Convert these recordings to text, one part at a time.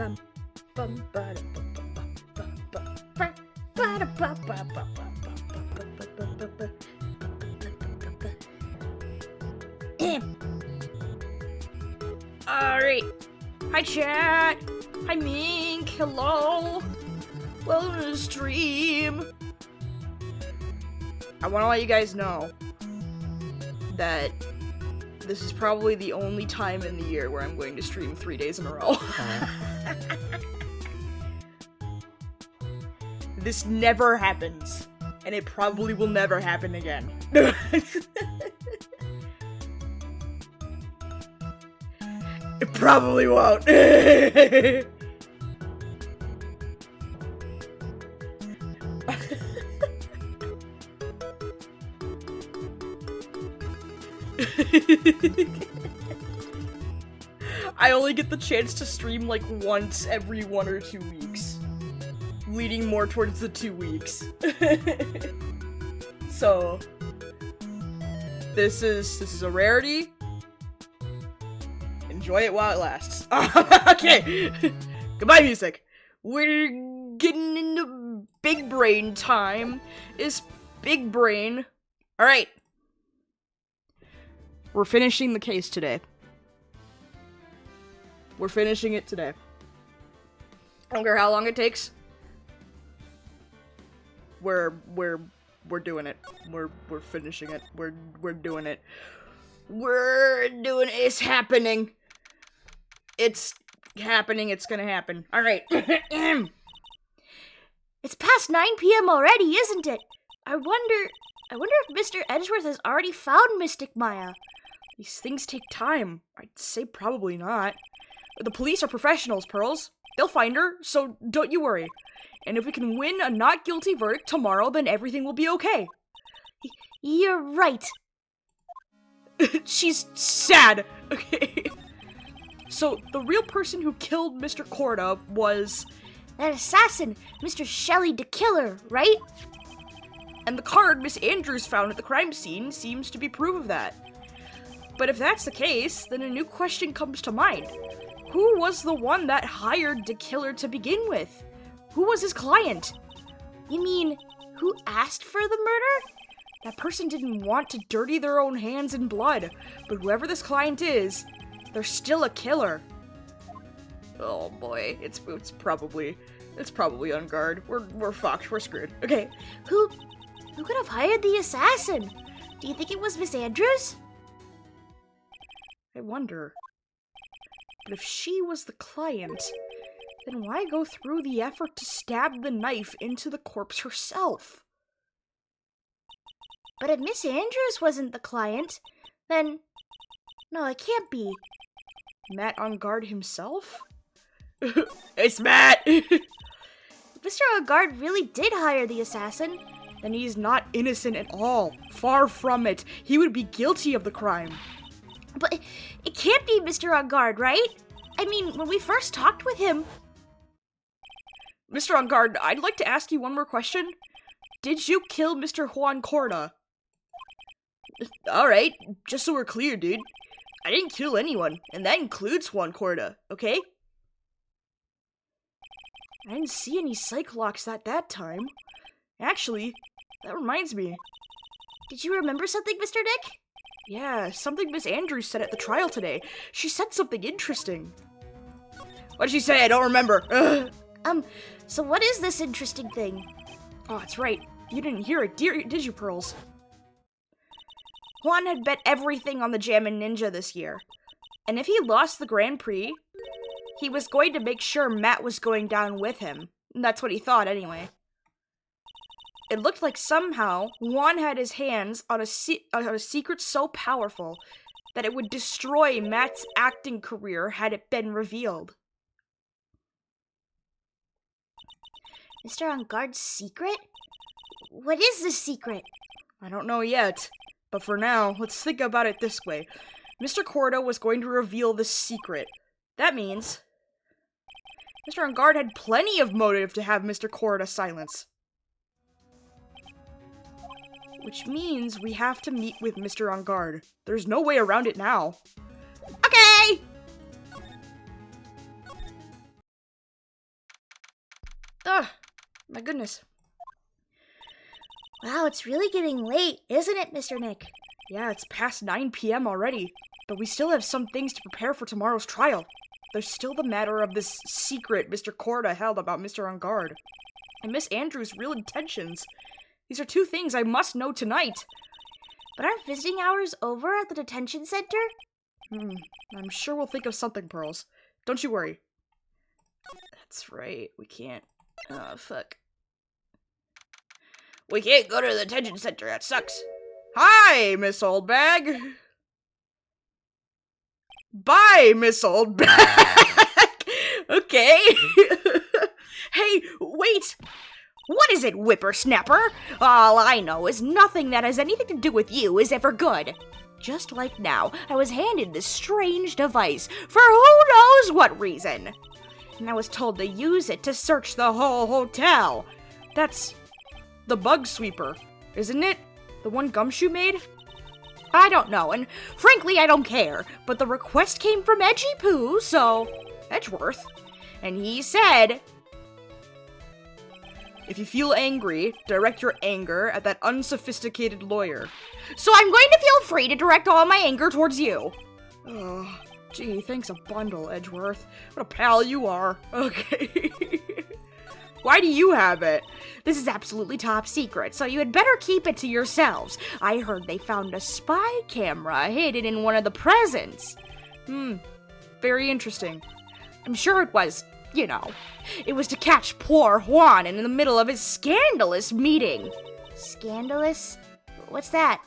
bum, bum, ba, da, bum, bum, bum, bum, bum, ba, ba, da, ba, ba, ba, ba, ba, ba, ba, ba, ba, ba. Alright. Hi, chat. Hi, Mink. Hello. Welcome to the stream. I want to let you guys know that this is probably the only time in the year where I'm going to stream 3 days in a row. This never happens, and it probably will never happen again. It probably won't. I only get the chance to stream like once every 1 or 2 weeks, leading more towards the 2 weeks. So this is a rarity. Enjoy it while it lasts. Okay. Goodbye, music. We're getting into big brain time. It's big brain. All right. We're finishing the case today. We're finishing it today. I don't care how long it takes. We're doing it. We're finishing it. We're doing it. We're doing it. It's happening. It's happening. It's gonna happen. All right. It's past 9 p.m. already, isn't it? I wonder if Mr. Edgeworth has already found Mystic Maya. These things take time. I'd say probably not. The police are professionals, Pearls. They'll find her, so don't you worry. And if we can win a not guilty verdict tomorrow, then everything will be okay. You're right. She's sad. Okay. So, the real person who killed Mr. Corda was... that assassin, Mr. Shelley the Killer, right? And the card Miss Andrews found at the crime scene seems to be proof of that. But if that's the case, then a new question comes to mind. Who was the one that hired the killer to begin with? Who was his client? You mean, who asked for the murder? That person didn't want to dirty their own hands in blood, but whoever this client is, they're still a killer. Oh boy, it's probably Engarde. We're fucked. We're screwed. Okay. Who could have hired the assassin? Do you think it was Miss Andrews? I wonder. But if she was the client, then why go through the effort to stab the knife into the corpse herself? But if Miss Andrews wasn't the client, then... no, it can't be. Matt Engarde himself? It's Matt! If Mr. Engarde really did hire the assassin, then he's not innocent at all. Far from it. He would be guilty of the crime. But it can't be Mr. Engarde, right? I mean, when we first talked with him... Mr. Engarde, I'd like to ask you one more question. Did you kill Mr. Juan Corda? Alright, just so we're clear, dude. I didn't kill anyone, and that includes Juan Corda, okay? I didn't see any psych locks at that time. Actually, that reminds me. Did you remember something, Mr. Nick? Yeah, something Miss Andrews said at the trial today. She said something interesting. What did she say? I don't remember. So what is this interesting thing? Oh, that's right. You didn't hear it, did you, Pearls? Juan had bet everything on the Jammin' Ninja this year. And if he lost the Grand Prix, he was going to make sure Matt was going down with him. That's what he thought, anyway. It looked like somehow Juan had his hands on a secret so powerful that it would destroy Matt's acting career had it been revealed. Mr. Engarde's secret? What is this secret? I don't know yet, but for now, let's think about it this way. Mr. Corda was going to reveal the secret. That means Mr. Engarde had plenty of motive to have Mr. Corda silence. Which means we have to meet with Mr. Engarde. There's no way around it now. Okay! Ugh, my goodness. Wow, it's really getting late, isn't it, Mr. Nick? Yeah, it's past 9 p.m. already, but we still have some things to prepare for tomorrow's trial. There's still the matter of this secret Mr. Corda held about Mr. Engarde, and Miss Andrews' real intentions. These are two things I must know tonight. But aren't visiting hours over at the detention center? I'm sure we'll think of something, Pearls. Don't you worry. That's right, we can't. Oh, fuck. We can't go to the detention center, that sucks. Hi, Miss Oldbag. Bye, Miss Oldbag. Okay. Hey, wait. What is it, whippersnapper? All I know is nothing that has anything to do with you is ever good. Just like now, I was handed this strange device for who knows what reason. And I was told to use it to search the whole hotel. That's the bug sweeper, isn't it? The one Gumshoe made? I don't know, and frankly, I don't care. But the request came from Edgy Poo, so Edgeworth. And he said, if you feel angry, direct your anger at that unsophisticated lawyer. So I'm going to feel free to direct all my anger towards you. Oh, gee, thanks a bundle, Edgeworth. What a pal you are. Okay. Why do you have it? This is absolutely top secret, so you had better keep it to yourselves. I heard they found a spy camera hidden in one of the presents. Very interesting. I'm sure it was, you know, it was to catch poor Juan in the middle of his scandalous meeting. Scandalous? What's that?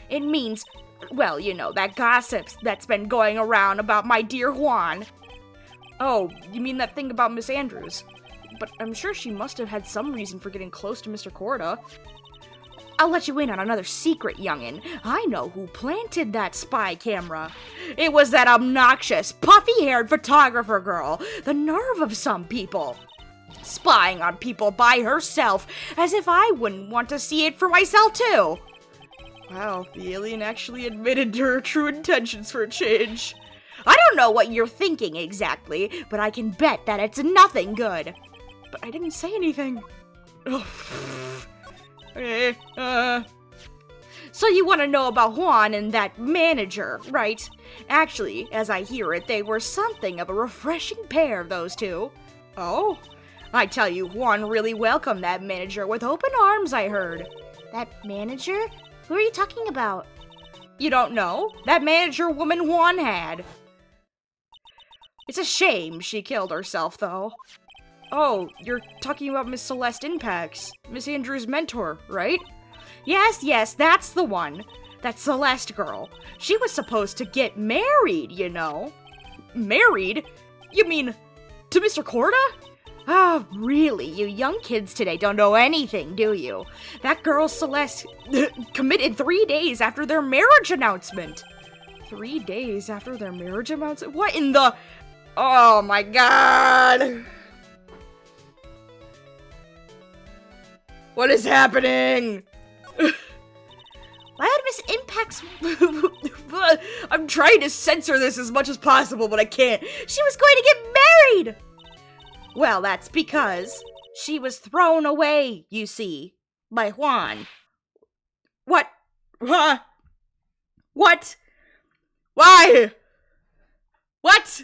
It means, well, you know, that gossip that's been going around about my dear Juan. Oh, you mean that thing about Miss Andrews? But I'm sure she must have had some reason for getting close to Mr. Corda. I'll let you in on another secret, youngin'. I know who planted that spy camera. It was that obnoxious, puffy-haired photographer girl. The nerve of some people. Spying on people by herself, as if I wouldn't want to see it for myself, too. Wow, the alien actually admitted to her true intentions for a change. I don't know what you're thinking exactly, but I can bet that it's nothing good. But I didn't say anything. Okay, So you want to know about Juan and that manager, right? Actually, as I hear it, they were something of a refreshing pair, those two. Oh? I tell you, Juan really welcomed that manager with open arms, I heard. That manager? Who are you talking about? You don't know? That manager woman Juan had. It's a shame she killed herself, though. Oh, you're talking about Miss Celeste Impax, Miss Andrews' mentor, right? Yes, that's the one. That Celeste girl. She was supposed to get married, you know. Married? You mean to Mr. Corda? Ah, really, you young kids today don't know anything, do you? That girl Celeste committed 3 days after their marriage announcement. 3 days after their marriage announcement? What in the... Oh my god! What is happening? Why would Miss Impax... I'm trying to censor this as much as possible, but I can't. She was going to get married! Well, that's because she was thrown away, you see, by Juan. What? Huh? What? Why? What?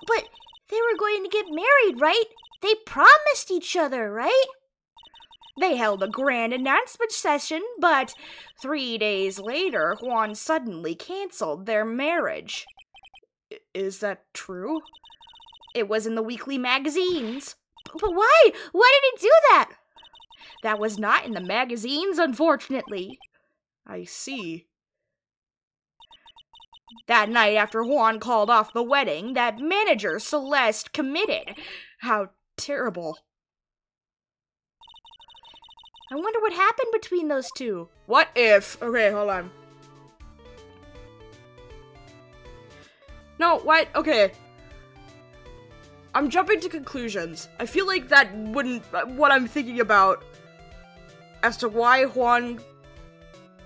But they were going to get married, right? They promised each other, right? They held a grand announcement session, but 3 days later, Juan suddenly canceled their marriage. Is that true? It was in the weekly magazines. But why? Why did he do that? That was not in the magazines, unfortunately. I see. That night after Juan called off the wedding, that manager, Celeste, committed. How terrible. I wonder what happened between those two. What if... Okay, hold on. No, what? Okay. I'm jumping to conclusions. I feel like that wouldn't... What I'm thinking about as to why Juan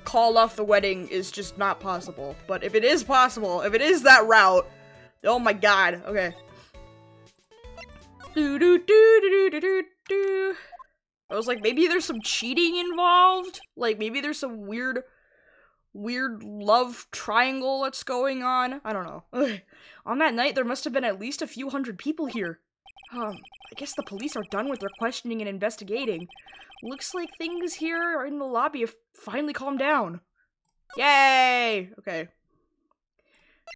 called off the wedding is just not possible. But if it is possible, if it is that route... Oh my god. Okay. Do do do do do do do. I was like, maybe there's some cheating involved. Like maybe there's some weird love triangle that's going on. I don't know. On that night, there must have been at least a few hundred people here. I guess the police are done with their questioning and investigating. Looks like things here in the lobby have finally calmed down. Yay! Okay.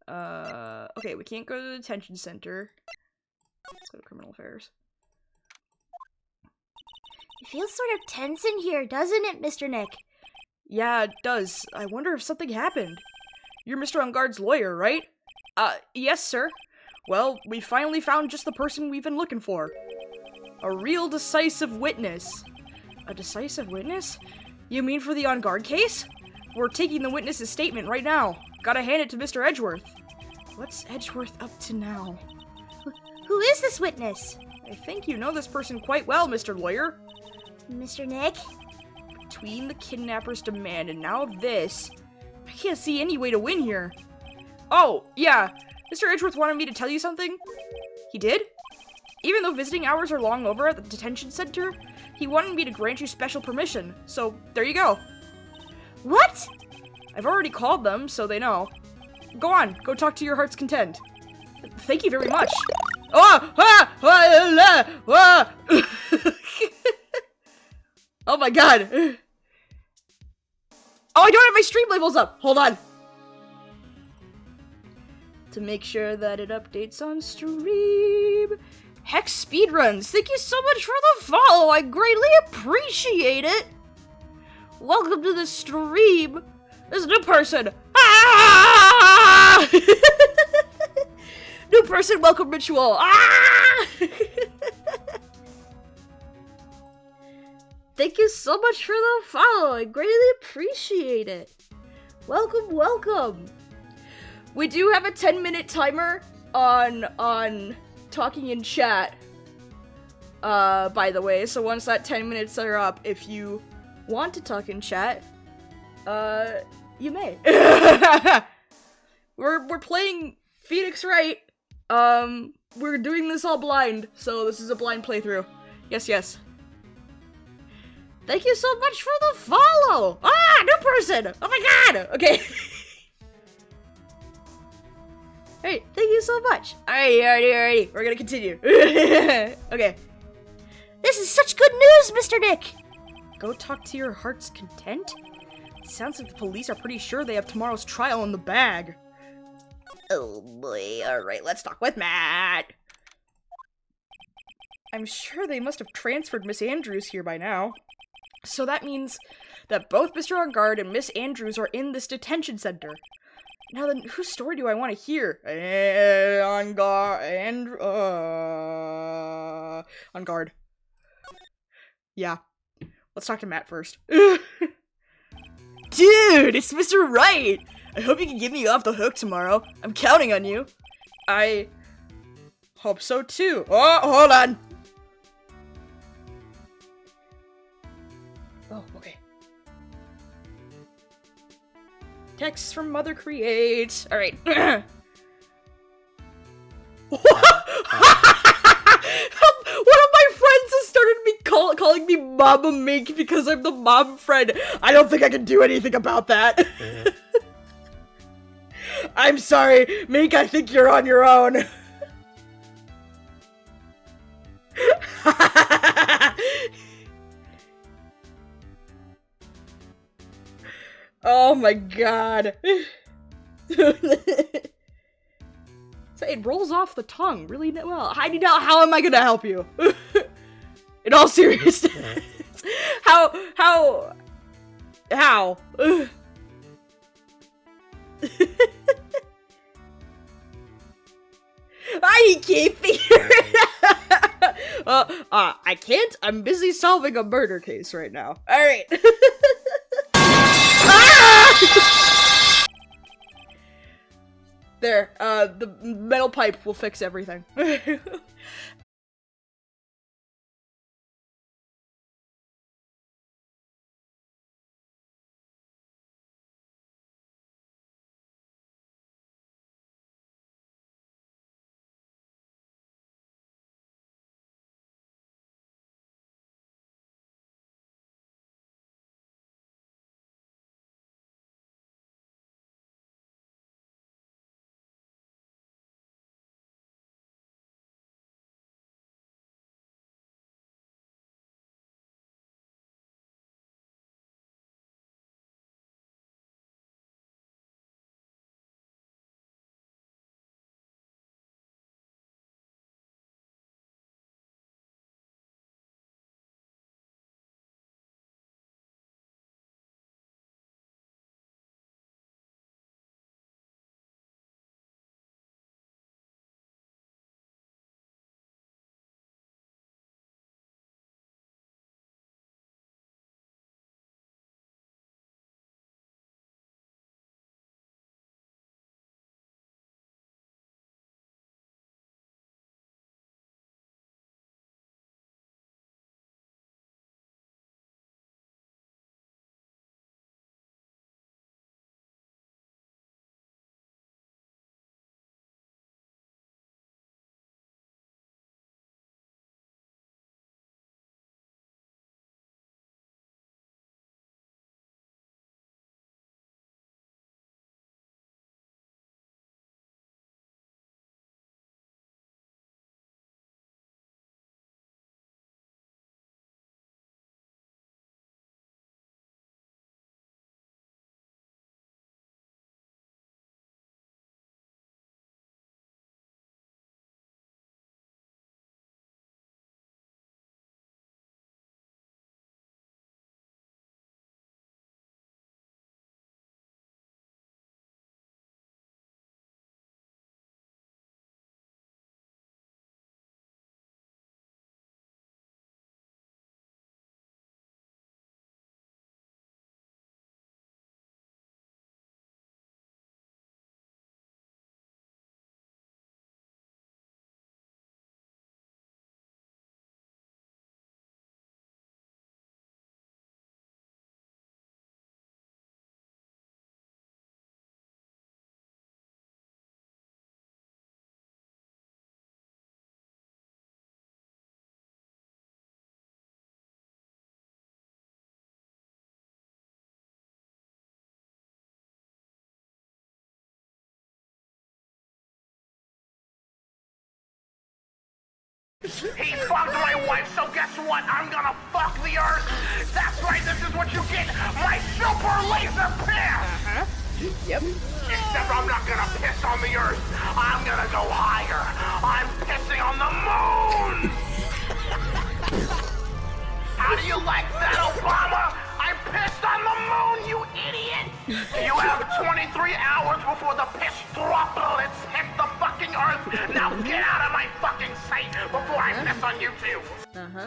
Okay, we can't go to the detention center. Let's go to criminal affairs. It feels sort of tense in here, doesn't it, Mr. Nick? Yeah, it does. I wonder if something happened. You're Mr. Engarde's lawyer, right? Yes, sir. Well, we finally found just the person we've been looking for. A real decisive witness. A decisive witness? You mean for the Engarde case? We're taking the witness's statement right now. Gotta hand it to Mr. Edgeworth. What's Edgeworth up to now? Who is this witness? I think you know this person quite well, Mr. Lawyer. Mr. Nick? Between the kidnapper's demand and now this, I can't see any way to win here. Oh, yeah. Mr. Edgeworth wanted me to tell you something. He did? Even though visiting hours are long over at the detention center, he wanted me to grant you special permission. So, there you go. What? I've already called them, so they know. Go on, go talk to your heart's content. Thank you very much. Oh, oh my god. Oh, I don't have my stream labels up. Hold on. To make sure that it updates on stream. Hex speedruns, thank you so much for the follow. I greatly appreciate it. Welcome to the stream. There's a new person. Ah! New person, welcome ritual. Ah! Thank you so much for the follow. I greatly appreciate it. Welcome, welcome. We do have a 10-minute timer on talking in chat. By the way, so once that 10 minutes are up, if you want to talk in chat, you may. We're playing Phoenix Wright. We're doing this all blind, so this is a blind playthrough. Yes, yes. Thank you so much for the follow! Ah, new person! Oh my god! Okay. Alright, thank you so much. Alrighty. We're gonna continue. Okay. This is such good news, Mr. Nick! Go talk to your heart's content? It sounds like the police are pretty sure they have tomorrow's trial in the bag. Oh boy, alright, let's talk with Matt. I'm sure they must have transferred Miss Andrews here by now. So that means that both Mr. Engarde and Miss Andrews are in this detention center. Now then, whose story do I want to hear? Engarde. Yeah. Let's talk to Matt first. Dude, it's Mr. Wright! I hope you can get me off the hook tomorrow. I'm counting on you. I hope so too. Oh, hold on. Oh, okay. Text from Mother Create. All right. One of my friends has started calling me Mama Mink because I'm the mom friend. I don't think I can do anything about that. I'm sorry, Mink, I think you're on your own. Oh my god. So it rolls off the tongue really well. Heidi, now how am I gonna help you? In all seriousness. How? I can't figure it out. I can't. I'm busy solving a murder case right now. All right. Ah! There. The metal pipe will fix everything. He fucked my wife, so guess what? I'm gonna fuck the Earth. That's right, this is what you get. My super laser piss. Yep. Except I'm not gonna piss on the Earth. I'm gonna go higher. I'm pissing on the moon. How do you like that, Obama? I pissed on the moon, you idiot! You have 23 hours before the piss droplets hit the fucking Earth. Now get out of my fucking sight before I piss on you too.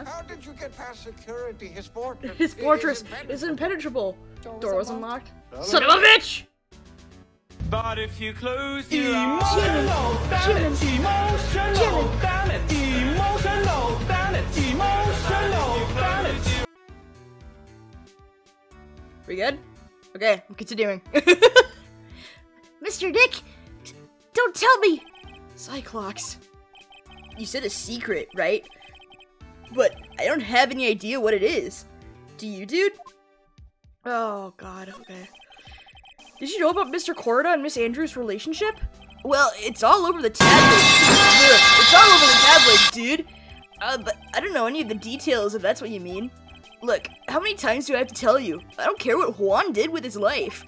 How did you get past security? His fortress. His fortress is impenetrable. Door was unlocked. Son of a bitch! But if you close your eyes, emotional, damn it, emotional, damn it, emotional, damn it. We good? Okay, I'm continuing. Mr. Nick, don't tell me. Cyclops. You said a secret, right? But I don't have any idea what it is. Do you, dude? Oh, God, okay. Did you know about Mr. Corda and Miss Andrews' relationship? Well, it's all over the tabloids. It's all over the tabloids, dude. But I don't know any of the details, if that's what you mean. Look, how many times do I have to tell you? I don't care what Juan did with his life.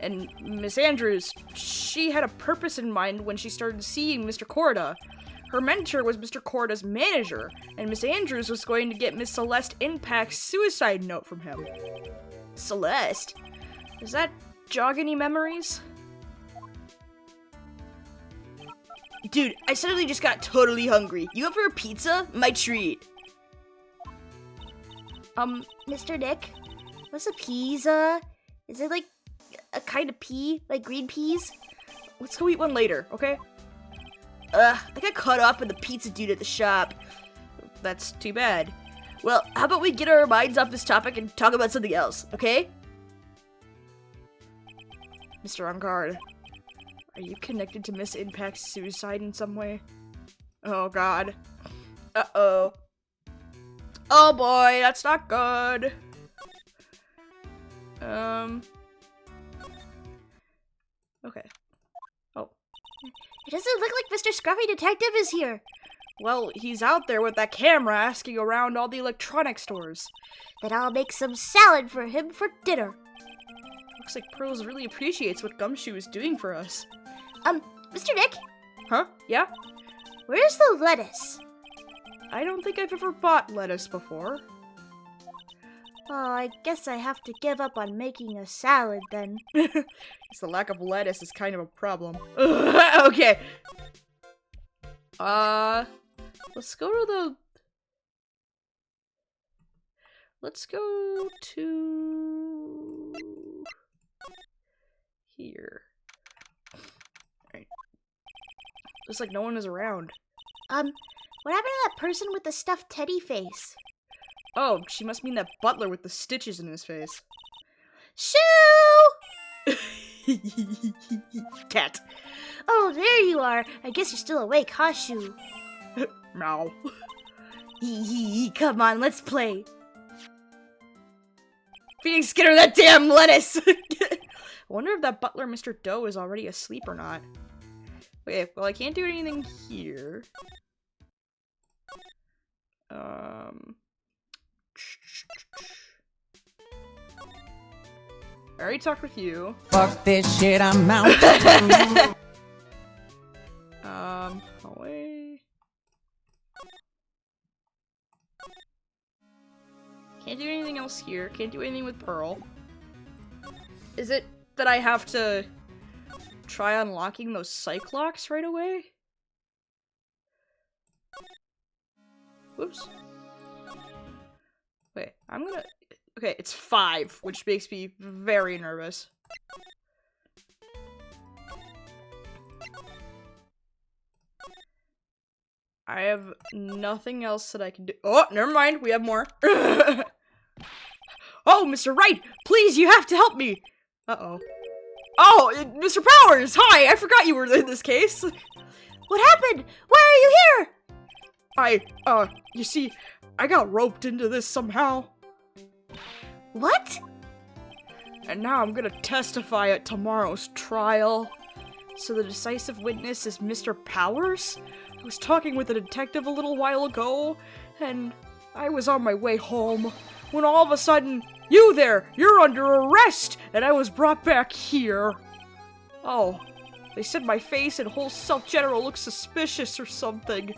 And Miss Andrews, she had a purpose in mind when she started seeing Mr. Corda. Her mentor was Mr. Corda's manager, and Miss Andrews was going to get Miss Celeste Impact's suicide note from him. Celeste? Does that jog any memories? Dude, I suddenly just got totally hungry. You up for a pizza? My treat. Mr. Nick, what's a pizza? Is it like a kind of pea? Like green peas? Let's go eat one later, okay? I got cut off by the pizza dude at the shop. That's too bad. Well, how about we get our minds off this topic and talk about something else, okay? Mr. Engarde, are you connected to Miss Impact's suicide in some way? Oh, God. Uh-oh. Oh, boy, that's not good. Okay. Oh. It doesn't look like Mr. Scruffy Detective is here. Well, he's out there with that camera asking around all the electronic stores. Then I'll make some salad for him for dinner. Looks like Pearls really appreciates what Gumshoe is doing for us. Mr. Nick, Huh? Yeah? where's the lettuce? I don't think I've ever bought lettuce before. Oh, I guess I have to give up on making a salad then. It's the lack of lettuce is kind of a problem. Okay. Let's go to the... Let's go to... here. Alright. Looks like no one is around. What happened to that person with the stuffed teddy face? Oh, she must mean that butler with the stitches in his face. Shoo! Cat. Oh, there you are. I guess you're still awake, huh, Shoo? Meow. Come on, let's play. Phoenix, get her that damn lettuce! I wonder if that butler, Mr. Doe, is already asleep or not. Okay, well, I can't do anything here. I already talked with you. Fuck this shit, I'm out. Away. Can't do anything else here. Can't do anything with Pearl. Is it that I have to try unlocking those Cyclocks right away? Whoops. Wait, I'm gonna... Okay, it's 5, which makes me very nervous. I have nothing else that I can do. Oh, never mind. We have more. Oh, Mr. Wright, please, you have to help me. Uh-oh. Oh, Mr. Powers, hi. I forgot you were in this case. What happened? Why are you here? You see, I got roped into this somehow. What? And now I'm gonna testify at tomorrow's trial. So the decisive witness is Mr. Powers? I was talking with a detective a little while ago, and I was on my way home, when all of a sudden, you there, you're under arrest, and I was brought back here. Oh, they said my face and whole self general looked suspicious or something.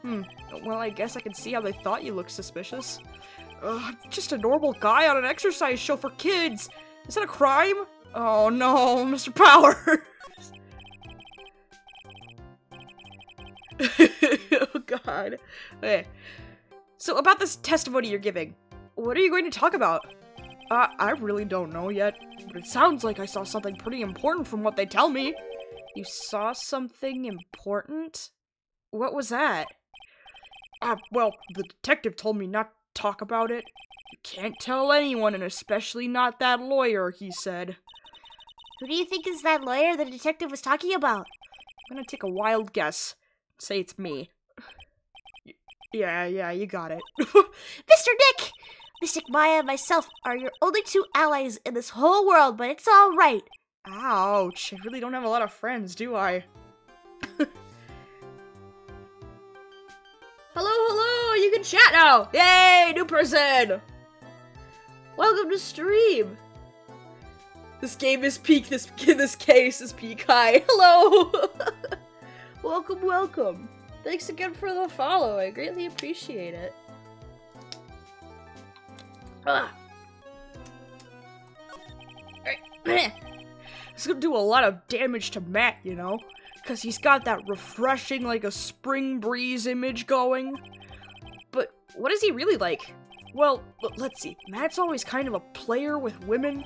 Well, I guess I can see how they thought you looked suspicious. I'm just a normal guy on an exercise show for kids. Is that a crime? Oh no, Mr. Powers. Oh god. Okay. So about this testimony you're giving, what are you going to talk about? I really don't know yet, but it sounds like I saw something pretty important from what they tell me. You saw something important? What was that? Well, the detective told me not to talk about it. You can't tell anyone, and especially not that lawyer, he said. Who do you think is that lawyer the detective was talking about? I'm gonna take a wild guess. Say it's me. Yeah, you got it. Mr. Nick! Mystic Maya and myself are your only two allies in this whole world, but it's all right. Ouch, I really don't have a lot of friends, do I? Hello, you can chat now! Yay, new person! Welcome to stream! This game is peak, in this case is peak high. Hello! Welcome. Thanks again for the follow, I greatly appreciate it. It's gonna do a lot of damage to Matt, you know? Because he's got that refreshing, like a spring breeze image going. But what is he really like? Well, let's see. Matt's always kind of a player with women.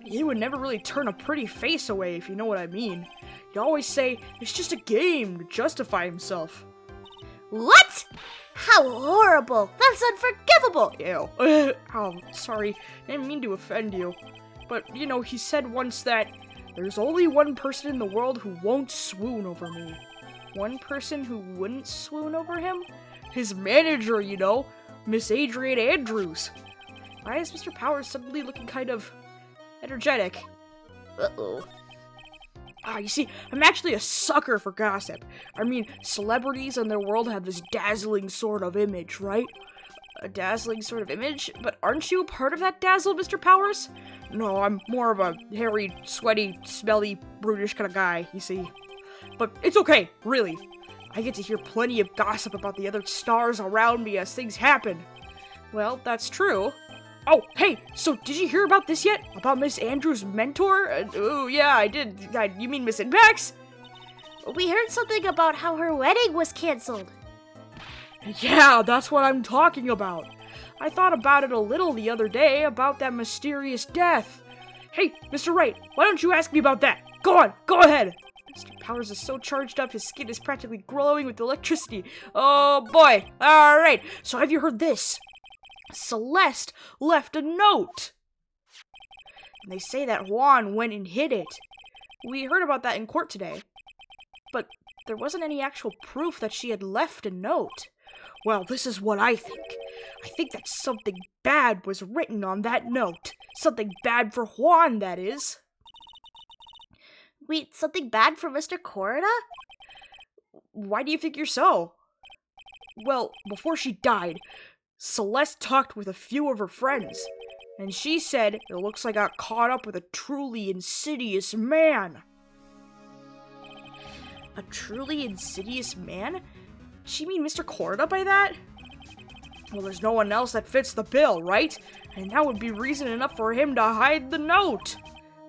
He would never really turn a pretty face away, if you know what I mean. He'd always say, it's just a game, to justify himself. What? How horrible! That's unforgivable! Ew. Oh, sorry. I didn't mean to offend you. But, you know, he said once that there's only one person in the world who won't swoon over me. One person who wouldn't swoon over him? His manager, you know, Miss Adrian Andrews. Why is Mr. Powers suddenly looking kind of energetic? Uh-oh. You see, I'm actually a sucker for gossip. I mean, celebrities in their world have this dazzling sort of image, right? A dazzling sort of image? But aren't you part of that dazzle, Mr. Powers? No, I'm more of a hairy, sweaty, smelly, brutish kind of guy, you see. But it's okay, really. I get to hear plenty of gossip about the other stars around me as things happen. Well, that's true. Oh, hey, so did you hear about this yet? About Miss Andrews' mentor? Oh, yeah, I did. You mean Miss Inpax? We heard something about how her wedding was canceled. Yeah, that's what I'm talking about. I thought about it a little the other day, about that mysterious death. Hey, Mr. Wright, why don't you ask me about that? Go on, go ahead. Mr. Powers is so charged up, his skin is practically glowing with electricity. Oh, boy. All right, so have you heard this? Celeste left a note. And they say that Juan went and hid it. We heard about that in court today. But there wasn't any actual proof that she had left a note. Well, this is what I think. I think that something bad was written on that note. Something bad for Juan, that is. Wait, something bad for Mr. Corida? Why do you think you're so? Well, before she died, Celeste talked with a few of her friends, and she said it looks like I got caught up with a truly insidious man. A truly insidious man? She mean Mr. Corida by that? Well, there's no one else that fits the bill, right? And that would be reason enough for him to hide the note.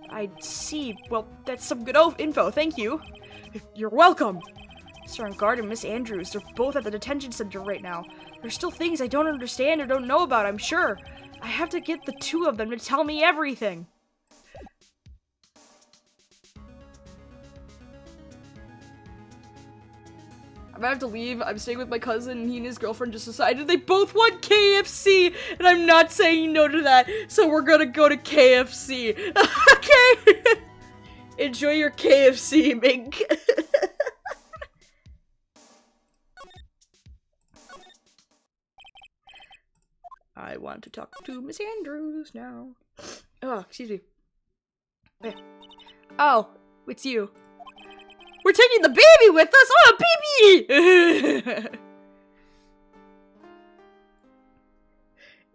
I see. Well, that's some good info, thank you. You're welcome. Mr. Engarde and Miss Andrews, they're both at the detention center right now. There's still things I don't understand or don't know about, I'm sure. I have to get the two of them to tell me everything. I'm gonna have to leave. I'm staying with my cousin, and he and his girlfriend just decided they both want KFC, and I'm not saying no to that, so we're gonna go to KFC. Okay? Enjoy your KFC, Mink. I want to talk to Miss Andrews now. Oh, excuse me. Oh, it's you. we're taking the baby with us! Oh, baby!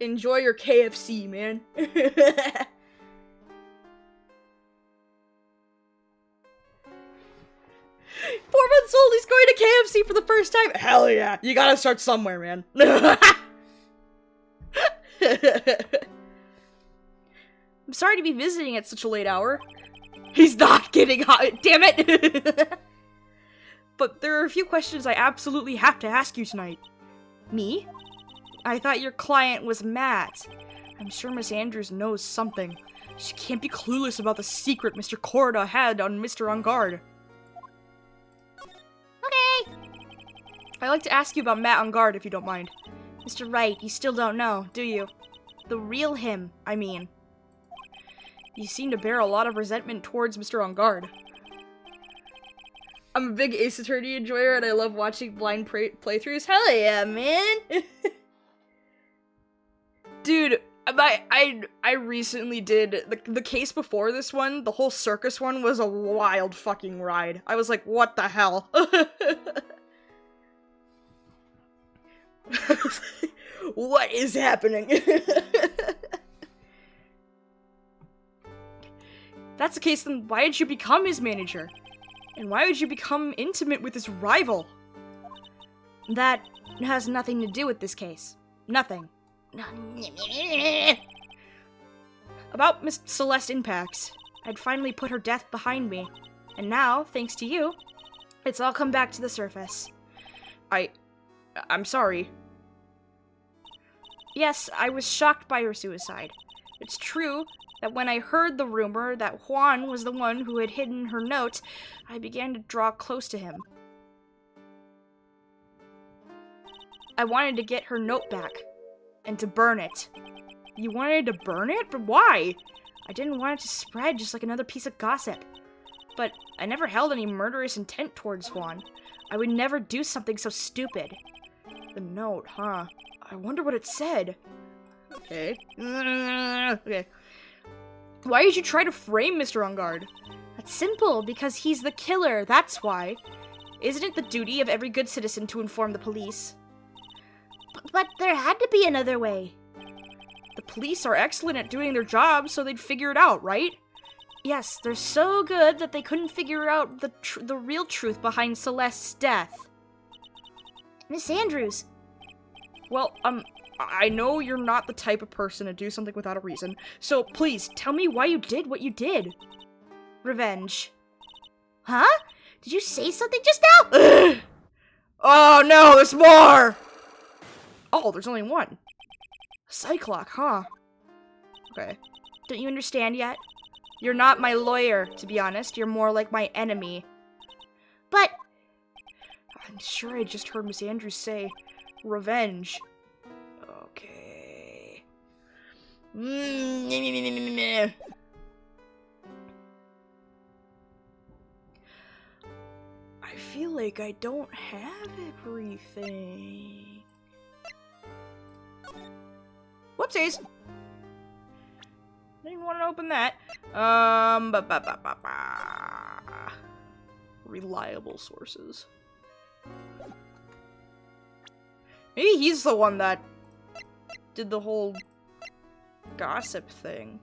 Enjoy your KFC, man. 4 months old, he's going to KFC for the first time. Hell yeah. You gotta start somewhere, man. I'm sorry to be visiting at such a late hour. He's not getting hot. Damn it. But there are a few questions I absolutely have to ask you tonight. Me? I thought your client was Matt. I'm sure Miss Andrews knows something. She can't be clueless about the secret Mr. Corda had on Mr. Engarde. Okay. I'd like to ask you about Matt Engarde, if you don't mind. Mr. Wright, you still don't know, do you? The real him, I mean. You seem to bear a lot of resentment towards Mr. Engarde. I'm a big Ace Attorney enjoyer, and I love watching blind playthroughs. Hell yeah, man! Dude, I recently did the case before this one. The whole circus one was a wild fucking ride. I was like, what the hell? What is happening? That's the case, then why did you become his manager? And why would you become intimate with his rival? That has nothing to do with this case. Nothing. About Miss Celeste Impacts. I'd finally put her death behind me. And now, thanks to you, it's all come back to the surface. I'm sorry. Yes, I was shocked by her suicide. It's true that when I heard the rumor that Juan was the one who had hidden her note, I began to draw close to him. I wanted to get her note back, and to burn it. You wanted to burn it? But why? I didn't want it to spread just like another piece of gossip. But I never held any murderous intent towards Juan. I would never do something so stupid. The note, huh? I wonder what it said. Okay. Okay. Why did you try to frame Mr. Engarde? That's simple, because he's the killer, that's why. Isn't it the duty of every good citizen to inform the police? But there had to be another way. The police are excellent at doing their job, so they'd figure it out, right? Yes, they're so good that they couldn't figure out the real truth behind Celeste's death. Miss Andrews. Well, I know you're not the type of person to do something without a reason, so please, tell me why you did what you did. Revenge. Huh? Did you say something just now? Oh no, there's more! Oh, there's only one. Cyclock, huh? Okay. Don't you understand yet? You're not my lawyer, to be honest. You're more like my enemy. But... I'm sure I just heard Miss Andrews say, revenge. Okay. I feel like I don't have everything. Whoopsies! Didn't want to open that. Reliable sources. Maybe he's the one that did the whole gossip thing.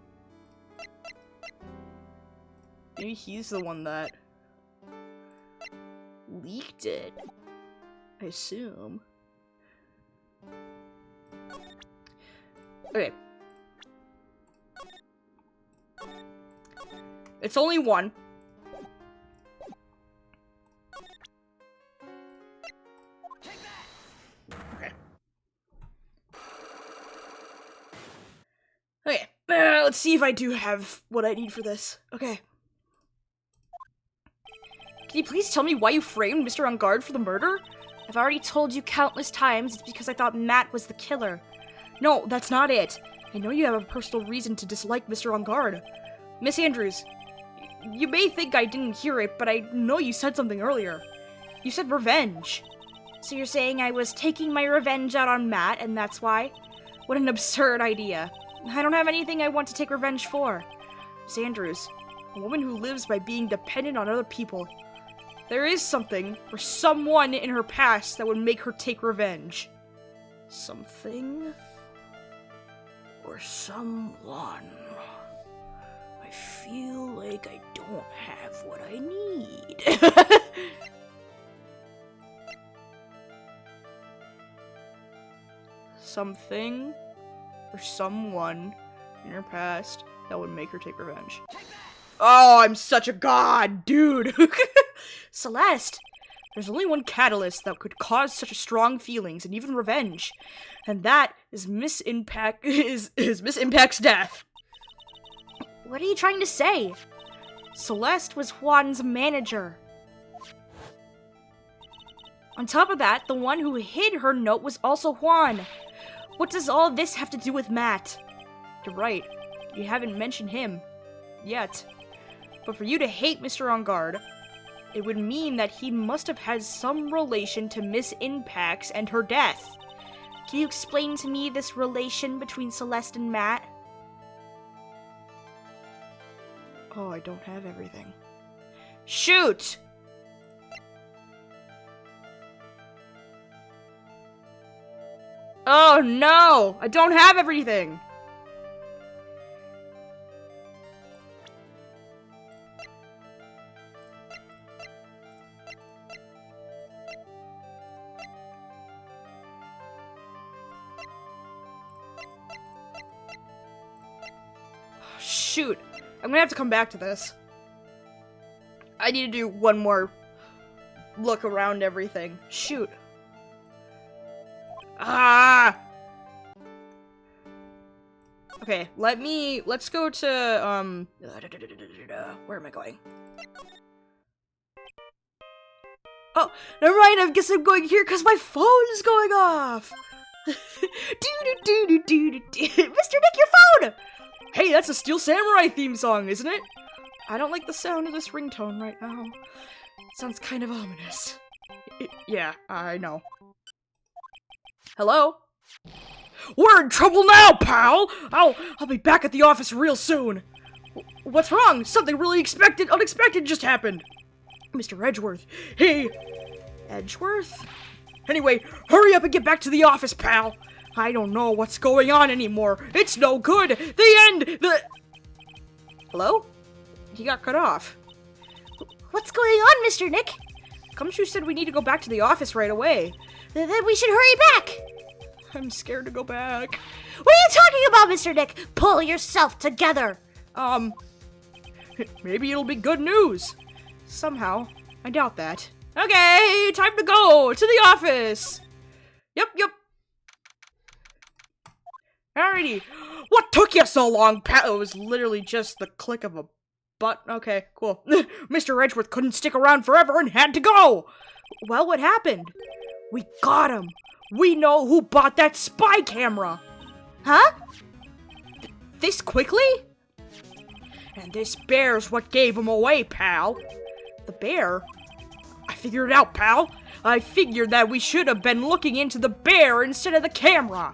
Maybe he's the one that leaked it. I assume. Okay. It's only one. Okay. Okay. Let's see if I do have what I need for this. Okay. Can you please tell me why you framed Mr. Engarde for the murder? I've already told you countless times it's because I thought Matt was the killer. No, that's not it. I know you have a personal reason to dislike Mr. Engarde. Miss Andrews, you may think I didn't hear it, but I know you said something earlier. You said revenge. So you're saying I was taking my revenge out on Matt, and that's why? What an absurd idea. I don't have anything I want to take revenge for. Miss Andrews, a woman who lives by being dependent on other people. There is something or someone in her past that would make her take revenge. Something or someone. I feel like I don't have what I need. Something or someone in her past that would make her take revenge. Oh, I'm such a god, dude. Celeste, there's only one catalyst that could cause such strong feelings and even revenge, and that is Miss Impact's death. What are you trying to say? Celeste was Juan's manager. On top of that, the one who hid her note was also Juan. What does all this have to do with Matt? You're right, you haven't mentioned him yet. But for you to hate Mr. Engarde, it would mean that he must have had some relation to Miss Impact's and her death. Can you explain to me this relation between Celeste and Matt? Oh, I don't have everything. Shoot! Oh no! I don't have everything! Shoot! I'm gonna have to come back to this. I need to do one more look around everything. Shoot. Ah! Okay, let's go to, where am I going? Oh, never mind, I guess I'm going here because my phone is going off! Mr. Nick, your phone! Hey, that's a Steel Samurai theme song, isn't it? I don't like the sound of this ringtone right now. It sounds kind of ominous. Yeah, I know. Hello? We're in trouble now, pal! I'll be back at the office real soon. What's wrong? Something really unexpected just happened. Mr. Edgeworth. Hey. Edgeworth? Anyway, hurry up and get back to the office, pal. I don't know what's going on anymore. It's no good. The end. Hello? He got cut off. What's going on, Mr. Nick? Gumshoe said we need to go back to the office right away. Then we should hurry back. I'm scared to go back. What are you talking about, Mr. Nick? Pull yourself together. Maybe it'll be good news. Somehow. I doubt that. Okay, time to go to the office. Yep. Alrighty. What took you so long, pal? It was literally just the click of a button. Okay, cool. Mr. Edgeworth couldn't stick around forever and had to go. Well, what happened? We got him. We know who bought that spy camera. Huh? This quickly? And this bear's what gave him away, pal. The bear? I figured it out, pal. I figured that we should have been looking into the bear instead of the camera.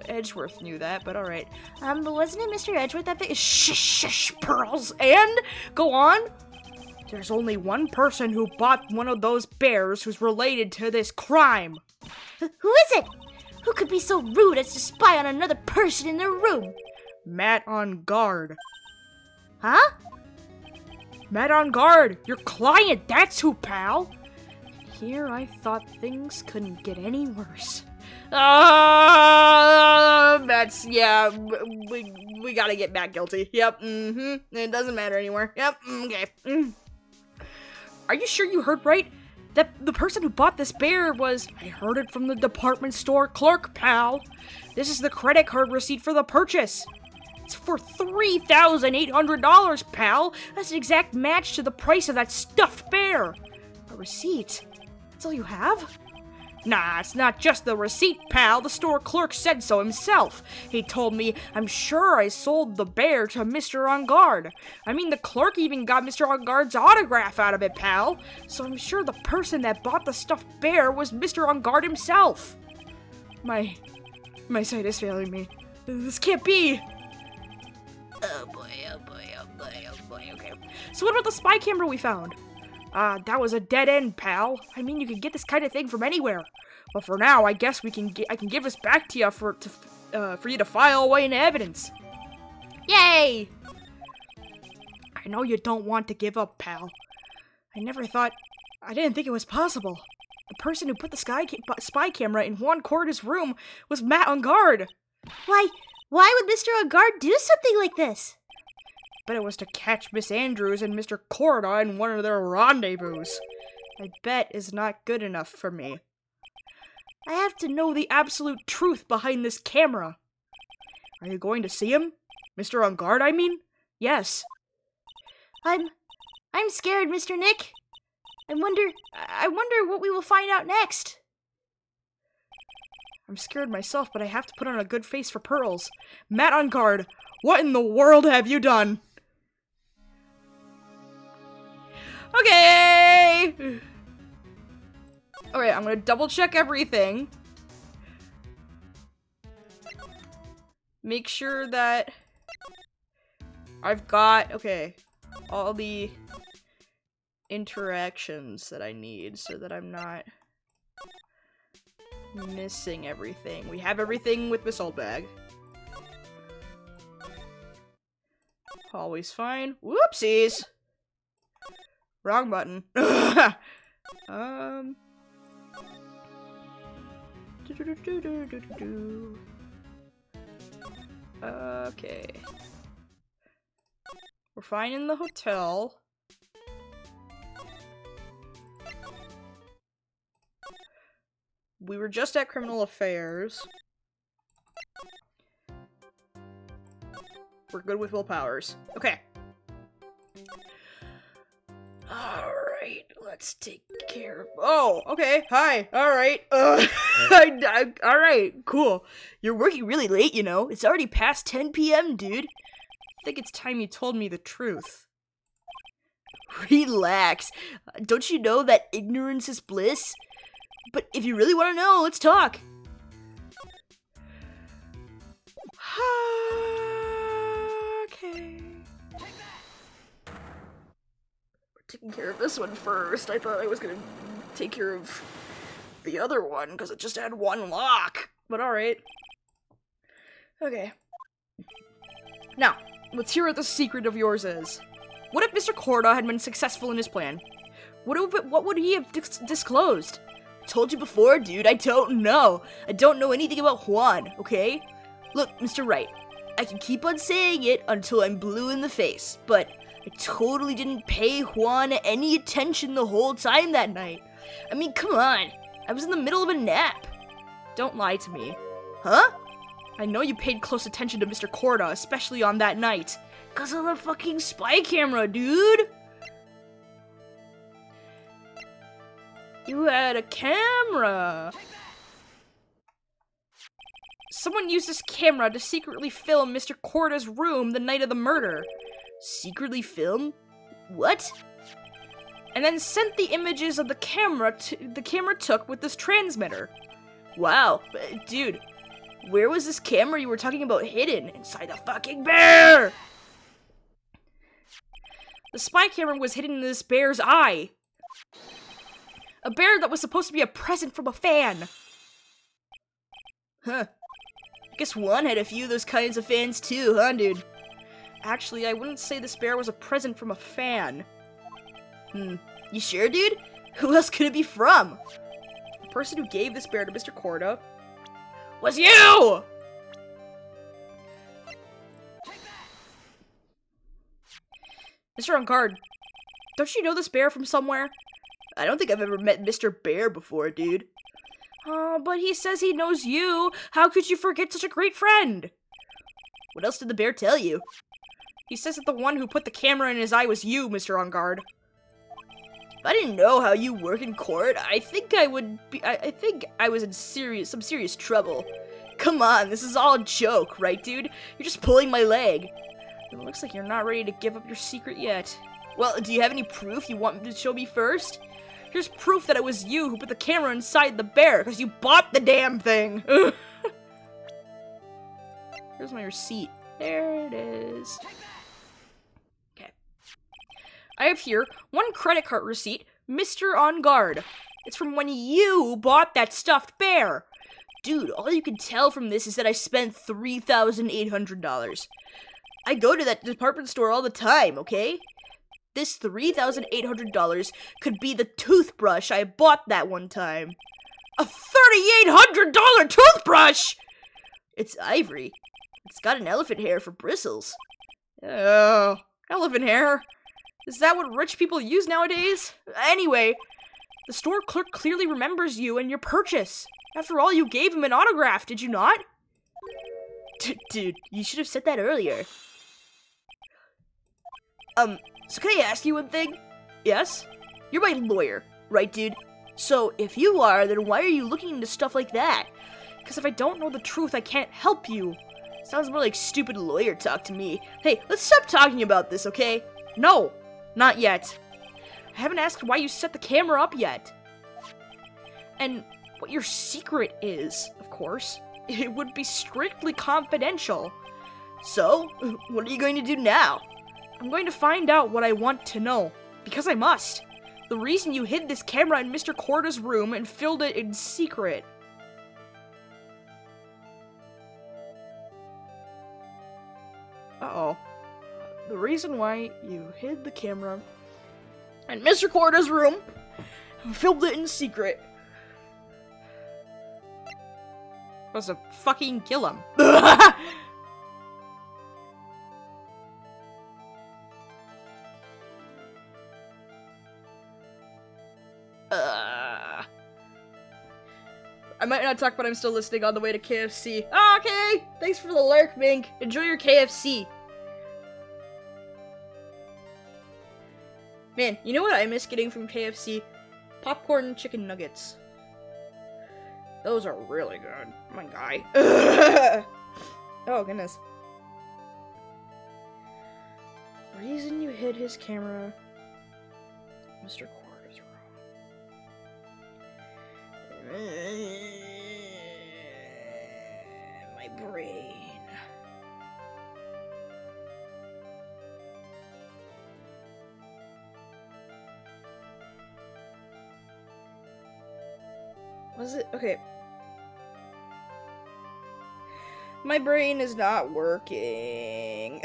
Edgeworth knew that, but alright. Wasn't it Mr. Edgeworth that Shh, Pearls. And? Go on. There's only one person who bought one of those bears who's related to this crime. Who is it? Who could be so rude as to spy on another person in their room? Matt Engarde. Huh? Matt Engarde, your client, that's who, pal. Here I thought things couldn't get any worse. That's, yeah, we gotta get Matt guilty. Yep, it doesn't matter anymore. Yep, okay. Are you sure you heard right? That the person who bought this bear was... I heard it from the department store clerk, pal. This is the credit card receipt for the purchase. It's for $3,800, pal. That's an exact match to the price of that stuffed bear. A receipt? That's all you have? Nah, it's not just the receipt, pal. The store clerk said so himself. He told me, I'm sure I sold the bear to Mr. Engarde. I mean, the clerk even got Mr. Engarde's autograph out of it, pal. So I'm sure the person that bought the stuffed bear was Mr. Engarde himself. My sight is failing me. This can't be. Oh boy, okay. So what about the spy camera we found? That was a dead end, pal. I mean, you can get this kind of thing from anywhere. But for now, I guess I can give this back to you for you to file away in evidence. Yay! I know you don't want to give up, pal. I didn't think it was possible. The person who put the spy camera in Juan Corda's room was Matt Engarde. Why would Mr. Engarde do something like this? But it was to catch Miss Andrews and Mr. Corda in one of their rendezvous. I bet is not good enough for me. I have to know the absolute truth behind this camera. Are you going to see him? Mr. Engarde, I mean? Yes. I'm scared, Mr. Nick. I wonder what we will find out next. I'm scared myself, but I have to put on a good face for Pearls. Matt Engarde, what in the world have you done? Okay! Alright, I'm gonna double check everything. Make sure that I've got, okay, all the interactions that I need so that I'm not missing everything. We have everything with Miss Oldbag. Always fine. Whoopsies! Wrong button. Okay. We're fine in the hotel. We were just at Criminal Affairs. We're good with willpowers. Okay. Alright, let's take care of— oh, okay, hi, alright. Alright, cool. You're working really late, you know. It's already past 10 p.m., dude. I think it's time you told me the truth. Relax. Don't you know that ignorance is bliss? But if you really want to know, let's talk. Okay. We're taking care of this one first. I thought I was gonna take care of the other one because it just had one lock. But alright. Okay. Now, let's hear what the secret of yours is. What if Mr. Corda had been successful in his plan? What would he have disclosed? Told you before, dude, I don't know. I don't know anything about Juan, okay? Look, Mr. Wright, I can keep on saying it until I'm blue in the face, but I totally didn't pay Juan any attention the whole time that night. I mean, come on. I was in the middle of a nap. Don't lie to me. Huh? I know you paid close attention to Mr. Corda, especially on that night. 'Cause of the fucking spy camera, dude! You had a camera! Someone used this camera to secretly film Mr. Corda's room the night of the murder. Secretly film? What? And then sent the images of the camera took with this transmitter. Wow, dude, where was this camera you were talking about hidden? Inside the fucking bear! The spy camera was hidden in this bear's eye. A bear that was supposed to be a present from a fan. Huh. I guess Juan had a few of those kinds of fans too, huh, dude? Actually, I wouldn't say this bear was a present from a fan. You sure, dude? Who else could it be from? The person who gave this bear to Mr. Corda was you! Mr. Engarde, don't you know this bear from somewhere? I don't think I've ever met Mr. Bear before, dude. Oh, but he says he knows you. How could you forget such a great friend? What else did the bear tell you? He says that the one who put the camera in his eye was you, Mr. Engarde. If I didn't know how you work in court, I think I was in some serious trouble. Come on, this is all a joke, right, dude? You're just pulling my leg. It looks like you're not ready to give up your secret yet. Well, do you have any proof you want to show me first? Here's proof that it was you who put the camera inside the bear, because you bought the damn thing! Here's my receipt. There it is. Okay. I have here one credit card receipt, Mr. Engarde. It's from when you bought that stuffed bear. Dude, all you can tell from this is that I spent $3,800. I go to that department store all the time, okay? This $3,800 could be the toothbrush I bought that one time. A $3,800 toothbrush! It's ivory. It's got an elephant hair for bristles. Oh, elephant hair? Is that what rich people use nowadays? Anyway, the store clerk clearly remembers you and your purchase. After all, you gave him an autograph, did you not? Dude, you should have said that earlier. So can I ask you one thing? Yes? You're my lawyer, right, dude? So, if you are, then why are you looking into stuff like that? Because if I don't know the truth, I can't help you. Sounds more like stupid lawyer talk to me. Hey, let's stop talking about this, okay? No, not yet. I haven't asked why you set the camera up yet. And what your secret is, of course. It would be strictly confidential. So, what are you going to do now? I'm going to find out what I want to know. Because I must. The reason you hid this camera in Mr. Corda's room and filled it in secret. Uh-oh. The reason why you hid the camera in Mr. Corda's room and filled it in secret was to fucking kill him. I might not talk, but I'm still listening on the way to KFC. Okay! Thanks for the lurk, Mink. Enjoy your KFC. Man, you know what I miss getting from KFC? Popcorn chicken nuggets. Those are really good. My guy. Oh, goodness. Reason you hid his camera. Mr. Corda's room. My brain. Was it? Okay. My brain is not working.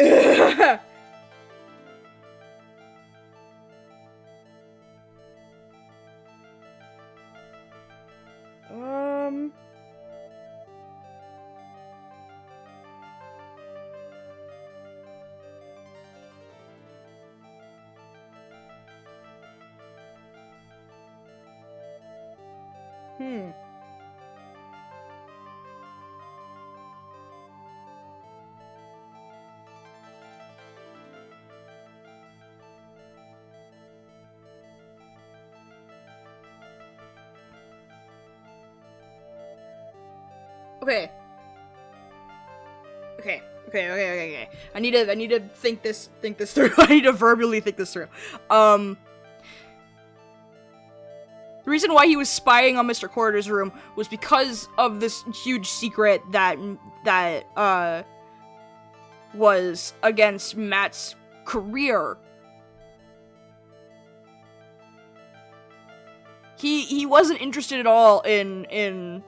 Okay. I need to think this through. I need to verbally think this through. The reason why he was spying on Mr. Corda's room was because of this huge secret that was against Matt's career. He wasn't interested at all in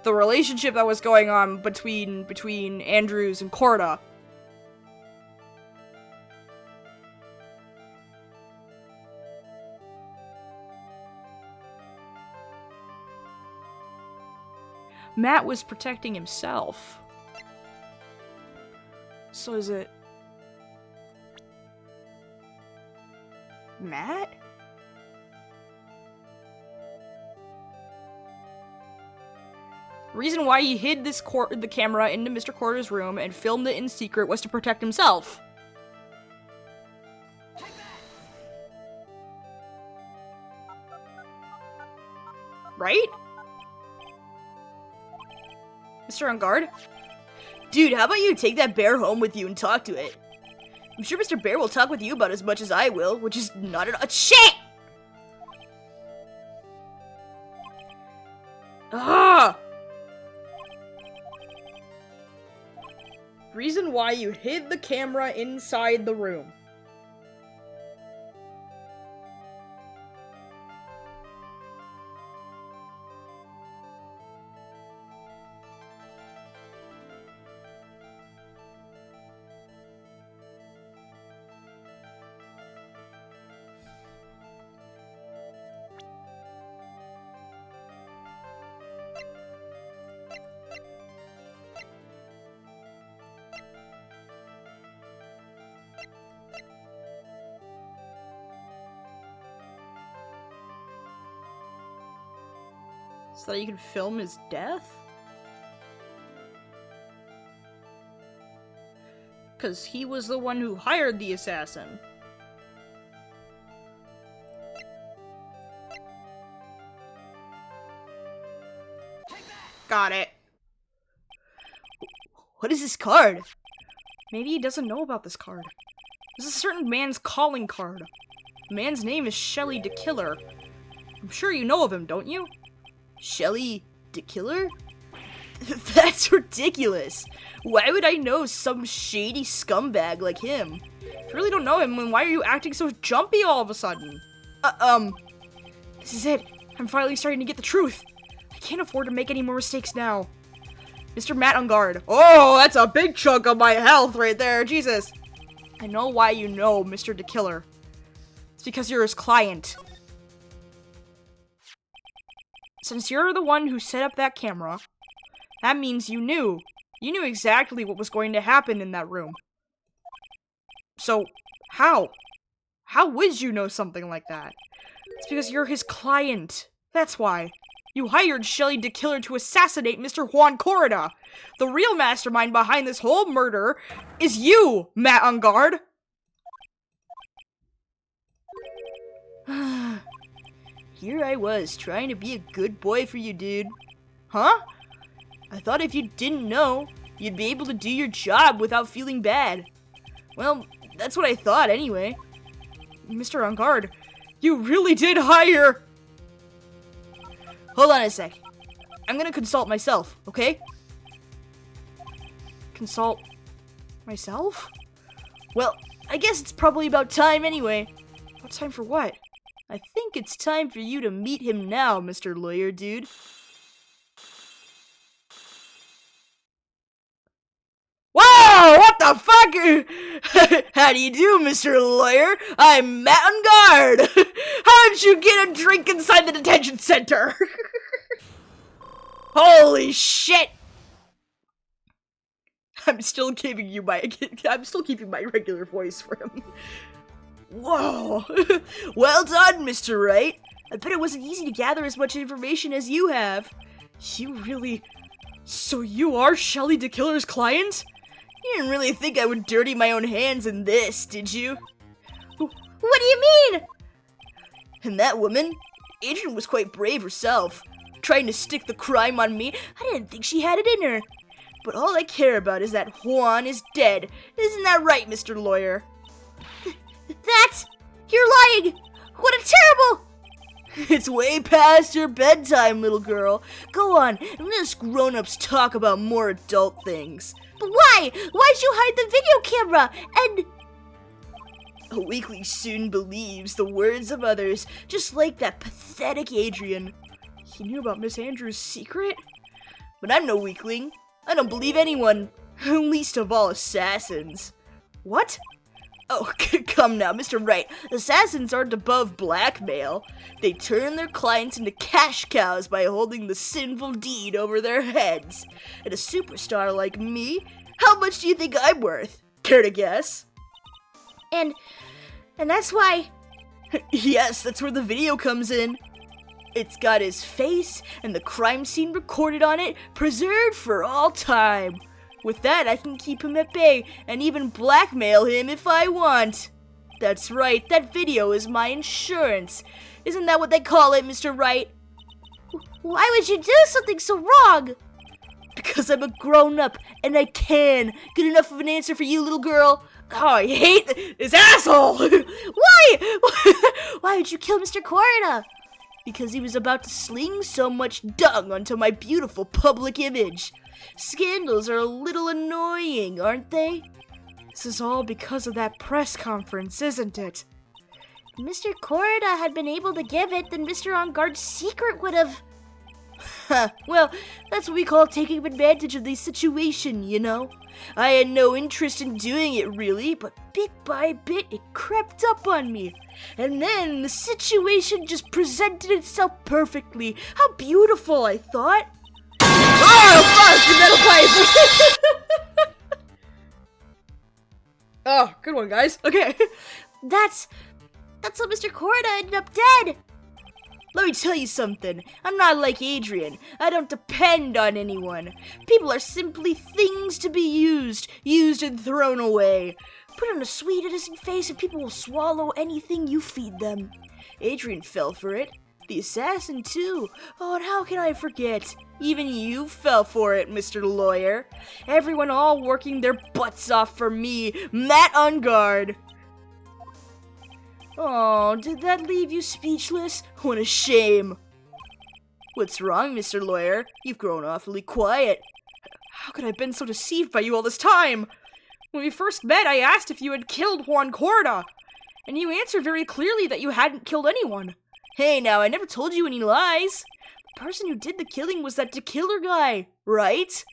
the relationship that was going on between Andrews and Corda. Matt was protecting himself. So is it Matt? Reason why he hid the camera into Mr. Corda's room and filmed it in secret was to protect himself. Right? Mr. Engarde? Dude, how about you take that bear home with you and talk to it? I'm sure Mr. Bear will talk with you about as much as I will, which is not at all— shit! Ah! Reason why you hid the camera inside the room. So that you can film his death? Because he was the one who hired the assassin. Got it. What is this card? Maybe he doesn't know about this card. This is a certain man's calling card. The man's name is Shelly the Killer. I'm sure you know of him, don't you? Shelly the Killer? That's ridiculous. Why would I know some shady scumbag like him? If you really don't know him, then why are you acting so jumpy all of a sudden? This is it. I'm finally starting to get the truth. I can't afford to make any more mistakes now. Mr. Matt Engarde. Oh, that's a big chunk of my health right there, Jesus. I know why you know Mr. the Killer. It's because you're his client. Since you're the one who set up that camera, that means you knew. You knew exactly what was going to happen in that room. So, how? How would you know something like that? It's because you're his client. That's why. You hired Shelly the Killer to assassinate Mr. Juan Corrida. The real mastermind behind this whole murder is you, Matt Engarde. Here I was, trying to be a good boy for you, dude. Huh? I thought if you didn't know, you'd be able to do your job without feeling bad. Well, that's what I thought anyway. Mr. Engarde, you really did hire... Hold on a sec. I'm gonna consult myself, okay? Consult myself? Well, I guess it's probably about time anyway. What time for what? I think it's time for you to meet him now, Mr. Lawyer Dude. Whoa! What the fuck? How do you do, Mr. Lawyer? I'm Matt Engarde. How'd you get a drink inside the detention center? Holy shit! I'm still keeping my regular voice for him. Whoa! Well done, Mr. Wright. I bet it wasn't easy to gather as much information as you have. You really... So you are Shelly the Killer's client? You didn't really think I would dirty my own hands in this, did you? What do you mean? And that woman, Adrian was quite brave herself, trying to stick the crime on me. I didn't think she had it in her. But all I care about is that Juan is dead. Isn't that right, Mr. Lawyer? That's... You're lying! What a terrible... It's way past your bedtime, little girl. Go on, and let us grown-ups talk about more adult things. But why? Why'd you hide the video camera? And... A weakling soon believes the words of others, just like that pathetic Adrian. He knew about Miss Andrews' secret? But I'm no weakling. I don't believe anyone, least of all assassins. What? Oh, come now, Mr. Wright. Assassins aren't above blackmail. They turn their clients into cash cows by holding the sinful deed over their heads. And a superstar like me, how much do you think I'm worth? Care to guess? And that's why... Yes, that's where the video comes in. It's got his face and the crime scene recorded on it, preserved for all time. With that, I can keep him at bay and even blackmail him if I want. That's right, that video is my insurance. Isn't that what they call it, Mr. Wright? Why would you do something so wrong? Because I'm a grown-up and I can. Good enough of an answer for you, little girl? Oh, I hate this asshole! Why? Why would you kill Mr. Corrida? Because he was about to sling so much dung onto my beautiful public image. Scandals are a little annoying, aren't they? This is all because of that press conference, isn't it? If Mr. Corrida had been able to give it, then Mr. Engarde's secret would have... Well, that's what we call taking advantage of the situation, you know? I had no interest in doing it, really, but bit by bit, it crept up on me. And then the situation just presented itself perfectly. How beautiful, I thought. Oh, fuck, the metal pipe! Oh, good one, guys. Okay. That's how Mr. Corrida ended up dead. Let me tell you something. I'm not like Adrian. I don't depend on anyone. People are simply things to be used and thrown away. Put on a sweet, innocent face and people will swallow anything you feed them. Adrian fell for it. The assassin, too. Oh, and how can I forget? Even you fell for it, Mr. Lawyer. Everyone all working their butts off for me, Matt Engarde. Oh, did that leave you speechless? What a shame. What's wrong, Mr. Lawyer? You've grown awfully quiet. How could I have been so deceived by you all this time? When we first met, I asked if you had killed Juan Corda, and you answered very clearly that you hadn't killed anyone. Hey, now, I never told you any lies. The person who did the killing was that killer guy, right?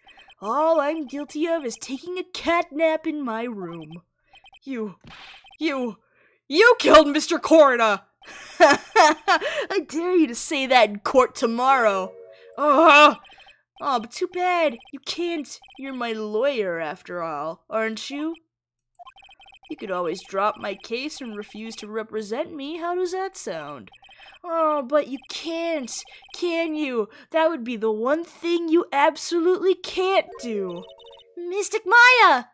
All I'm guilty of is taking a cat nap in my room. You killed Mr. Corda! I dare you to say that in court tomorrow. Oh, but too bad. You can't. You're my lawyer, after all, aren't you? You could always drop my case and refuse to represent me. How does that sound? Oh, but you can't, can you? That would be the one thing you absolutely can't do. Mystic Maya!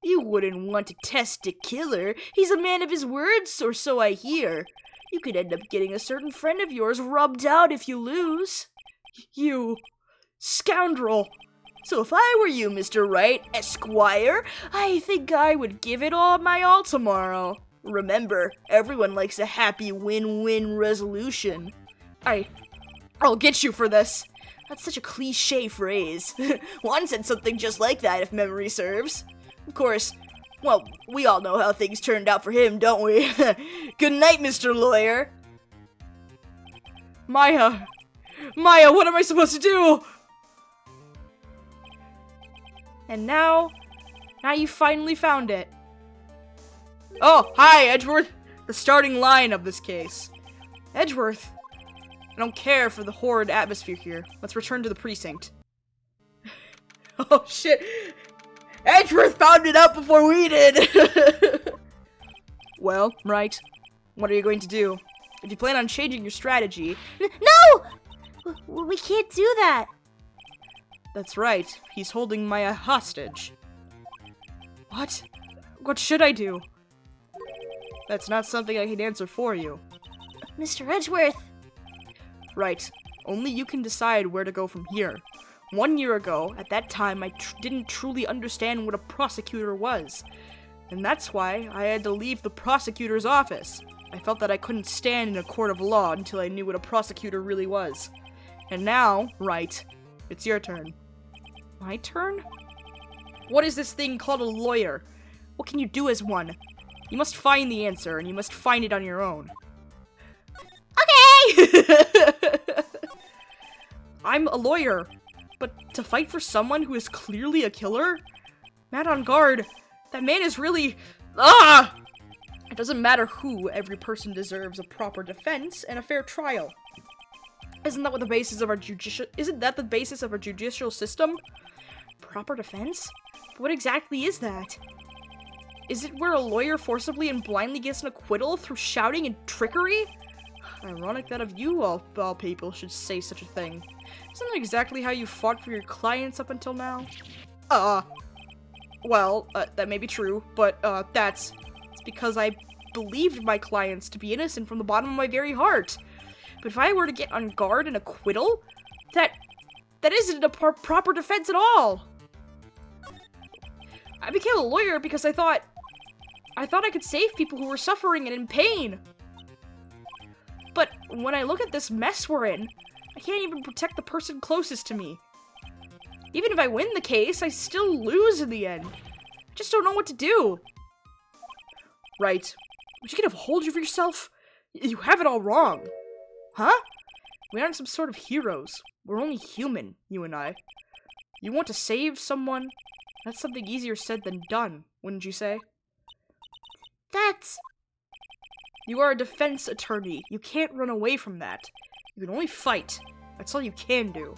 You wouldn't want to test a killer. He's a man of his words, or so I hear. You could end up getting a certain friend of yours rubbed out if you lose. You scoundrel! So if I were you, Mr. Wright, Esquire, I think I would give it all my all tomorrow. Remember, everyone likes a happy win-win resolution. I'll get you for this. That's such a cliche phrase. Juan said something just like that, if memory serves. Of course, well, we all know how things turned out for him, don't we? Good night, Mr. Lawyer. Maya, what am I supposed to do? And now you finally found it. Oh, hi, Edgeworth. The starting line of this case. Edgeworth, I don't care for the horrid atmosphere here. Let's return to the precinct. Oh, shit. Edgeworth found it out before we did. Well, Wright, what are you going to do? If you plan on changing your strategy... No! We can't do that. That's right. He's holding Maya hostage. What? What should I do? That's not something I can answer for you. Mr. Edgeworth. Right. Only you can decide where to go from here. 1 year ago, at that time, I didn't truly understand what a prosecutor was. And that's why I had to leave the prosecutor's office. I felt that I couldn't stand in a court of law until I knew what a prosecutor really was. And now, Wright, it's your turn. My turn? What is this thing called a lawyer? What can you do as one? You must find the answer, and you must find it on your own. Okay! I'm a lawyer, but to fight for someone who is clearly a killer? Matt Engarde, that man is really... It doesn't matter who, every person deserves a proper defense and a fair trial. Isn't that the basis of our judicial system? Proper defense? What exactly is that? Is it where a lawyer forcibly and blindly gets an acquittal through shouting and trickery? Ironic that of you, all people, should say such a thing. Isn't that exactly how you fought for your clients up until now? Well, that may be true, but, it's because I believed my clients to be innocent from the bottom of my very heart. But if I were to get on guard and acquittal, that isn't a proper defense at all. I became a lawyer because I thought I could save people who were suffering and in pain. But when I look at this mess we're in, I can't even protect the person closest to me. Even if I win the case, I still lose in the end. I just don't know what to do. Right. Would you get a hold of yourself? You have it all wrong. Huh? We aren't some sort of heroes. We're only human, you and I. You want to save someone? That's something easier said than done, wouldn't you say? You are a defense attorney. You can't run away from that. You can only fight. That's all you can do.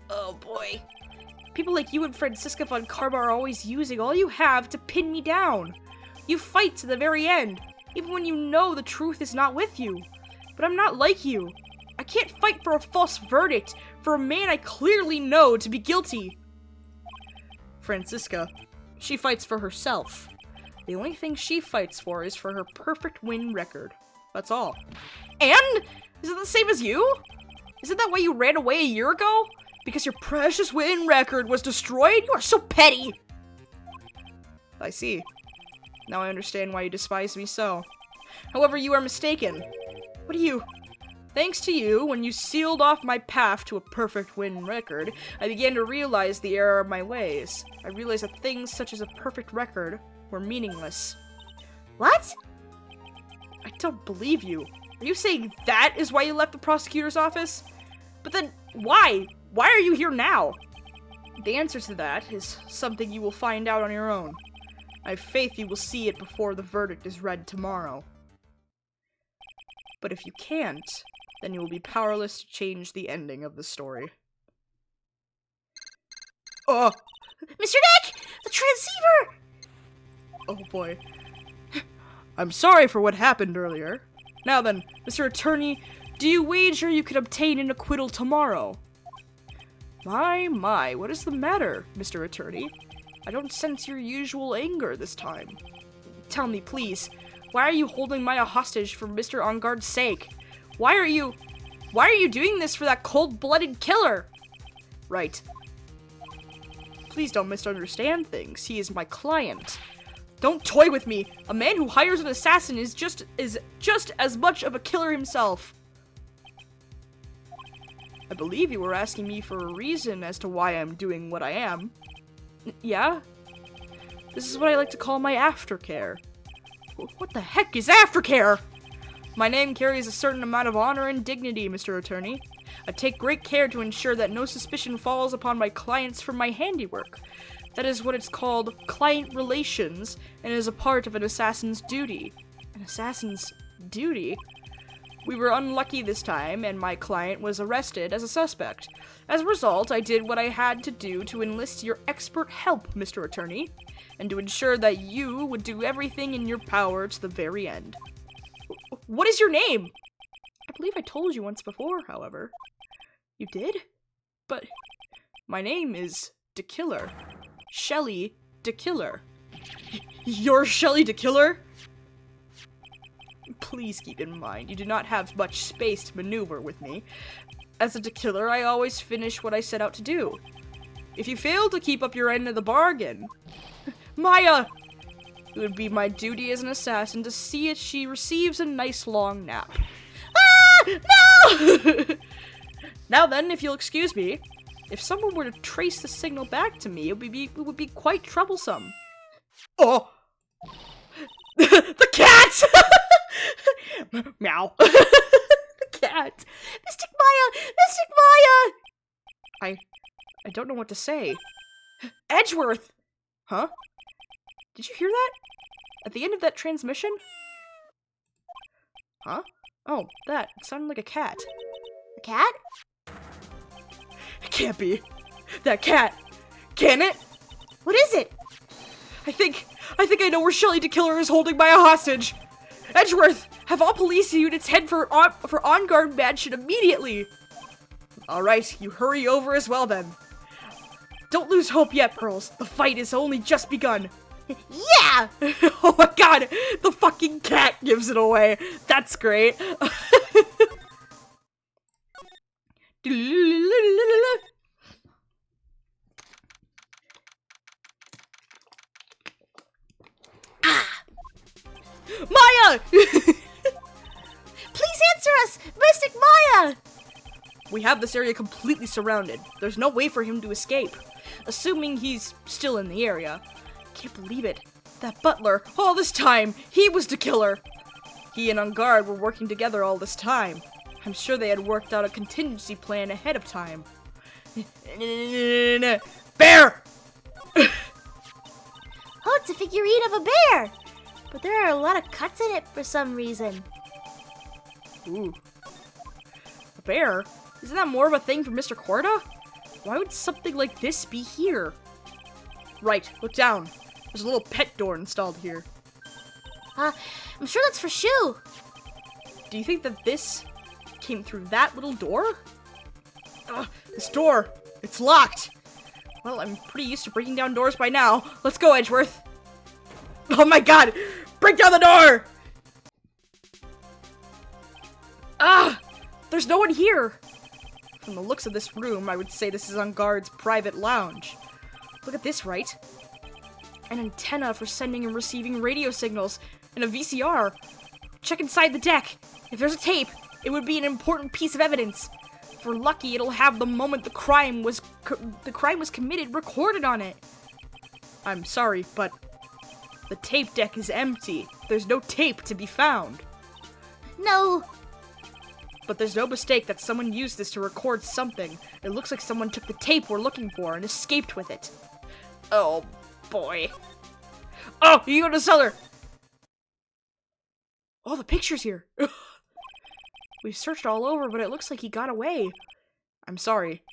Oh boy. People like you and Franziska von Karma are always using all you have to pin me down. You fight to the very end, even when you know the truth is not with you. But I'm not like you. I can't fight for a false verdict for a man I clearly know to be guilty. Franziska, she fights for herself. The only thing she fights for is for her perfect win record. That's all. And? Is it the same as you? Isn't that why you ran away a year ago? Because your precious win record was destroyed? You are so petty! I see. Now I understand why you despise me so. However, you are mistaken. What do you... Thanks to you, when you sealed off my path to a perfect win record, I began to realize the error of my ways. I realized that things such as a perfect record were meaningless. What? I don't believe you. Are you saying that is why you left the prosecutor's office? But then, why? Why are you here now? The answer to that is something you will find out on your own. I have faith you will see it before the verdict is read tomorrow. But if you can't, then you will be powerless to change the ending of the story. Oh! Mr. Nick! The transceiver! Oh boy. I'm sorry for what happened earlier. Now then, Mr. Attorney, do you wager you can obtain an acquittal tomorrow? My, what is the matter, Mr. Attorney? I don't sense your usual anger this time. Tell me, please, why are you holding Maya hostage for Mr. Engarde's sake? Why are you doing this for that cold-blooded killer? Right. Please don't misunderstand things. He is my client. Don't toy with me. A man who hires an assassin is just as much of a killer himself. I believe you were asking me for a reason as to why I'm doing what I am. Yeah? This is what I like to call my aftercare. What the heck is aftercare? My name carries a certain amount of honor and dignity, Mr. Attorney. I take great care to ensure that no suspicion falls upon my clients for my handiwork. That is what it's called client relations, and is a part of an assassin's duty. An assassin's duty? We were unlucky this time, and my client was arrested as a suspect. As a result, I did what I had to do to enlist your expert help, Mr. Attorney, and to ensure that you would do everything in your power to the very end. What is your name? I believe I told you once before, however. You did? But my name is DeKiller. Shelly DeKiller. You're Shelly DeKiller? Please keep in mind, you do not have much space to maneuver with me. As a DeKiller, I always finish what I set out to do. If you fail to keep up your end of the bargain... Maya! It would be my duty as an assassin to see it she receives a nice long nap. Ah! No! Now then, if you'll excuse me, if someone were to trace the signal back to me, it would be quite troublesome. Oh! The cat! Meow. The cat. Mystic Maya! Mystic Maya! I don't know what to say. Edgeworth! Huh? Did you hear that? At the end of that transmission? Huh? Oh, that. It sounded like a cat. A cat? It can't be. That cat. Can it? What is it? I think I know where Shelly DeKiller is holding Maya hostage. Edgeworth, have all police units head for on-guard mansion immediately. All right, you hurry over as well then. Don't lose hope yet, Pearls. The fight has only just begun. Yeah! Oh my god, the fucking cat gives it away. That's great. Maya! Please answer us! Mystic Maya! We have this area completely surrounded. There's no way for him to escape. Assuming he's still in the area. Can't believe it. That butler, all this time, he was the killer. He and Engarde were working together all this time. I'm sure they had worked out a contingency plan ahead of time. Bear! Oh, it's a figurine of a bear! But there are a lot of cuts in it for some reason. Ooh. A bear? Isn't that more of a thing for Mr. Corda? Why would something like this be here? Right, look down. There's a little pet door installed here. I'm sure that's for Shu. Do you think that this came through that little door? Ugh, this door, it's locked. Well, I'm pretty used to breaking down doors by now. Let's go, Edgeworth. Oh my god! Break down the door! Ah! There's no one here! From the looks of this room, I would say this is Engarde's private lounge. Look at this, Wright. An antenna for sending and receiving radio signals, and a VCR. Check inside the deck. If there's a tape, it would be an important piece of evidence. If we're lucky, it'll have the moment the crime was committed recorded on it. I'm sorry, but the tape deck is empty. There's no tape to be found. No. But there's no mistake that someone used this to record something. It looks like someone took the tape we're looking for and escaped with it. Oh, boy. Oh, you go to the cellar! Oh, the picture's here. We've searched all over, but it looks like he got away. I'm sorry.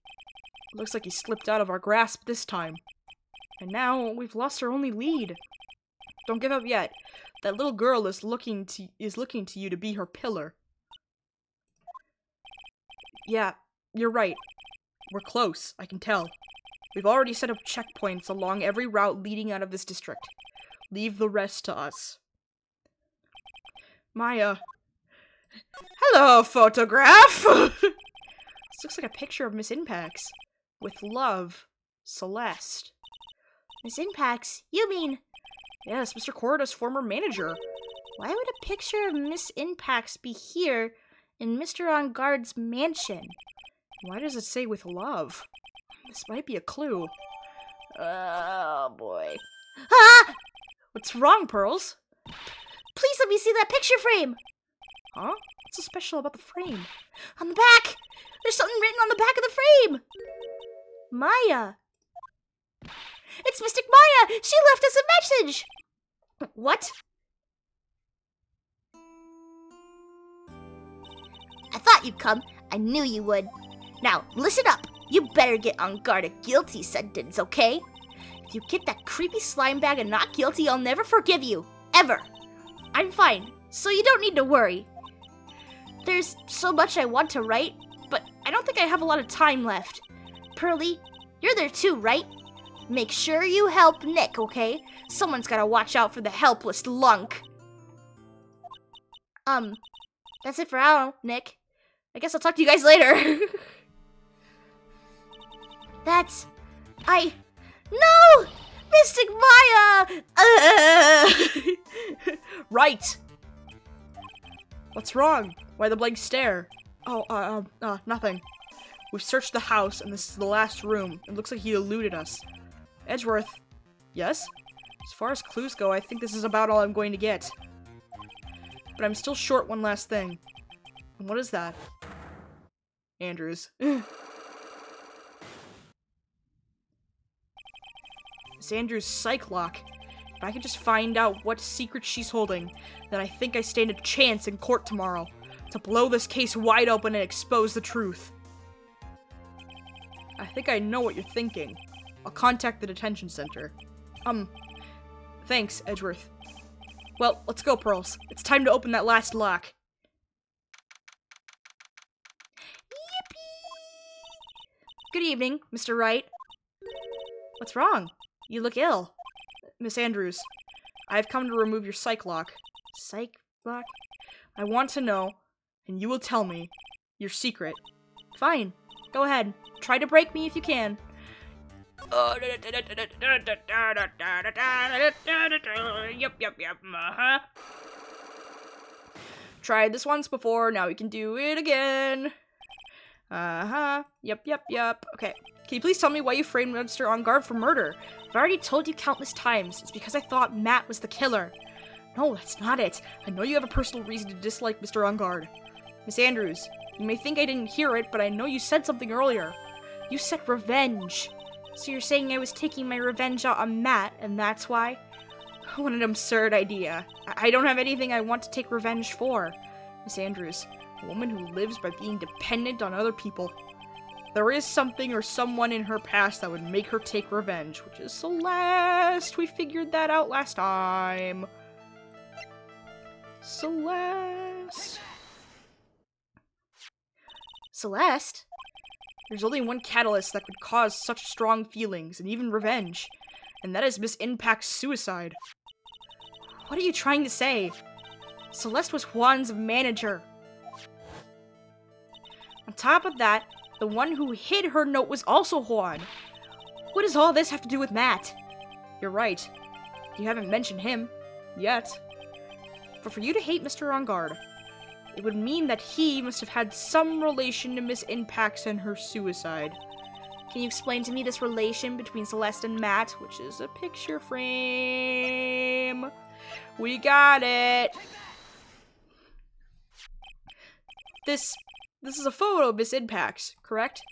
It looks like he slipped out of our grasp this time. And now we've lost our only lead. Don't give up yet. That little girl is looking to you to be her pillar. Yeah, you're right. We're close, I can tell. We've already set up checkpoints along every route leading out of this district. Leave the rest to us. Maya. Hello, photograph! This looks like a picture of Miss Impax. With love, Celeste. Miss Impax, you mean... Yes, Mr. Corrida's former manager. Why would a picture of Miss Impax be here in Mr. Engarde's mansion? Why does it say with love? This might be a clue. Oh, boy. Ah! What's wrong, Pearls? Please let me see that picture frame! Huh? What's so special about the frame? On the back! There's something written on the back of the frame! Maya. It's Mystic Maya! She left us a message! What? I thought you'd come. I knew you would. Now, listen up. You better get Engarde a guilty sentence, okay? If you get that creepy slime bag and not guilty, I'll never forgive you. Ever. I'm fine, so you don't need to worry. There's so much I want to write, but I don't think I have a lot of time left. Pearly, you're there too, right? Make sure you help Nick, okay? Someone's gotta watch out for the helpless lunk. That's it for now, Nick. I guess I'll talk to you guys later. No! Mystic Maya! Right! What's wrong? Why the blank stare? Oh, nothing. We've searched the house, and this is the last room. It looks like he eluded us. Edgeworth. Yes? As far as clues go, I think this is about all I'm going to get. But I'm still short one last thing. And what is that? Andrews. Miss Andrews' psych lock. If I could just find out what secret she's holding, then I think I stand a chance in court tomorrow to blow this case wide open and expose the truth. I think I know what you're thinking. I'll contact the detention center. Thanks, Edgeworth. Well, let's go, Pearls. It's time to open that last lock. Yippee! Good evening, Mr. Wright. What's wrong? You look ill. Miss Andrews, I've come to remove your psych lock. Psych lock? I want to know, and you will tell me, your secret. Fine. Go ahead. Try to break me if you can. Yep. Tried this once before, now we can do it again. Yep. Okay. Can you please tell me why you framed Mr. Engarde for murder? I've already told you countless times. It's because I thought Matt was the killer. No, that's not it. I know you have a personal reason to dislike Mr. Engarde. Miss Andrews, you may think I didn't hear it, but I know you said something earlier. You said revenge. So you're saying I was taking my revenge out on Matt, and that's why? What an absurd idea. I don't have anything I want to take revenge for. Miss Andrews, a woman who lives by being dependent on other people. There is something or someone in her past that would make her take revenge, which is Celeste. We figured that out last time. Celeste. Celeste? There's only one catalyst that could cause such strong feelings and even revenge, and that is Miss Impact's suicide. What are you trying to say? Celeste was Juan's manager. On top of that, the one who hid her note was also Juan. What does all this have to do with Matt? You're right. You haven't mentioned him. Yet. But for you to hate Mr. Engarde, it would mean that he must have had some relation to Miss Impacts and her suicide. Can you explain to me this relation between Celeste and Matt, which is a picture frame? We got it! This is a photo of Miss Impacts, correct?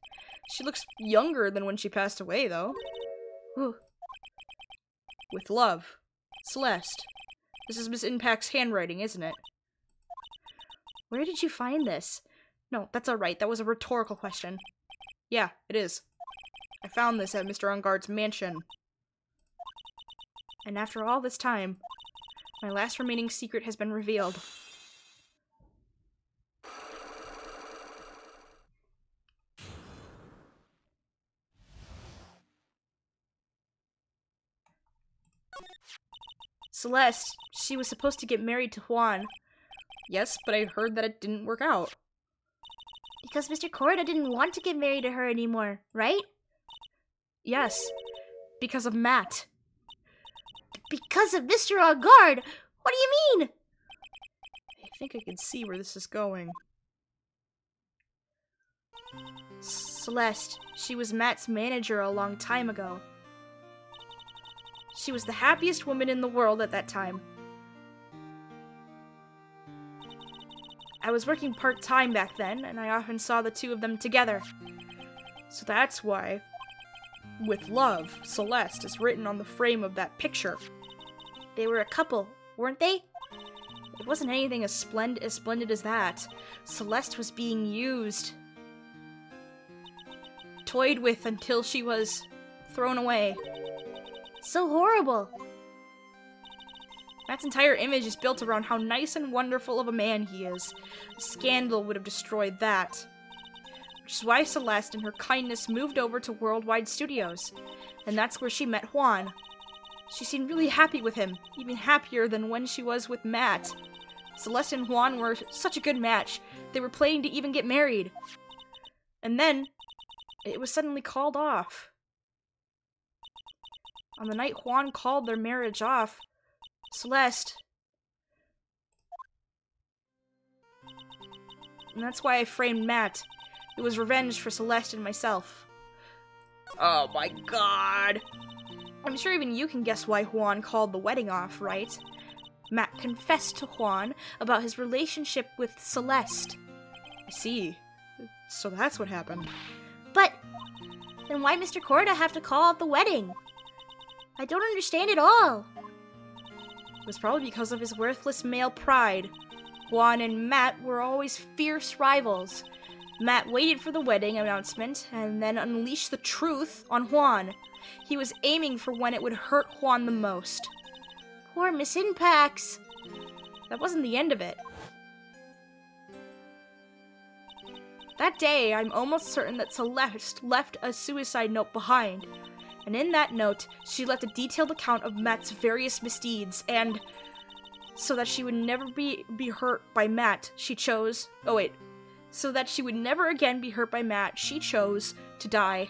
She looks younger than when she passed away, though. Ooh. With love. Celeste. This is Miss Impact's handwriting, isn't it? Where did you find this? No, that's alright. That was a rhetorical question. Yeah, it is. I found this at Mr. Engarde's mansion. And after all this time, my last remaining secret has been revealed. Celeste, she was supposed to get married to Juan. Yes, but I heard that it didn't work out. Because Mr. Corda didn't want to get married to her anymore, right? Yes, because of Matt. Because of Mr. Engarde? What do you mean? I think I can see where this is going. Celeste, she was Matt's manager a long time ago. She was the happiest woman in the world at that time. I was working part-time back then, and I often saw the two of them together. So that's why, with love, Celeste is written on the frame of that picture. They were a couple, weren't they? It wasn't anything as splendid as that. Celeste was being used. Toyed with until she was thrown away. So horrible. Matt's entire image is built around how nice and wonderful of a man he is. A scandal would have destroyed that. Which is why Celeste, in her kindness, moved over to Worldwide Studios. And that's where she met Juan. She seemed really happy with him, even happier than when she was with Matt. Celeste and Juan were such a good match. They were planning to even get married. And then, it was suddenly called off. On the night Juan called their marriage off, Celeste. And that's why I framed Matt. It was revenge for Celeste and myself. Oh my god! I'm sure even you can guess why Juan called the wedding off, right? Matt confessed to Juan about his relationship with Celeste. I see. So that's what happened. But then why Mr. Corda have to call off the wedding? I don't understand it all. It was probably because of his worthless male pride. Juan and Matt were always fierce rivals. Matt waited for the wedding announcement and then unleashed the truth on Juan. He was aiming for when it would hurt Juan the most. Poor Miss Impacts. That wasn't the end of it. That day, I'm almost certain that Celeste left a suicide note behind. And in that note, she left a detailed account of Matt's various misdeeds, and so that she would never be hurt by Matt, she chose... Oh wait. So that she would never again be hurt by Matt, she chose to die.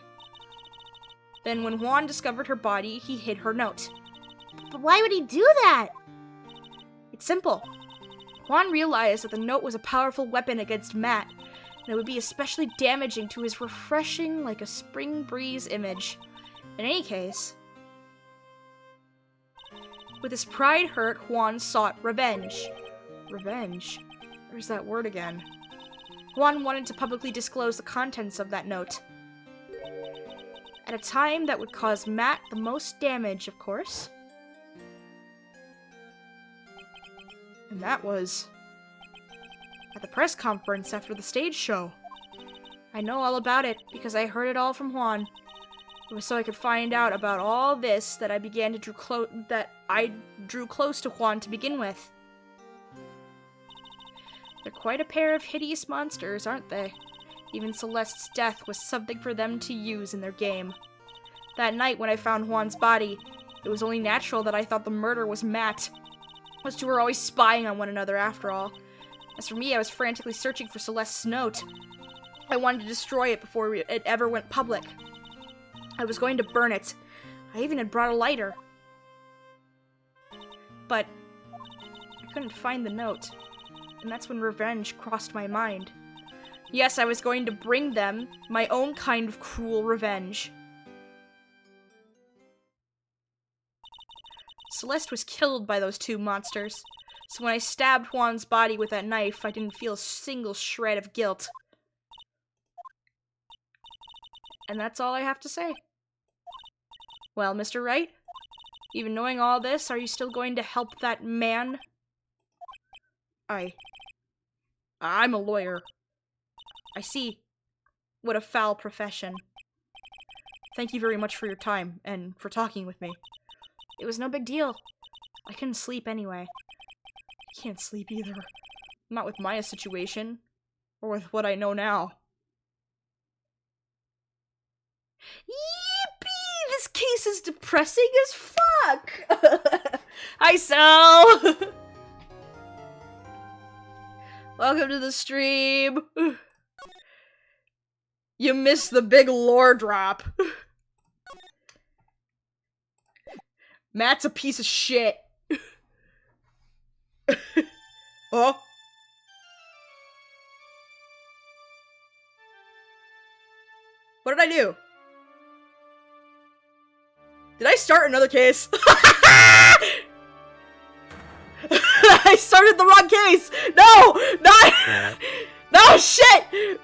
Then when Juan discovered her body, he hid her note. But why would he do that? It's simple. Juan realized that the note was a powerful weapon against Matt, and it would be especially damaging to his refreshing like a spring breeze image. In any case, with his pride hurt, Juan sought revenge. Revenge? There's that word again. Juan wanted to publicly disclose the contents of that note. At a time that would cause Matt the most damage, of course. And that was at the press conference after the stage show. I know all about it because I heard it all from Juan. It was so I could find out about all this that I began to drew close to Juan to begin with. They're quite a pair of hideous monsters, aren't they? Even Celeste's death was something for them to use in their game. That night when I found Juan's body, it was only natural that I thought the murder was Matt. Those two were always spying on one another after all. As for me, I was frantically searching for Celeste's note. I wanted to destroy it before it ever went public. I was going to burn it. I even had brought a lighter. But I couldn't find the note. And that's when revenge crossed my mind. Yes, I was going to bring them my own kind of cruel revenge. Celeste was killed by those two monsters, so when I stabbed Juan's body with that knife, I didn't feel a single shred of guilt. And that's all I have to say. Well, Mr. Wright, even knowing all this, are you still going to help that man? I'm a lawyer. I see. What a foul profession. Thank you very much for your time, and for talking with me. It was no big deal. I couldn't sleep anyway. I can't sleep either. Not with Maya's situation. Or with what I know now. Yippee! This case is depressing as fuck! Hi, Sal! Welcome to the stream. You missed the big lore drop. Matt's a piece of shit. Oh? What did I do? Did I start another case? I started the wrong case! No! Not! No, shit!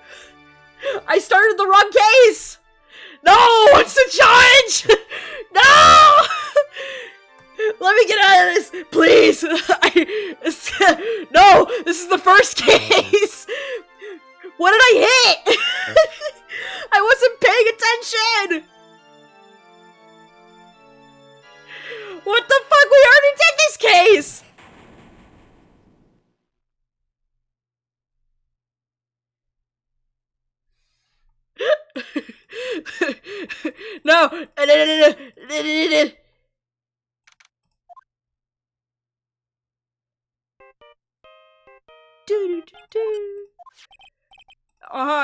I started the wrong case! No! What's the charge? No! Let me get out of this, please! No! This is the first case! What did I hit? I wasn't paying attention! What the fuck? We already did this case! No!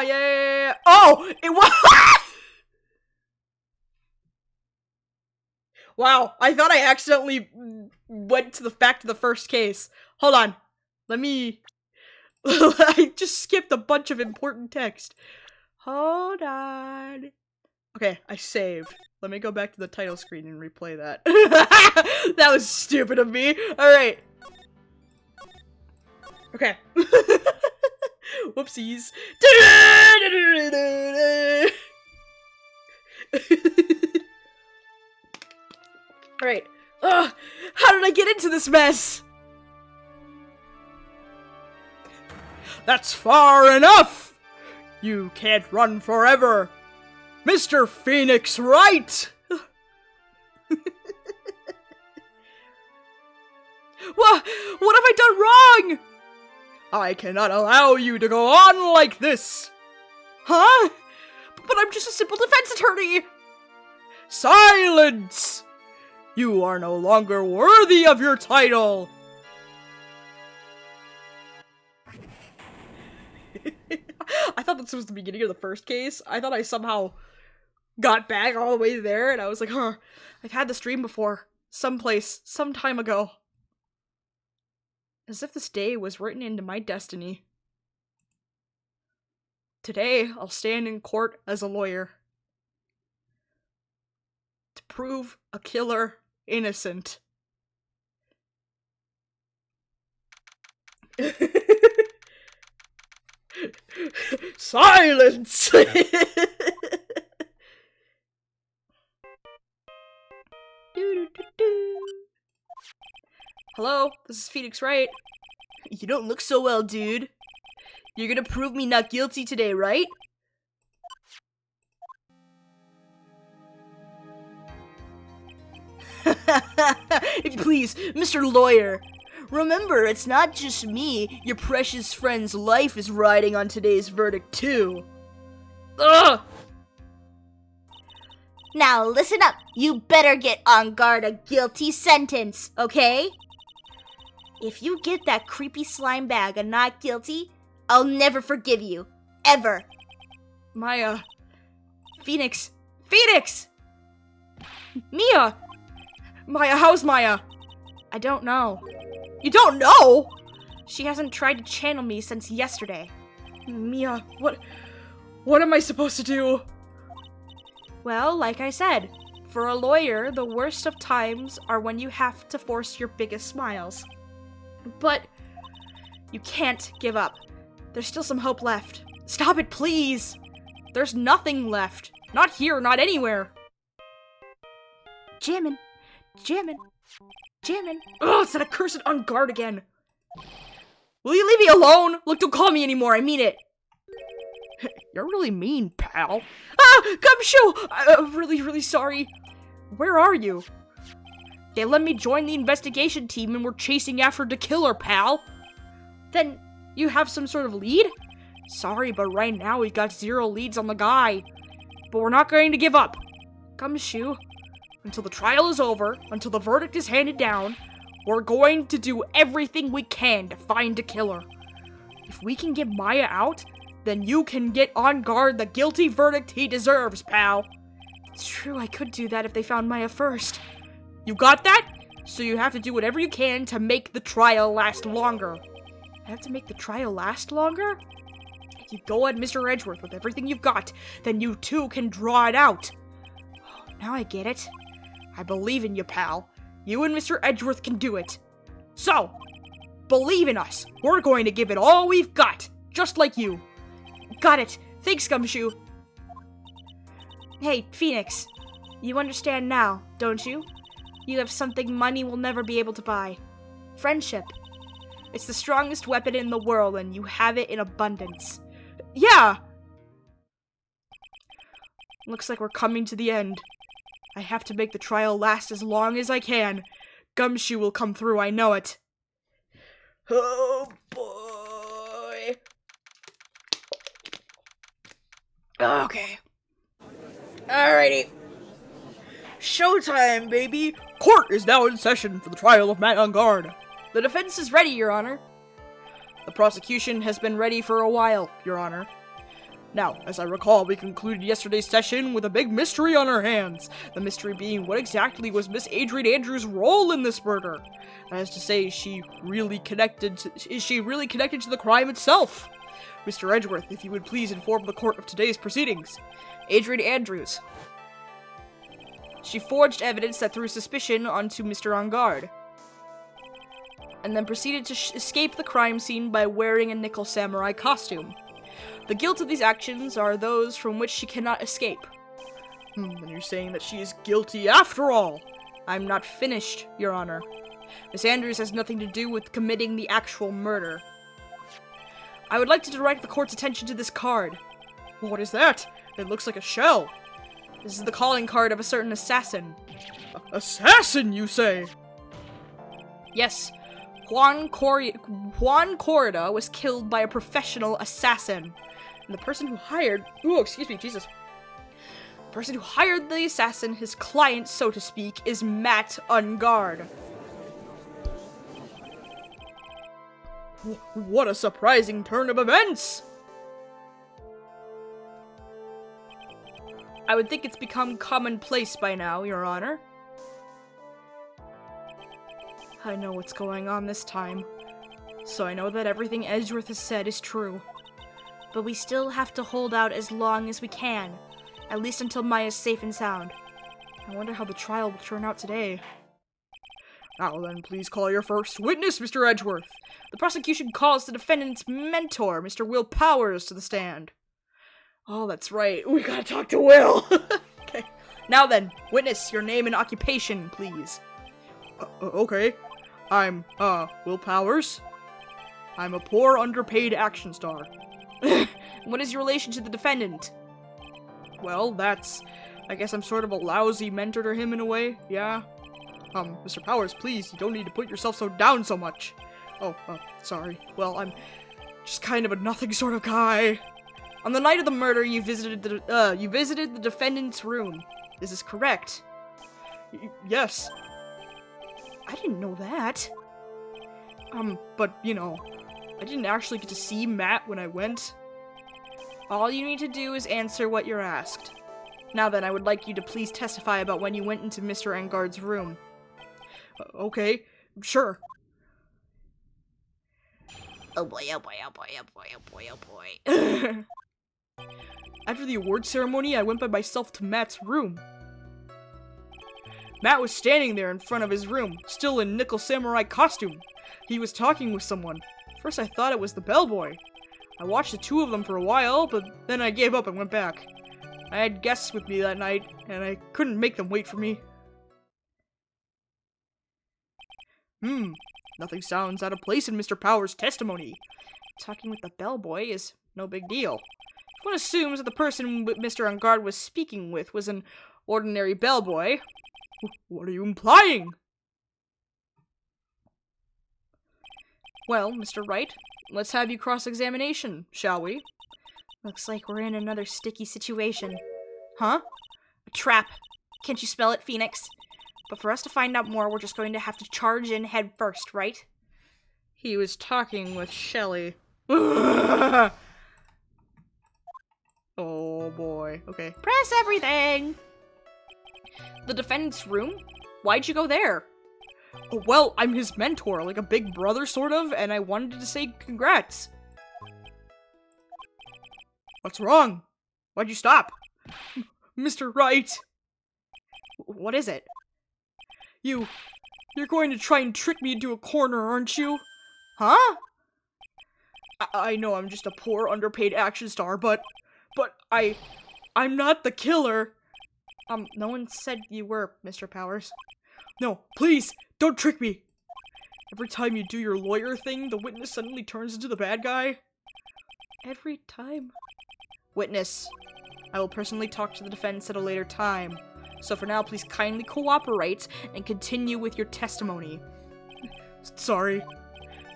Yeah. Oh! It was. Wow, I thought I accidentally went back to the first case. Hold on. Let me. I just skipped a bunch of important text. Hold on. Okay, I saved. Let me go back to the title screen and replay that. That was stupid of me. Alright. Okay. Whoopsies. Alright. Ugh, how did I get into this mess? That's far enough! You can't run forever! Mr. Phoenix Wright! What have I done wrong? I cannot allow you to go on like this! Huh? But I'm just a simple defense attorney! Silence! You are no longer worthy of your title! I thought this was the beginning of the first case. I thought I somehow got back all the way there, and I was like, huh, I've had this dream before. Someplace, some time ago. As if this day was written into my destiny. Today, I'll stand in court as a lawyer. To prove a killer innocent. Silence! Hello, this is Phoenix Wright. You don't look so well, dude. You're gonna prove me not guilty today, right? If you please, Mr. Lawyer. Remember, it's not just me. Your precious friend's life is riding on today's verdict, too. Ugh! Now listen up. You better get on guard a guilty sentence, okay? If you get that creepy slime bag and not guilty, I'll never forgive you. Ever. Maya. Phoenix. Phoenix! Mia! Maya, how's Maya? I don't know. You don't know? She hasn't tried to channel me since yesterday. Mia, what am I supposed to do? Well, like I said, for a lawyer, the worst of times are when you have to force your biggest smiles. But you can't give up. There's still some hope left. Stop it, please! There's nothing left. Not here, not anywhere. Jammin'. Jammin'. Jammin'. Ugh, it's that accursed Engarde again. Will you leave me alone? Look, don't call me anymore, I mean it. You're really mean, pal. Ah! Gumshoe! I'm really sorry. Where are you? They let me join the investigation team and we're chasing after the killer, pal. Then, you have some sort of lead? Sorry, but right now we got 0 leads on the guy. But we're not going to give up. Gumshoe, until the trial is over, until the verdict is handed down, we're going to do everything we can to find a killer. If we can get Maya out, then you can get Engarde the guilty verdict he deserves, pal. It's true, I could do that if they found Maya first. You got that? So you have to do whatever you can to make the trial last longer. I have to make the trial last longer? If you go at Mr. Edgeworth with everything you've got, then you too can draw it out. Oh, now I get it. I believe in you, pal. You and Mr. Edgeworth can do it. So, believe in us. We're going to give it all we've got, just like you. Got it. Thanks, Gumshoe. Hey, Phoenix. You understand now, don't you? You have something money will never be able to buy. Friendship. It's the strongest weapon in the world, and you have it in abundance. Yeah! Looks like we're coming to the end. I have to make the trial last as long as I can. Gumshoe will come through, I know it. Oh, boy. Okay. Alrighty. Showtime, baby! Court is now in session for the trial of Matt Engarde. The defense is ready, Your Honor. The prosecution has been ready for a while, Your Honor. Now, as I recall, we concluded yesterday's session with a big mystery on our hands. The mystery being what exactly was Miss Adrian Andrews' role in this murder. That is to say, is she really connected to the crime itself? Mr. Edgeworth, if you would please inform the court of today's proceedings. Adrian Andrews. She forged evidence that threw suspicion onto Mr. Engarde, and then proceeded to escape the crime scene by wearing a nickel samurai costume. The guilt of these actions are those from which she cannot escape. Then you're saying that she is guilty after all. I'm not finished, Your Honor. Miss Andrews has nothing to do with committing the actual murder. I would like to direct the court's attention to this card. What is that? It looks like a shell. This is the calling card of a certain assassin. Assassin, you say? Yes. Juan Corrida was killed by a professional assassin. And the person who hired... Ooh, excuse me, Jesus. The person who hired the assassin, his client, so to speak, is Matt Engarde. What a surprising turn of events! I would think it's become commonplace by now, Your Honor. I know what's going on this time, so I know that everything Edgeworth has said is true. But we still have to hold out as long as we can, at least until Maya's safe and sound. I wonder how the trial will turn out today. Now then, please call your first witness, Mr. Edgeworth. The prosecution calls the defendant's mentor, Mr. Will Powers, to the stand. Oh, that's right. We gotta talk to Will. Okay. Now then, witness, your name and occupation, please. Okay. I'm, Will Powers. I'm a poor, underpaid action star. What is your relation to the defendant? Well, I guess I'm sort of a lousy mentor to him in a way, yeah? Mr. Powers, please, you don't need to put yourself so down so much. Oh, sorry. Well, I'm just kind of a nothing sort of guy. On the night of the murder, you visited the defendant's room. Is this correct? Yes. I didn't know that. But, you know, I didn't actually get to see Matt when I went. All you need to do is answer what you're asked. Now then, I would like you to please testify about when you went into Mr. Engarde's room. Okay, sure. Oh boy, oh boy, oh boy, oh boy, oh boy, oh boy. After the award ceremony, I went by myself to Matt's room. Matt was standing there in front of his room, still in nickel samurai costume. He was talking with someone. First I thought it was the bellboy. I watched the two of them for a while, but then I gave up and went back. I had guests with me that night, and I couldn't make them wait for me. Nothing sounds out of place in Mr. Power's testimony. Talking with the bellboy is no big deal. If one assumes that the person Mr. Engarde was speaking with was an ordinary bellboy, what are you implying? Well, Mr. Wright, let's have you cross-examination, shall we? Looks like we're in another sticky situation. Huh? A trap. Can't you spell it, Phoenix? But for us to find out more, we're just going to have to charge in head first, right? He was talking with Shelly. Oh boy. Okay. Press everything! The defendant's room? Why'd you go there? Oh, well, I'm his mentor, like a big brother, sort of, and I wanted to say congrats. What's wrong? Why'd you stop? Mr. Wright! What is it? You're going to try and trick me into a corner, aren't you? Huh? I know I'm just a poor, underpaid action star, but I'm not the killer. No one said you were, Mr. Powers. No, please, don't trick me. Every time you do your lawyer thing, the witness suddenly turns into the bad guy. Every time? Witness, I will personally talk to the defense at a later time. So for now, please kindly cooperate and continue with your testimony. Sorry.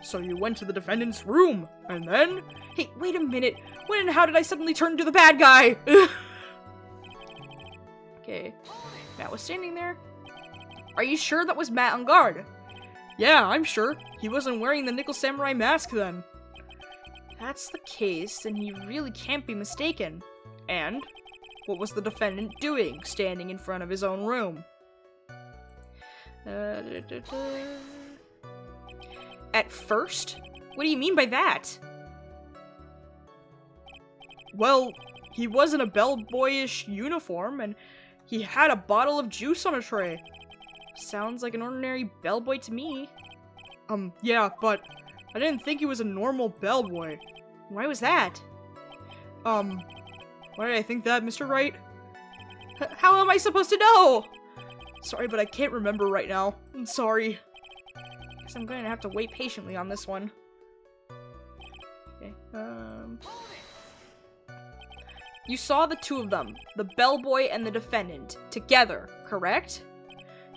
So you went to the defendant's room, and then? Hey, wait a minute. When and how did I suddenly turn into the bad guy? Okay. Matt was standing there. Are you sure that was Matt Engarde? Yeah, I'm sure. He wasn't wearing the nickel samurai mask then. If that's the case, then he really can't be mistaken. And? What was the defendant doing, standing in front of his own room? At first? What do you mean by that? Well, he was in a bellboyish uniform, and he had a bottle of juice on a tray. Sounds like an ordinary bellboy to me. Yeah, but I didn't think he was a normal bellboy. Why was that? Why did I think that, Mr. Wright? How am I supposed to know? Sorry, but I can't remember right now. I'm sorry. Guess I'm going to have to wait patiently on this one. Okay, You saw the two of them, the bellboy and the defendant, together, correct?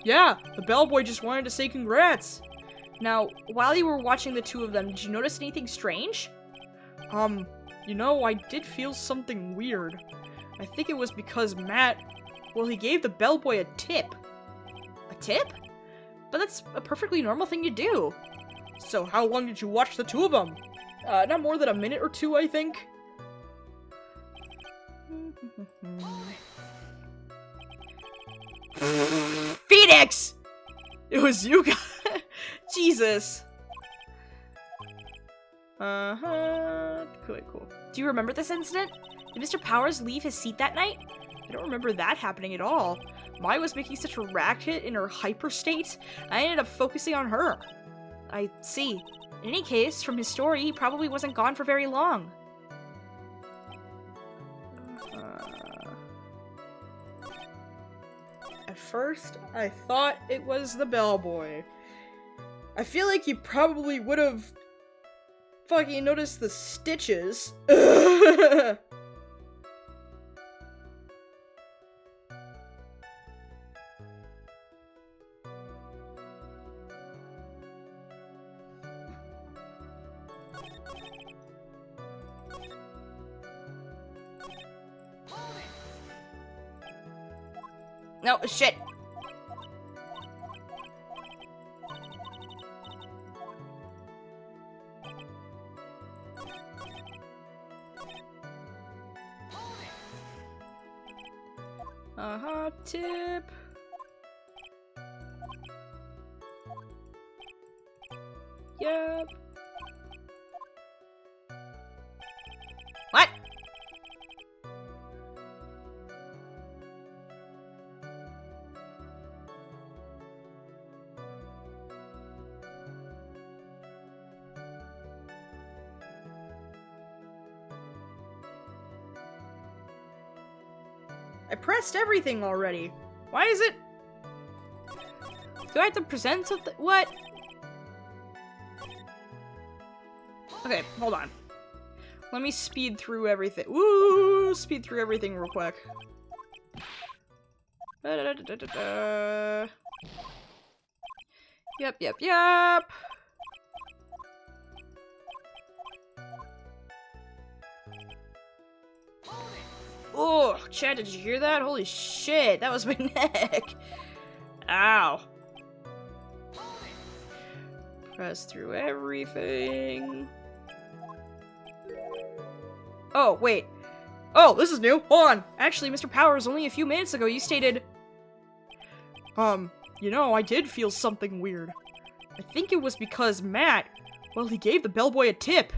Yeah, the bellboy just wanted to say congrats. Now, while you were watching the two of them, did you notice anything strange? You know, I did feel something weird. I think it was because Matt, well, he gave the bellboy a tip. A tip? But that's a perfectly normal thing to do. So how long did you watch the two of them? Not more than a minute or two, I think. Phoenix! It was you guys. Jesus. Cool. Do you remember this incident? Did Mr. Powers leave his seat that night? I don't remember that happening at all. Mai was making such a racket in her hyper state, I ended up focusing on her. I see. In any case, from his story, he probably wasn't gone for very long. At first, I thought it was the bellboy. I feel like you probably would have fucking noticed the stitches. No, shit. Tip. Yep. What? I pressed everything already. Why is it? Do I have to present something? What? Okay, hold on. Let me speed through everything. Woo! Speed through everything real quick. Da-da-da-da-da-da. Yep. Oh, Chad, did you hear that? Holy shit, that was my neck. Ow. Press through everything. Oh, wait. Oh, this is new. Hold on. Actually, Mr. Powers, only a few minutes ago you stated... You know, I did feel something weird. I think it was because Matt, well, he gave the bellboy a tip.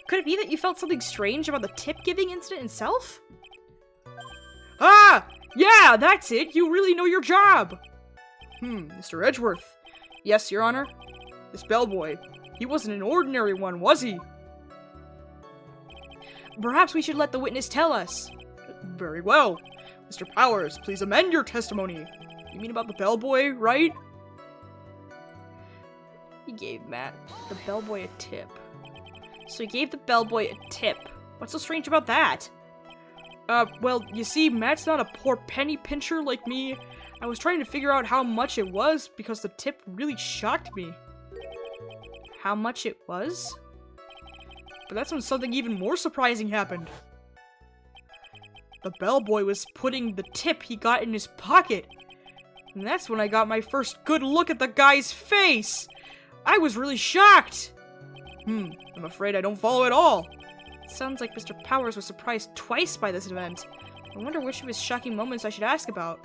Could it be that you felt something strange about the tip-giving incident itself? Ah! Yeah, that's it! You really know your job! Mr. Edgeworth. Yes, Your Honor? This bellboy, he wasn't an ordinary one, was he? Perhaps we should let the witness tell us. Very well. Mr. Powers, please amend your testimony. You mean about the bellboy, right? He gave Matt, the bellboy, a tip. So he gave the bellboy a tip. What's so strange about that? Well, you see, Matt's not a poor penny pincher like me. I was trying to figure out how much it was because the tip really shocked me. How much it was? But that's when something even more surprising happened. The bellboy was putting the tip he got in his pocket. And that's when I got my first good look at the guy's face. I was really shocked. I'm afraid I don't follow at all. Sounds like Mr. Powers was surprised twice by this event. I wonder which of his shocking moments I should ask about.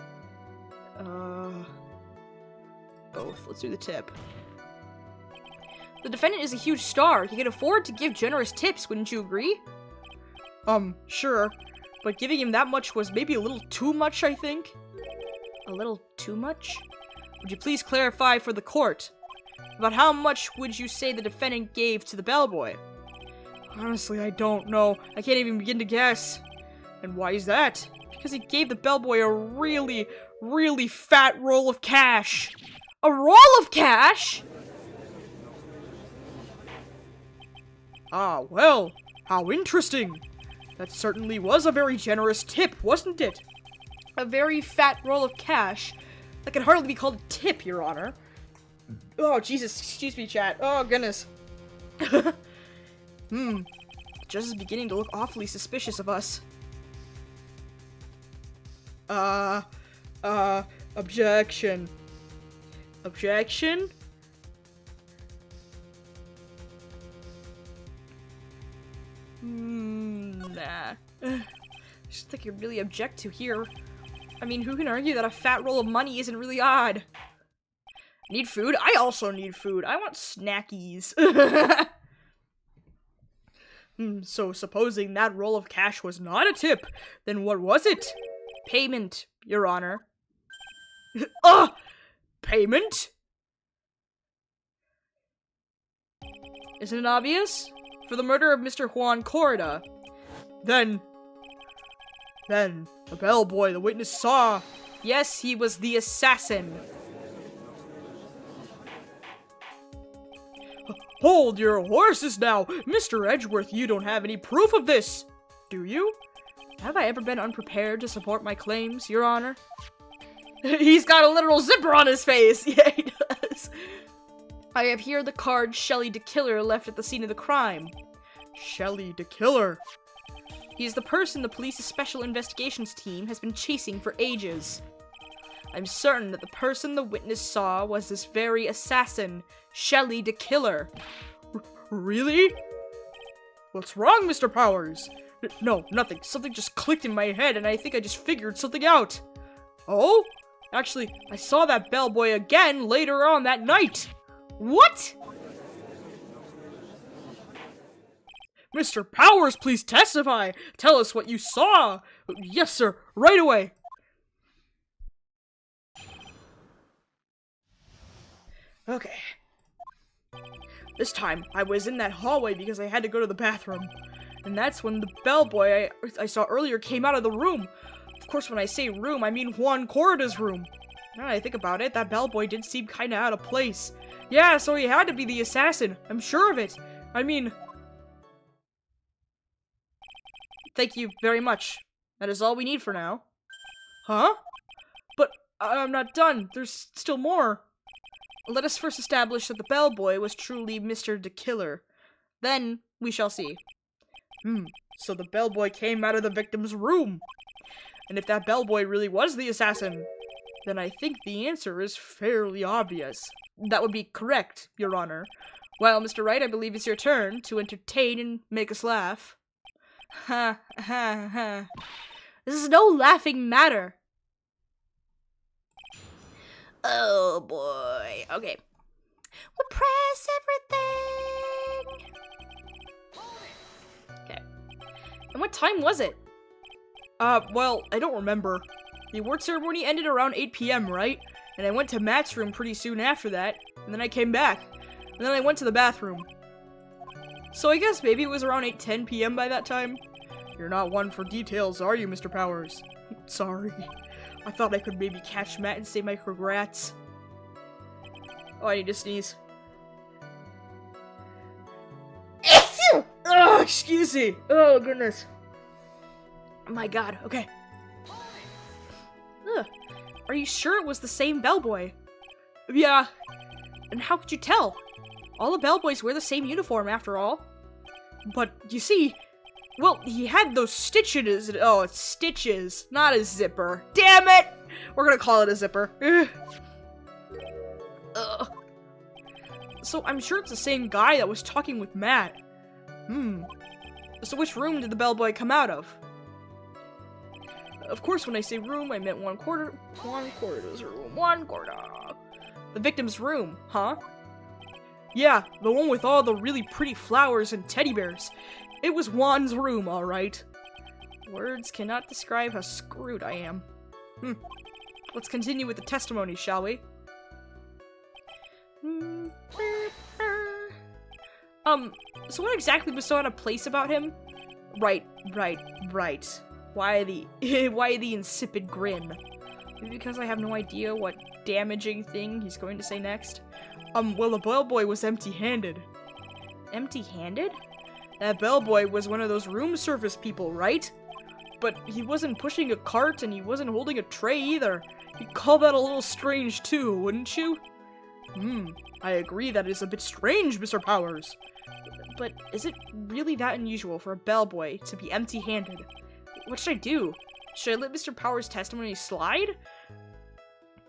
Both. Let's do the tip. The defendant is a huge star. He can afford to give generous tips, wouldn't you agree? Sure. But giving him that much was maybe a little too much, I think. A little too much? Would you please clarify for the court? About how much would you say the defendant gave to the bellboy? Honestly, I don't know. I can't even begin to guess. And why is that? Because he gave the bellboy a really, really fat roll of cash. A roll of cash? Ah, well, how interesting. That certainly was a very generous tip, wasn't it? A very fat roll of cash. That could hardly be called a tip, Your Honor. Oh, Jesus, excuse me, chat. Oh, goodness. Judge is beginning to look awfully suspicious of us. Objection. Objection? Nah. I just think you really object to here. I mean, who can argue that a fat roll of money isn't really odd? Need food? I also need food. I want snackies. So supposing that roll of cash was not a tip, then what was it? Payment, Your Honor. Payment? Isn't it obvious? For the murder of Mr. Juan Corrida. Then, the bellboy the witness saw. Yes, he was the assassin. Hold your horses now! Mr. Edgeworth, you don't have any proof of this! Do you? Have I ever been unprepared to support my claims, Your Honor? He's got a literal zipper on his face! Yeah, he does. I have here the card Shelley de Killer left at the scene of the crime. Shelley de Killer? He's the person the police's special investigations team has been chasing for ages. I'm certain that the person the witness saw was this very assassin, Shelly the Killer. Really? What's wrong, Mr. Powers? No, nothing. Something just clicked in my head and I think I just figured something out. Oh? Actually, I saw that bellboy again later on that night. What? Mr. Powers, please testify. Tell us what you saw. Yes, sir. Right away. Okay. This time, I was in that hallway because I had to go to the bathroom. And that's when the bellboy I saw earlier came out of the room. Of course, when I say room, I mean Juan Corrida's room. Now that I think about it, that bellboy did seem kinda out of place. Yeah, so he had to be the assassin. I'm sure of it. I mean... Thank you very much. That is all we need for now. Huh? But I'm not done. There's still more. Let us first establish that the bellboy was truly Mr. the Killer. Then we shall see. So the bellboy came out of the victim's room. And if that bellboy really was the assassin, then I think the answer is fairly obvious. That would be correct, Your Honor. Well, Mr. Wright, I believe it's your turn to entertain and make us laugh. Ha ha ha. This is no laughing matter. Oh boy. Okay. We'll press everything. Okay. And what time was it? Well, I don't remember. The award ceremony ended around 8 p.m., right? And I went to Matt's room pretty soon after that, and then I came back. And then I went to the bathroom. So I guess maybe it was around 8:10 p.m. by that time. You're not one for details, are you, Mr. Powers? Sorry. I thought I could maybe catch Matt and say my congrats. Oh, I need to sneeze. Oh, excuse me. Oh, goodness. Oh my god, okay. Ugh. Are you sure it was the same bellboy? Yeah. And how could you tell? All the bellboys wear the same uniform, after all. But, you see, well, he had those stitches. Oh, it's stitches, not a zipper. Damn it! We're gonna call it a zipper. Ugh. So, I'm sure it's the same guy that was talking with Matt. So which room did the bellboy come out of? Of course, when I say room, I meant Juan Corrida's room. Juan Corrida. The victim's room, huh? Yeah, the one with all the really pretty flowers and teddy bears. It was Juan's room, alright. Words cannot describe how screwed I am. Let's continue with the testimony, shall we? So what exactly was so out of place about him? Right. Why the insipid grin? Maybe because I have no idea what damaging thing he's going to say next? Well, the bellboy was empty-handed. Empty-handed? That bellboy was one of those room service people, right? But he wasn't pushing a cart and he wasn't holding a tray either. You'd call that a little strange too, wouldn't you? I agree that is a bit strange, Mr. Powers. But is it really that unusual for a bellboy to be empty-handed? What should I do? Should I let Mr. Powers' testimony slide?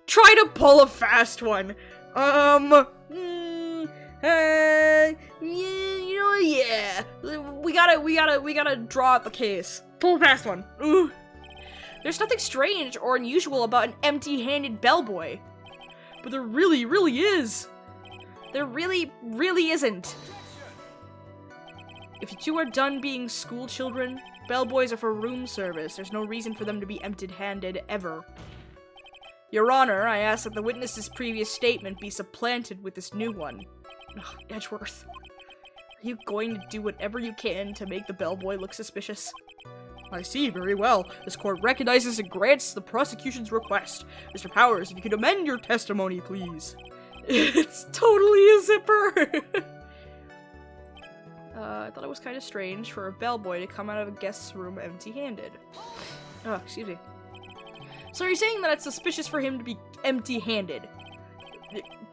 Try to pull a fast one! Yeah. We gotta draw out the case. Pull a fast one. Ooh. There's nothing strange or unusual about an empty-handed bellboy. But there really is. There really isn't. If you two are done being school children, bellboys are for room service. There's no reason for them to be empty-handed ever. Your Honor, I ask that the witness's previous statement be supplanted with this new one. Ugh, Edgeworth. Are you going to do whatever you can to make the bellboy look suspicious? I see, very well. This court recognizes and grants the prosecution's request. Mr. Powers, if you could amend your testimony, please. It's totally a zipper! I thought it was kind of strange for a bellboy to come out of a guest's room empty-handed. Oh, excuse me. So you're saying that it's suspicious for him to be empty-handed?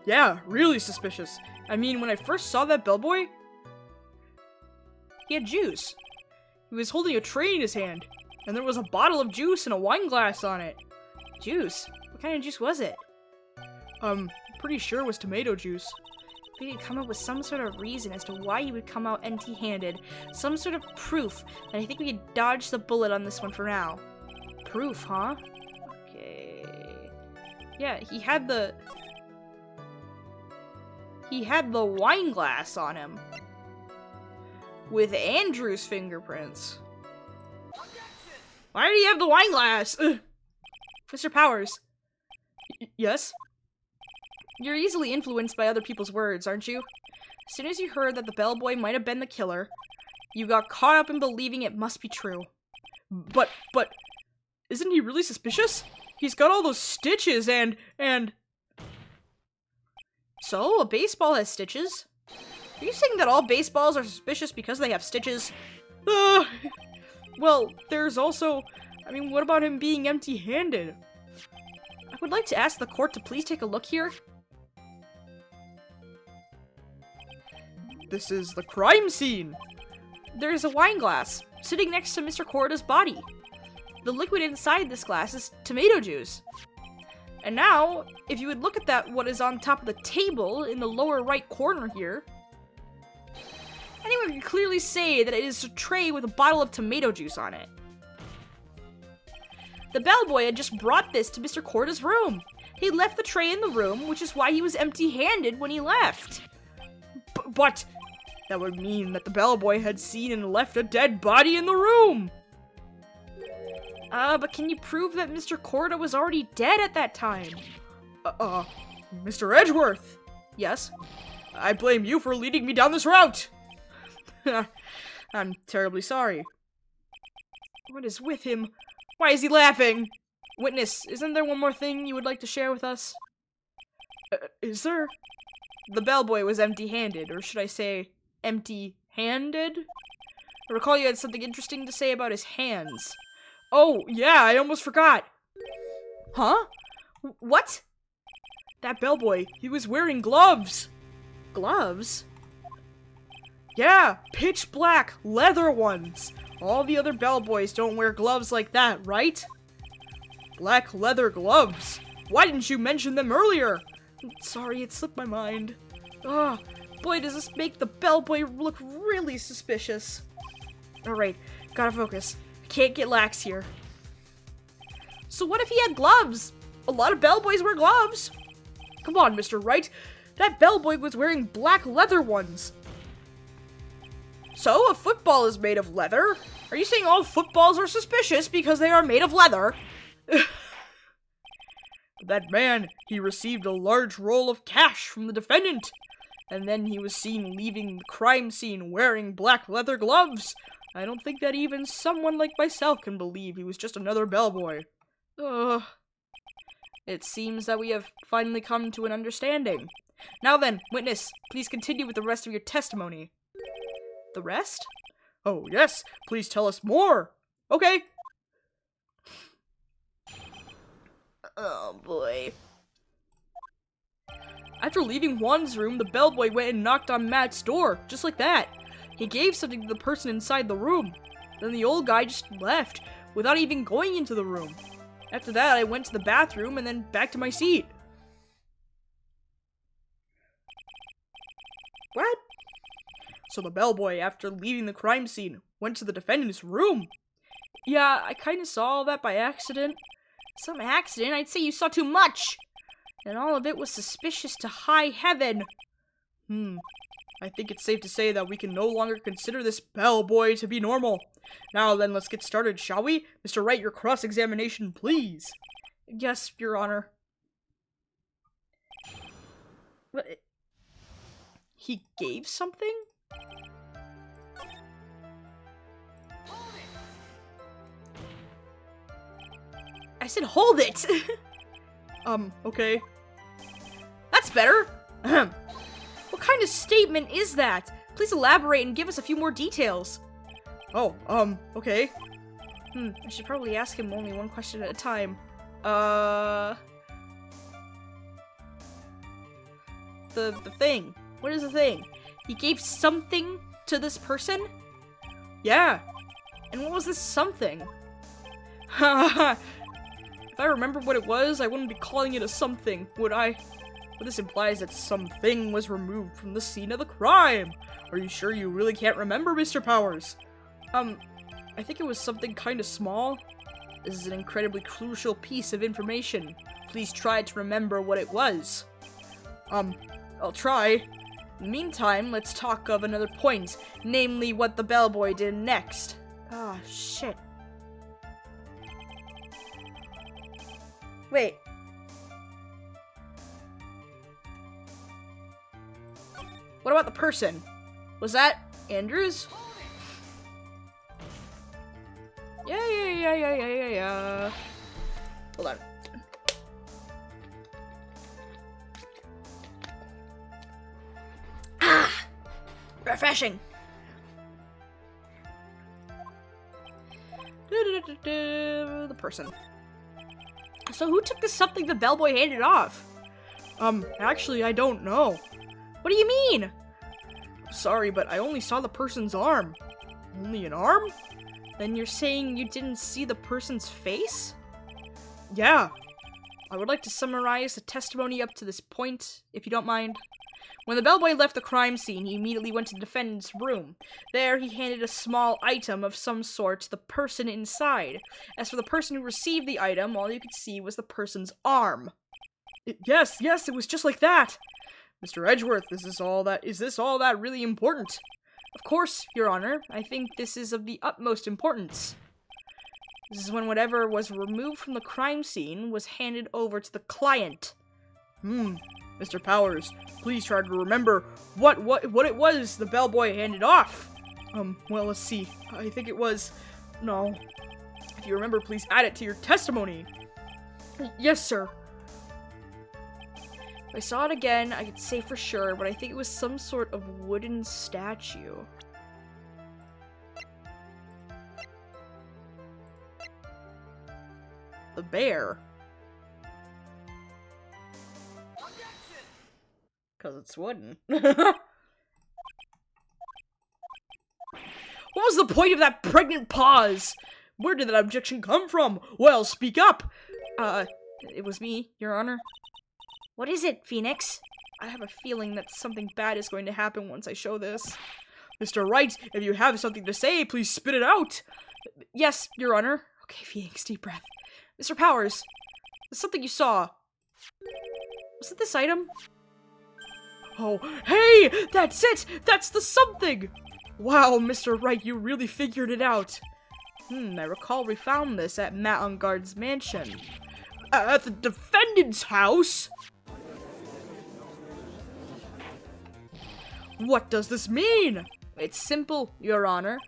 Yeah, really suspicious. I mean, when I first saw that bellboy, he had juice. He was holding a tray in his hand, and there was a bottle of juice and a wine glass on it. Juice? What kind of juice was it? Pretty sure it was tomato juice. If we could come up with some sort of reason as to why he would come out empty-handed, some sort of proof, then I think we could dodge the bullet on this one for now. Proof, huh? Okay. Yeah, he had the wine glass on him. With Andrew's fingerprints. Why did he have the wine glass? Ugh. Mr. Powers. Yes? You're easily influenced by other people's words, aren't you? As soon as you heard that the bellboy might have been the killer, you got caught up in believing it must be true. But, isn't he really suspicious? He's got all those stitches and... So, a baseball has stitches? Are you saying that all baseballs are suspicious because they have stitches? Well, there's also... I mean, what about him being empty-handed? I would like to ask the court to please take a look here. This is the crime scene! There is a wine glass sitting next to Mr. Corda's body. The liquid inside this glass is tomato juice. And now, if you would look at that, what is on top of the table in the lower right corner here, anyone can clearly say that it is a tray with a bottle of tomato juice on it. The bellboy had just brought this to Mr. Corda's room. He left the tray in the room, which is why he was empty-handed when he left. But that would mean that the bellboy had seen and left a dead body in the room! But can you prove that Mr. Corda was already dead at that time? Mr. Edgeworth! Yes? I blame you for leading me down this route! I'm terribly sorry. What is with him? Why is he laughing? Witness, isn't there one more thing you would like to share with us? Is there? The bellboy was empty-handed, or should I say, empty-handed? I recall you had something interesting to say about his hands. Oh, yeah, I almost forgot. Huh? What? That bellboy, he was wearing gloves. Gloves? Yeah, pitch black, leather ones. All the other bellboys don't wear gloves like that, right? Black leather gloves. Why didn't you mention them earlier? Sorry, it slipped my mind. Boy, does this make the bellboy look really suspicious. Alright, gotta focus. I can't get lax here. So what if he had gloves? A lot of bellboys wear gloves. Come on, Mr. Wright. That bellboy was wearing black leather ones. So, a football is made of leather? Are you saying all footballs are suspicious because they are made of leather? That man, he received a large roll of cash from the defendant, and then he was seen leaving the crime scene wearing black leather gloves. I don't think that even someone like myself can believe he was just another bellboy. It seems that we have finally come to an understanding. Now then, witness, please continue with the rest of your testimony. The rest? Oh, yes, please tell us more. Okay. Oh, boy. After leaving Juan's room, the bellboy went and knocked on Matt's door, just like that. He gave something to the person inside the room. Then the old guy just left, without even going into the room. After that, I went to the bathroom and then back to my seat. What? So the bellboy, after leaving the crime scene, went to the defendant's room. Yeah, I kinda saw all that by accident. Some accident? I'd say you saw too much! And all of it was suspicious to high heaven. I think it's safe to say that we can no longer consider this bellboy to be normal. Now then, let's get started, shall we? Mr. Wright, your cross-examination, please. Yes, Your Honor. What? He gave something? I said hold it! Okay. That's better! What kind of statement is that? Please elaborate and give us a few more details. Oh, okay. I should probably ask him only one question at a time. The thing. What is the thing? He gave something to this person? Yeah. And what was this something? Haha. If I remember what it was, I wouldn't be calling it a something, would I? But this implies that something was removed from the scene of the crime. Are you sure you really can't remember, Mr. Powers? I think it was something kind of small. This is an incredibly crucial piece of information. Please try to remember what it was. I'll try. In the meantime, let's talk of another point, namely what the bellboy did next. Oh, shit. Wait. What about the person? Was that Andrews? Yeah. Hold on. Ah! Refreshing. The person. So who took the something the bellboy handed off? Actually, I don't know. What do you mean? Sorry, but I only saw the person's arm. Only an arm? Then you're saying you didn't see the person's face? Yeah. I would like to summarize the testimony up to this point, if you don't mind. When the bellboy left the crime scene, he immediately went to the defendant's room. There, he handed a small item of some sort to the person inside. As for the person who received the item, all you could see was the person's arm. Yes, it was just like that. Mr. Edgeworth, is this all that really important? Of course, Your Honor. I think this is of the utmost importance. This is when whatever was removed from the crime scene was handed over to the client. Mr. Powers, please try to remember what it was the bellboy handed off. Well, let's see. I think it was... No. If you remember, please add it to your testimony. Yes, sir. If I saw it again, I could say for sure, but I think it was some sort of wooden statue. The bear. Because it's wooden. What was the point of that pregnant pause? Where did that objection come from? Well, speak up! It was me, Your Honor. What is it, Phoenix? I have a feeling that something bad is going to happen once I show this. Mr. Wright, if you have something to say, please spit it out! Yes, Your Honor. Okay, Phoenix, deep breath. Mr. Powers, there's something you saw. Was it this item? Oh, hey! That's it! That's the something! Wow, Mr. Wright, you really figured it out. I recall we found this at Matt Engarde's mansion. At the defendant's house? What does this mean? It's simple, Your Honor.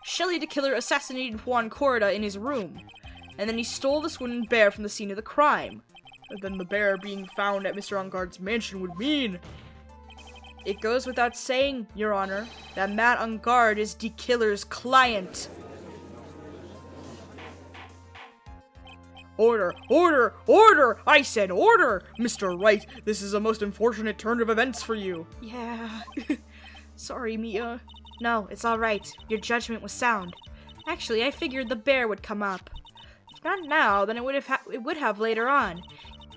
Shelley the killer assassinated Juan Corda in his room, and then he stole this wooden bear from the scene of the crime. And then the bear being found at Mr. Engarde's mansion would mean... It goes without saying, Your Honor, that Matt Engarde is the killer's client. Order! Order! Order! I said order! Mr. Wright, this is a most unfortunate turn of events for you. Yeah. Sorry, Mia. No, it's alright. Your judgment was sound. Actually, I figured the bear would come up. If not now, then it would have later on.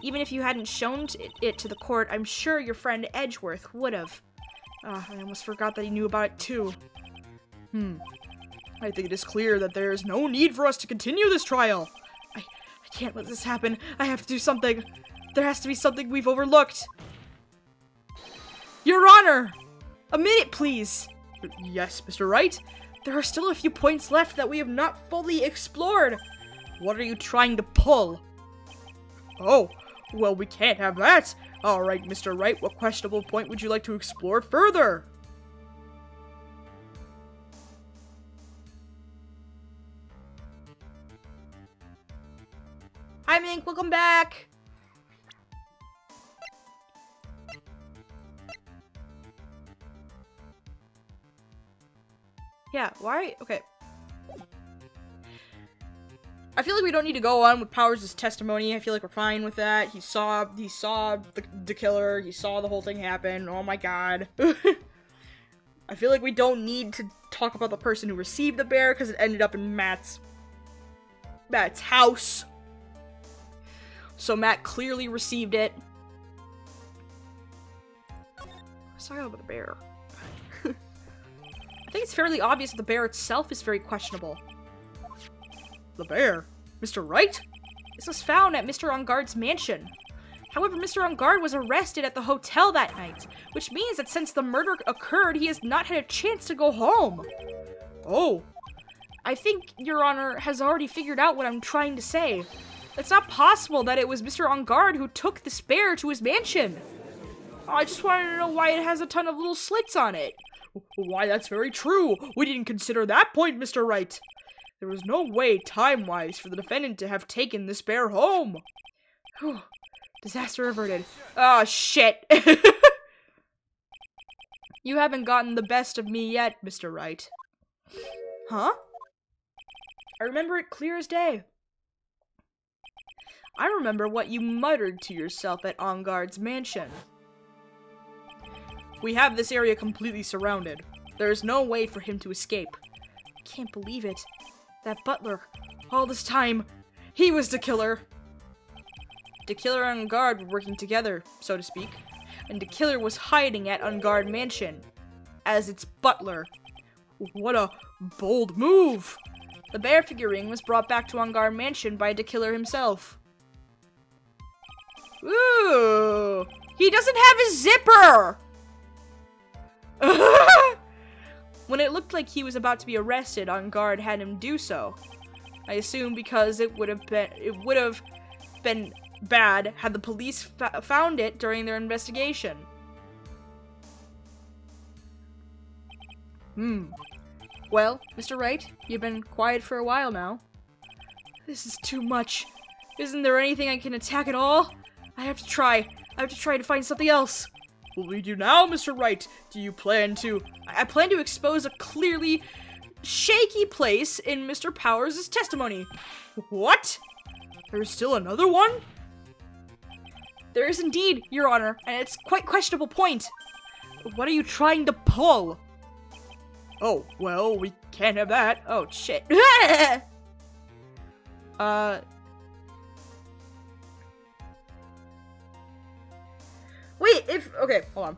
Even if you hadn't shown it to the court, I'm sure your friend Edgeworth would have. I almost forgot that he knew about it too. I think it is clear that there is no need for us to continue this trial. I can't let this happen. I have to do something. There has to be something we've overlooked. Your Honor! A minute, please! Yes, Mr. Wright? There are still a few points left that we have not fully explored. What are you trying to pull? Oh, well, we can't have that. All right, Mr. Wright, what questionable point would you like to explore further? Hi, Mink, welcome back. Yeah, why? Okay. I feel like we don't need to go on with Powers' testimony. I feel like we're fine with that. He saw the killer. He saw the whole thing happen. Oh my god. I feel like we don't need to talk about the person who received the bear because it ended up in Matt's house. So Matt clearly received it. Let's talk about the bear. I think it's fairly obvious that the bear itself is very questionable. The bear? Mr. Wright? This was found at Mr. Engarde's mansion. However, Mr. Engarde was arrested at the hotel that night, which means that since the murder occurred, he has not had a chance to go home. Oh. I think Your Honor has already figured out what I'm trying to say. It's not possible that it was Mr. Engarde who took this bear to his mansion. I just wanted to know why it has a ton of little slits on it. Why, that's very true. We didn't consider that point, Mr. Wright. There was no way, time-wise, for the defendant to have taken this bear home. Whew. Disaster averted. Oh, shit. You haven't gotten the best of me yet, Mr. Wright. Huh? I remember it clear as day. I remember what you muttered to yourself at Engarde's mansion. We have this area completely surrounded. There is no way for him to escape. I can't believe it. That butler, all this time, he was the killer. The killer and Engarde were working together, so to speak, and the killer was hiding at Engarde Mansion as its butler. What a bold move! The bear figurine was brought back to Engarde Mansion by the killer himself. Ooh! He doesn't have his zipper! When it looked like he was about to be arrested, Engarde had him do so. I assume because it would have been bad had the police found it during their investigation. Well, Mr. Wright, you've been quiet for a while now. This is too much. Isn't there anything I can attack at all? I have to try to find something else. What will you do now, Mr. Wright? Do you plan to... I plan to expose a clearly shaky place in Mr. Powers' testimony. What? There's still another one? There is indeed, Your Honor, and it's quite questionable point. What are you trying to pull? Oh, well, we can't have that. Oh, shit. Wait, okay, hold on.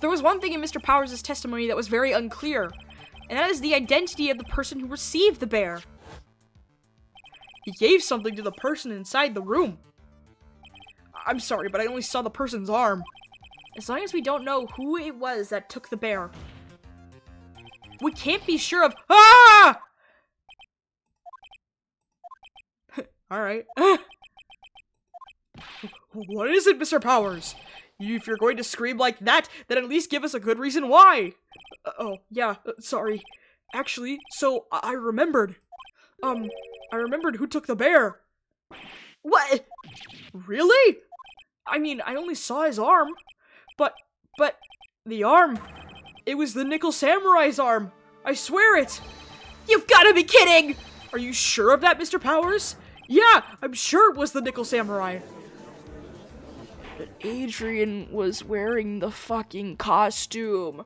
There was one thing in Mr. Powers' testimony that was very unclear, and that is the identity of the person who received the bear. He gave something to the person inside the room. I'm sorry, but I only saw the person's arm. As long as we don't know who it was that took the bear, we can't be sure of— Ah! Alright. What is it, Mr. Powers? If you're going to scream like that, then at least give us a good reason why. Oh, yeah, sorry. Actually, so I remembered. I remembered who took the bear. What? Really? I mean, I only saw his arm. But, the arm. It was the Nickel Samurai's arm. I swear it. You've got to be kidding! Are you sure of that, Mr. Powers? Yeah, I'm sure it was the Nickel Samurai. But Adrian was wearing the fucking costume.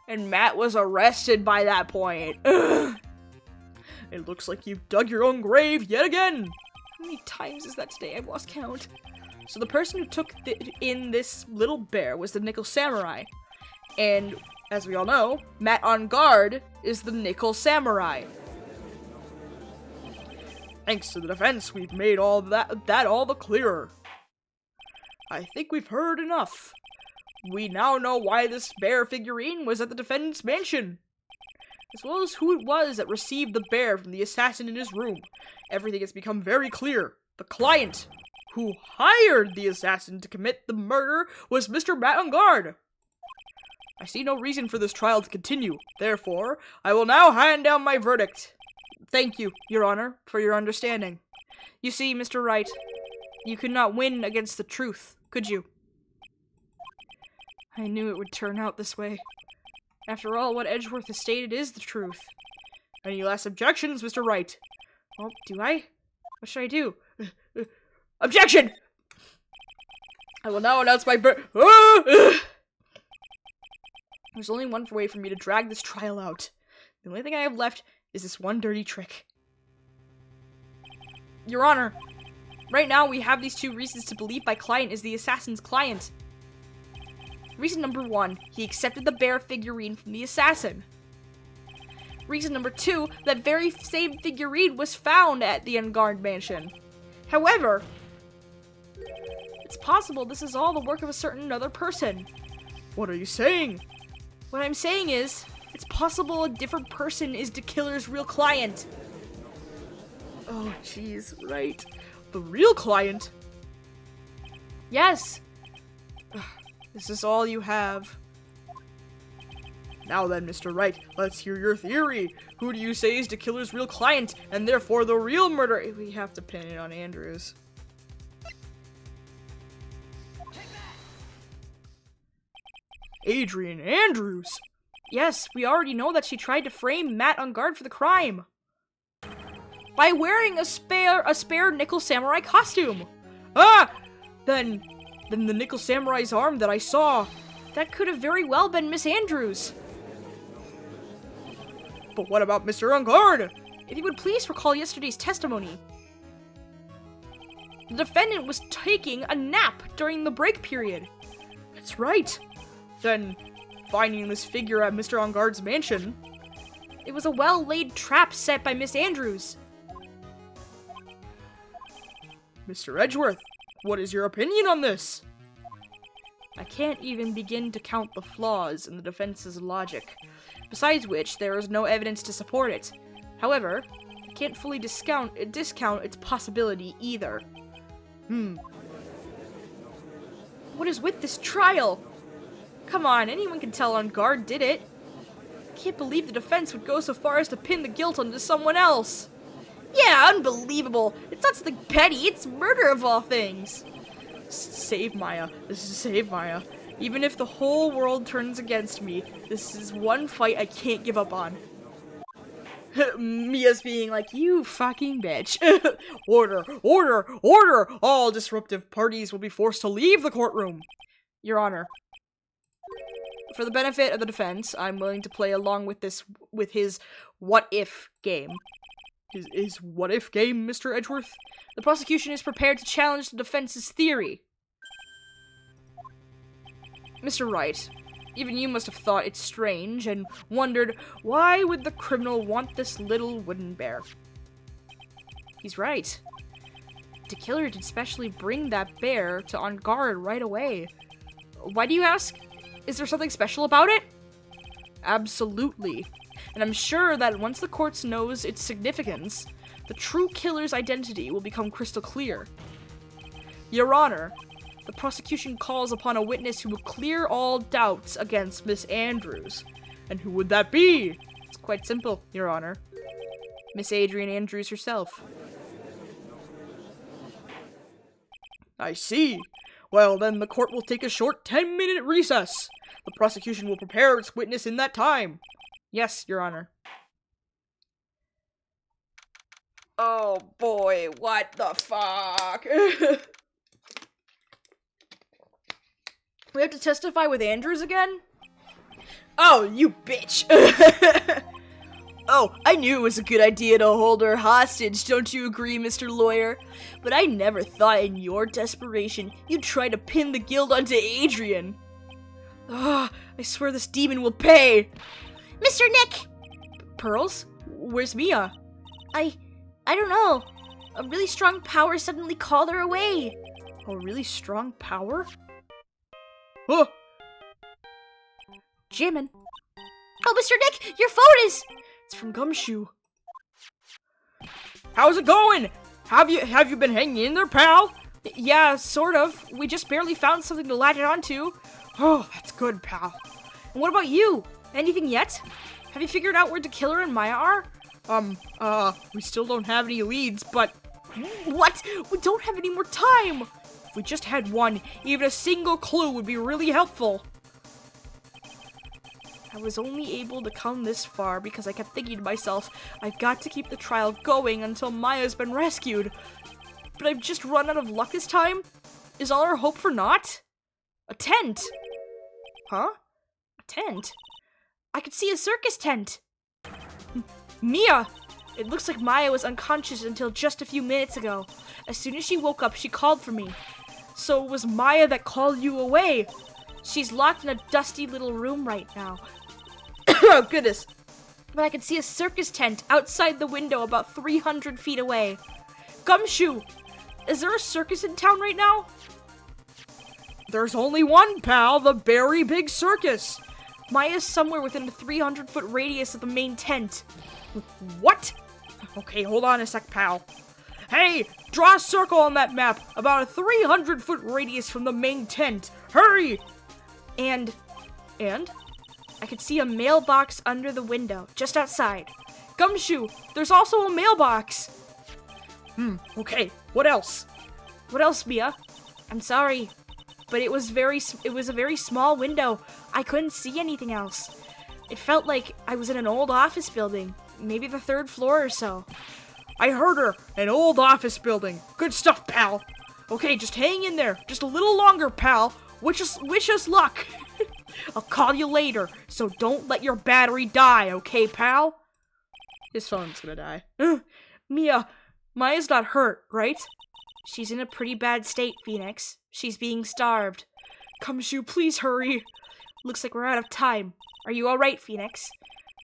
And Matt was arrested by that point. Ugh. It looks like you've dug your own grave yet again. How many times is that today? I've lost count. So the person who took in this little bear was the Nickel Samurai. And, as we all know, Matt Engarde is the Nickel Samurai. Thanks to the defense, we've made all that all the clearer. I think we've heard enough. We now know why this bear figurine was at the defendant's mansion, as well as who it was that received the bear from the assassin in his room. Everything has become very clear. The client who hired the assassin to commit the murder was Mr. Matt Engarde. I see no reason for this trial to continue. Therefore, I will now hand down my verdict. Thank you, Your Honor, for your understanding. You see, Mr. Wright, you could not win against the truth, could you? I knew it would turn out this way. After all, what Edgeworth has stated is the truth. Any last objections, Mr. Wright? Well, do I? What should I do? Objection! I will now announce my There's only one way for me to drag this trial out. The only thing I have left is this one dirty trick. Your Honor, right now we have these two reasons to believe my client is the assassin's client. Reason number 1, he accepted the bear figurine from the assassin. Reason number 2, that very same figurine was found at the Engarde mansion. However, it's possible this is all the work of a certain other person. What are you saying? What I'm saying is, it's possible a different person is the killer's real client. Oh, jeez, right. The real client? Yes. This is all you have. Now then, Mr. Wright, let's hear your theory. Who do you say is the killer's real client, and therefore the real murderer? We have to pin it on Andrews. Adrian Andrews? Yes, we already know that she tried to frame Matt Engarde for the crime. By wearing a spare nickel samurai costume. Ah! Then the nickel samurai's arm that I saw, that could have very well been Miss Andrews. But what about Mr. Engarde? If you would please recall yesterday's testimony. The defendant was taking a nap during the break period. That's right. Then, finding this figure at Mr. Engarde's mansion, it was a well-laid trap set by Miss Andrews. Mr. Edgeworth, what is your opinion on this? I can't even begin to count the flaws in the defense's logic, besides which there is no evidence to support it. However, I can't fully discount its possibility either. What is with this trial? Come on, anyone can tell Engarde did it. I can't believe the defense would go so far as to pin the guilt onto someone else. Yeah, unbelievable. It's not something petty, it's murder of all things. Save Maya. This is save Maya. Even if the whole world turns against me, this is one fight I can't give up on. Mia's being like, you fucking bitch. Order, order, order! All disruptive parties will be forced to leave the courtroom. Your Honor, for the benefit of the defense, I'm willing to play along with his what-if game. His what-if game, Mr. Edgeworth? The prosecution is prepared to challenge the defense's theory. Mr. Wright, even you must have thought it strange and wondered, why would the criminal want this little wooden bear? He's right. The killer did specially bring that bear to Engarde right away. Why do you ask? Is there something special about it? Absolutely. And I'm sure that once the court knows its significance, the true killer's identity will become crystal clear. Your Honor, the prosecution calls upon a witness who will clear all doubts against Miss Andrews. And who would that be? It's quite simple, Your Honor. Miss Adrian Andrews herself. I see. Well, then the court will take a short 10-minute recess. The prosecution will prepare its witness in that time. Yes, Your Honor. Oh boy, what the fuck? We have to testify with Andrews again? Oh, you bitch. Oh, I knew it was a good idea to hold her hostage, don't you agree, Mr. Lawyer? But I never thought in your desperation you'd try to pin the guilt onto Adrian. Ah, I swear this demon will pay. Mr. Nick! Pearls? Where's Mia? I don't know. A really strong power suddenly called her away. A really strong power? Oh! Jammin'. Oh, Mr. Nick, your phone is... It's from Gumshoe. How's it going? Have you been hanging in there, pal? Yeah, sort of. We just barely found something to latch it onto. Oh, that's good, pal. And what about you? Anything yet? Have you figured out where the killer and Maya are? We still don't have any leads, but... What? We don't have any more time! If we just had one, even a single clue would be really helpful. I was only able to come this far because I kept thinking to myself, I've got to keep the trial going until Maya's been rescued. But I've just run out of luck this time. Is all our hope for naught? A tent? Huh? A tent? I could see a circus tent. Mia! It looks like Maya was unconscious until just a few minutes ago. As soon as she woke up, she called for me. So it was Maya that called you away. She's locked in a dusty little room right now. Oh, goodness. But I could see a circus tent outside the window about 300 feet away. Gumshoe! Is there a circus in town right now? There's only one, pal, the Berry Big Circus. Maya's somewhere within a 300-foot radius of the main tent. What? Okay, hold on a sec, pal. Hey, draw a circle on that map about a 300-foot radius from the main tent. Hurry! And? I could see a mailbox under the window, just outside. Gumshoe, there's also a mailbox. Okay, what else? What else, Mia? I'm sorry, but it was a very small window. I couldn't see anything else. It felt like I was in an old office building, maybe the 3rd floor or so. I heard her, an old office building. Good stuff, pal. Okay, just hang in there, just a little longer, pal. Wish us luck. I'll call you later, so don't let your battery die, okay, pal? His phone's gonna die. Mia, Maya's not hurt, right? She's in a pretty bad state, Phoenix. She's being starved. Gumshoe, please hurry. Looks like we're out of time. Are you alright, Phoenix?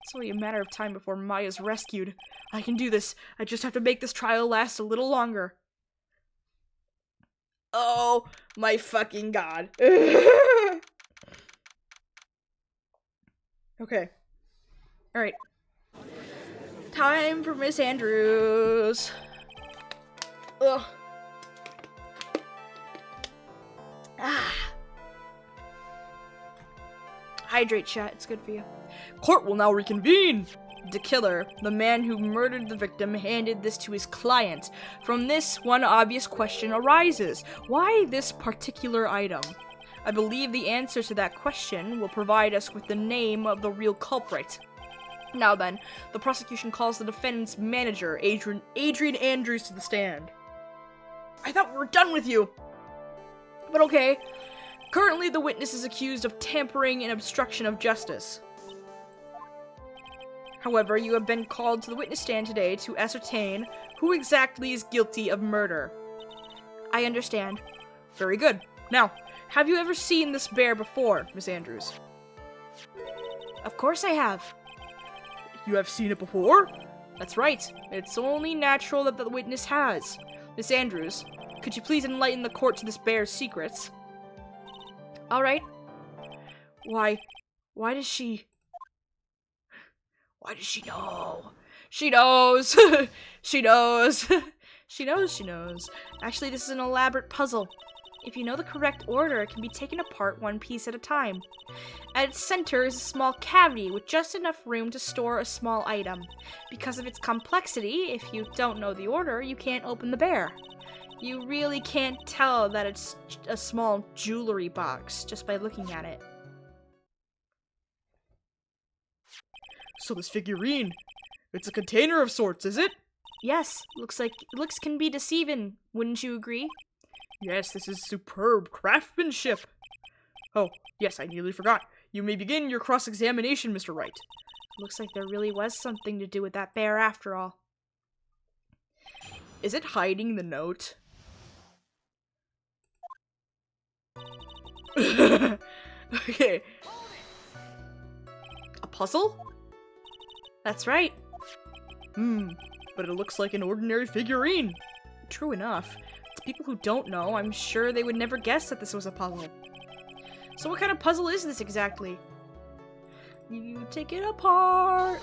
It's only a matter of time before Maya's rescued. I can do this. I just have to make this trial last a little longer. Oh my fucking god. Okay. Alright. Time for Miss Andrews. Ugh. Hydrate, chat. It's good for you. Court will now reconvene. The killer, the man who murdered the victim, handed this to his client. From this, one obvious question arises. Why this particular item? I believe the answer to that question will provide us with the name of the real culprit. Now then, the prosecution calls the defendant's manager, Adrian Andrews, to the stand. I thought we were done with you! But okay. Currently, the witness is accused of tampering and obstruction of justice. However, you have been called to the witness stand today to ascertain who exactly is guilty of murder. I understand. Very good. Now, have you ever seen this bear before, Miss Andrews? Of course I have. You have seen it before? That's right. It's only natural that the witness has. Miss Andrews, could you please enlighten the court to this bear's secrets? All right. Why does she know? She knows. She knows. She knows. Actually, this is an elaborate puzzle. If you know the correct order, it can be taken apart one piece at a time. At its center is a small cavity with just enough room to store a small item. Because of its complexity, if you don't know the order, you can't open the bear. You really can't tell that it's a small jewelry box just by looking at it. So this figurine, it's a container of sorts, is it? Yes, looks can be deceiving, wouldn't you agree? Yes, this is superb craftsmanship. Oh, yes, I nearly forgot. You may begin your cross-examination, Mr. Wright. Looks like there really was something to do with that bear after all. Is it hiding the note? Okay. A puzzle? That's right. But it looks like an ordinary figurine. True enough. To people who don't know, I'm sure they would never guess that this was a puzzle. So what kind of puzzle is this exactly? You take it apart.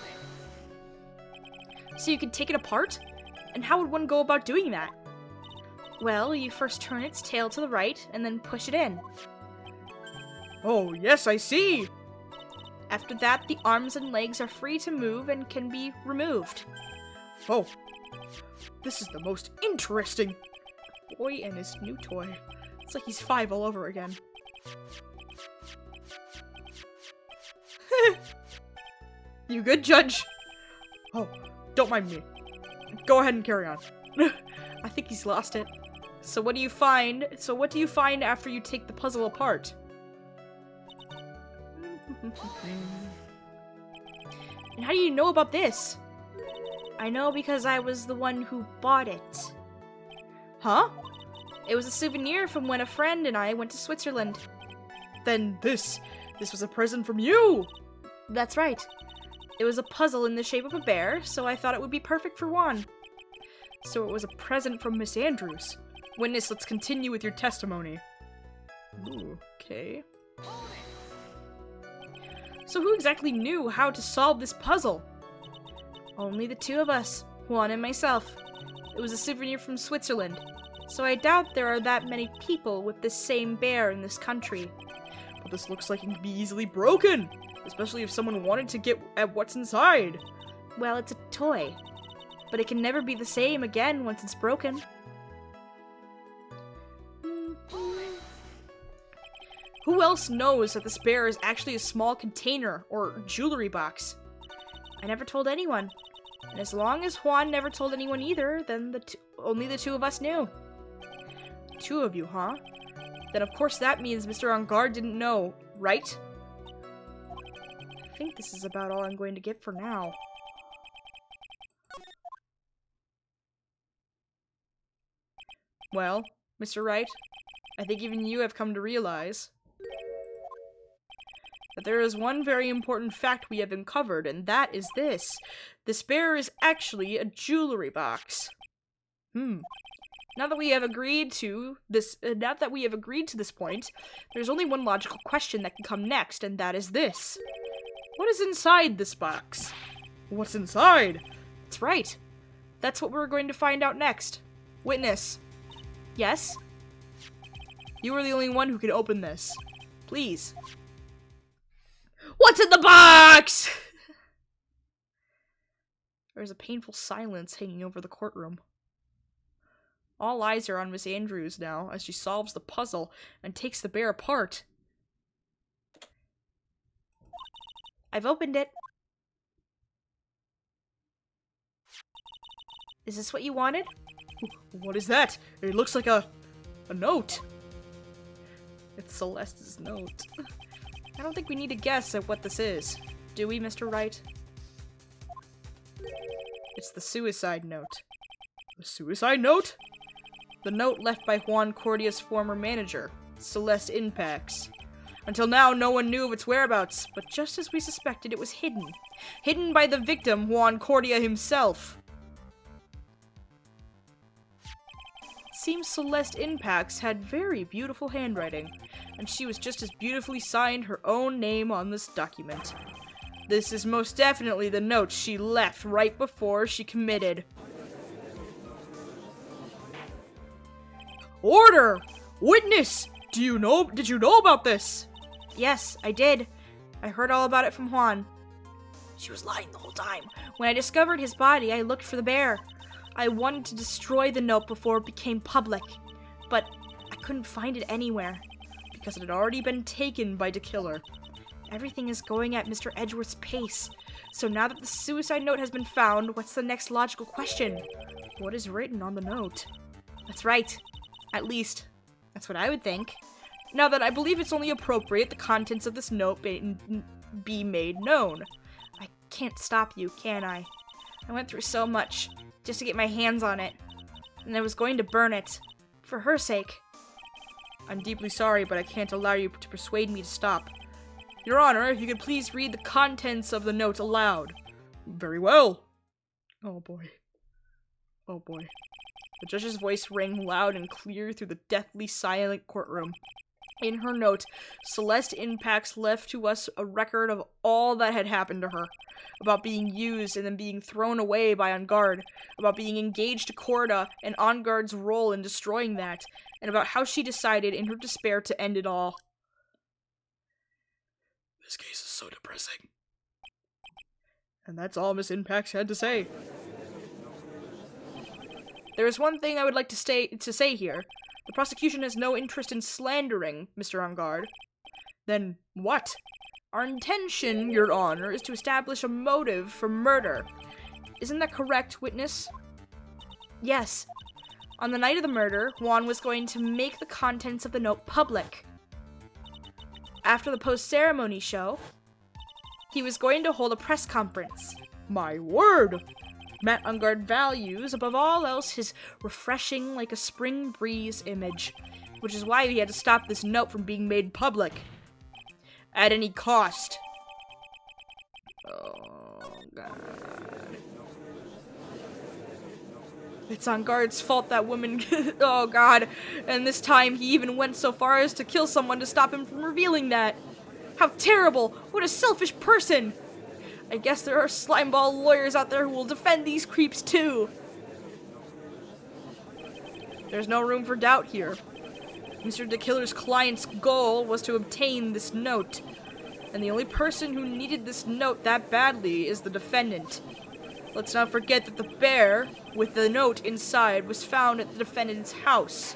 So you can take it apart? And how would one go about doing that? Well, you first turn its tail to the right, and then push it in. Oh, yes, I see! After that, the arms and legs are free to move and can be removed. Oh, this is the most interesting boy and his new toy. It's like he's 5 all over again. You good, Judge? Oh, don't mind me. Go ahead and carry on. I think he's lost it. So what do you find? So what do you find after you take the puzzle apart? And how do you know about this? I know because I was the one who bought it. Huh? It was a souvenir from when a friend and I went to Switzerland. Then this was a present from you! That's right. It was a puzzle in the shape of a bear, so I thought it would be perfect for Juan. So it was a present from Miss Andrews. Witness, let's continue with your testimony. Ooh, okay. So who exactly knew how to solve this puzzle? Only the two of us, Juan and myself. It was a souvenir from Switzerland, so I doubt there are that many people with this same bear in this country. But this looks like it can be easily broken, especially if someone wanted to get at what's inside. Well, it's a toy, but it can never be the same again once it's broken. Who else knows that this bear is actually a small container or jewelry box? I never told anyone. And as long as Juan never told anyone either, then only the two of us knew. Two of you, huh? Then of course that means Mr. Engarde didn't know, right? I think this is about all I'm going to get for now. Well, Mr. Wright, I think even you have come to realize that there is one very important fact we have uncovered, and that is this. This bear is actually a jewelry box. Now that we have agreed to this point, there's only one logical question that can come next, and that is this. What is inside this box? What's inside? That's right. That's what we're going to find out next. Witness. Yes? You are the only one who can open this. Please. What's in the box? There's a painful silence hanging over the courtroom. All eyes are on Miss Andrews now as she solves the puzzle and takes the bear apart. I've opened it. Is this what you wanted? What is that? It looks like a note. It's Celeste's note. I don't think we need to guess at what this is. Do we, Mr. Wright? It's the suicide note. The suicide note? The note left by Juan Cordia's former manager, Celeste Inpax. Until now, no one knew of its whereabouts, but just as we suspected, it was hidden. Hidden by the victim, Juan Cordia himself. It seems Celeste Inpax had very beautiful handwriting, and she was just as beautifully signed her own name on this document. This is most definitely the note she left right before she committed. Order! Witness! Did you know about this? Yes, I did. I heard all about it from Juan. She was lying the whole time. When I discovered his body, I looked for the bear. I wanted to destroy the note before it became public, but I couldn't find it anywhere, because it had already been taken by the killer. Everything is going at Mr. Edgeworth's pace. So now that the suicide note has been found, what's the next logical question? What is written on the note? That's right. At least, that's what I would think. Now then, I believe it's only appropriate the contents of this note be made known. I can't stop you, can I? I went through so much just to get my hands on it, and I was going to burn it. For her sake. I'm deeply sorry, but I can't allow you to persuade me to stop. Your Honor, if you could please read the contents of the note aloud. Very well. Oh boy. Oh boy. The judge's voice rang loud and clear through the deathly silent courtroom. In her note, Celeste Inpax left to us a record of all that had happened to her, about being used and then being thrown away by Engarde, about being engaged to Corda and Engarde's role in destroying that, and about how she decided in her despair to end it all. This case is so depressing. And that's all Miss Inpax had to say. There is one thing I would like to say here. The prosecution has no interest in slandering Mr. Engarde. Then what? Our intention, Your Honor, is to establish a motive for murder. Isn't that correct, witness? Yes. On the night of the murder, Juan was going to make the contents of the note public. After the post-ceremony show, he was going to hold a press conference. My word! Matt Engarde values, above all else, his Refreshing like a spring breeze image, which is why he had to stop this note from being made public. at any cost. Oh, God. It's Engarde's fault that woman... oh, God. And this time he even went so far as to kill someone to stop him from revealing that. How terrible! What a selfish person! I guess there are slimeball lawyers out there who will defend these creeps too. There's no room for doubt here. Mr. DeKiller's client's goal was to obtain this note. And the only person who needed this note that badly is the defendant. Let's not forget that the bear, with the note inside, was found at the defendant's house.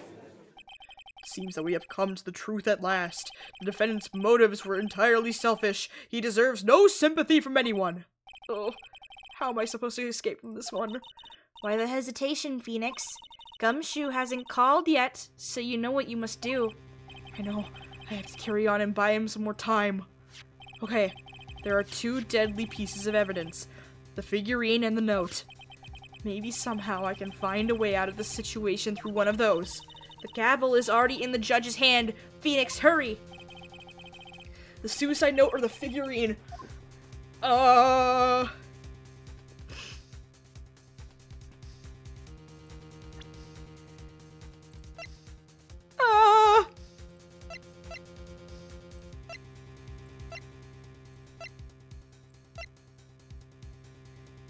It seems that we have come to the truth at last. The defendant's motives were entirely selfish. He deserves no sympathy from anyone. Oh, how am I supposed to escape from this one? Why the hesitation, Phoenix? Gumshoe hasn't called yet, so you know what you must do. I know. I have to carry on and buy him some more time. Okay, there are two deadly pieces of evidence. The figurine and the note. Maybe somehow I can find a way out of the situation through one of those. The gavel is already in the judge's hand. Phoenix, hurry! The suicide note or the figurine? I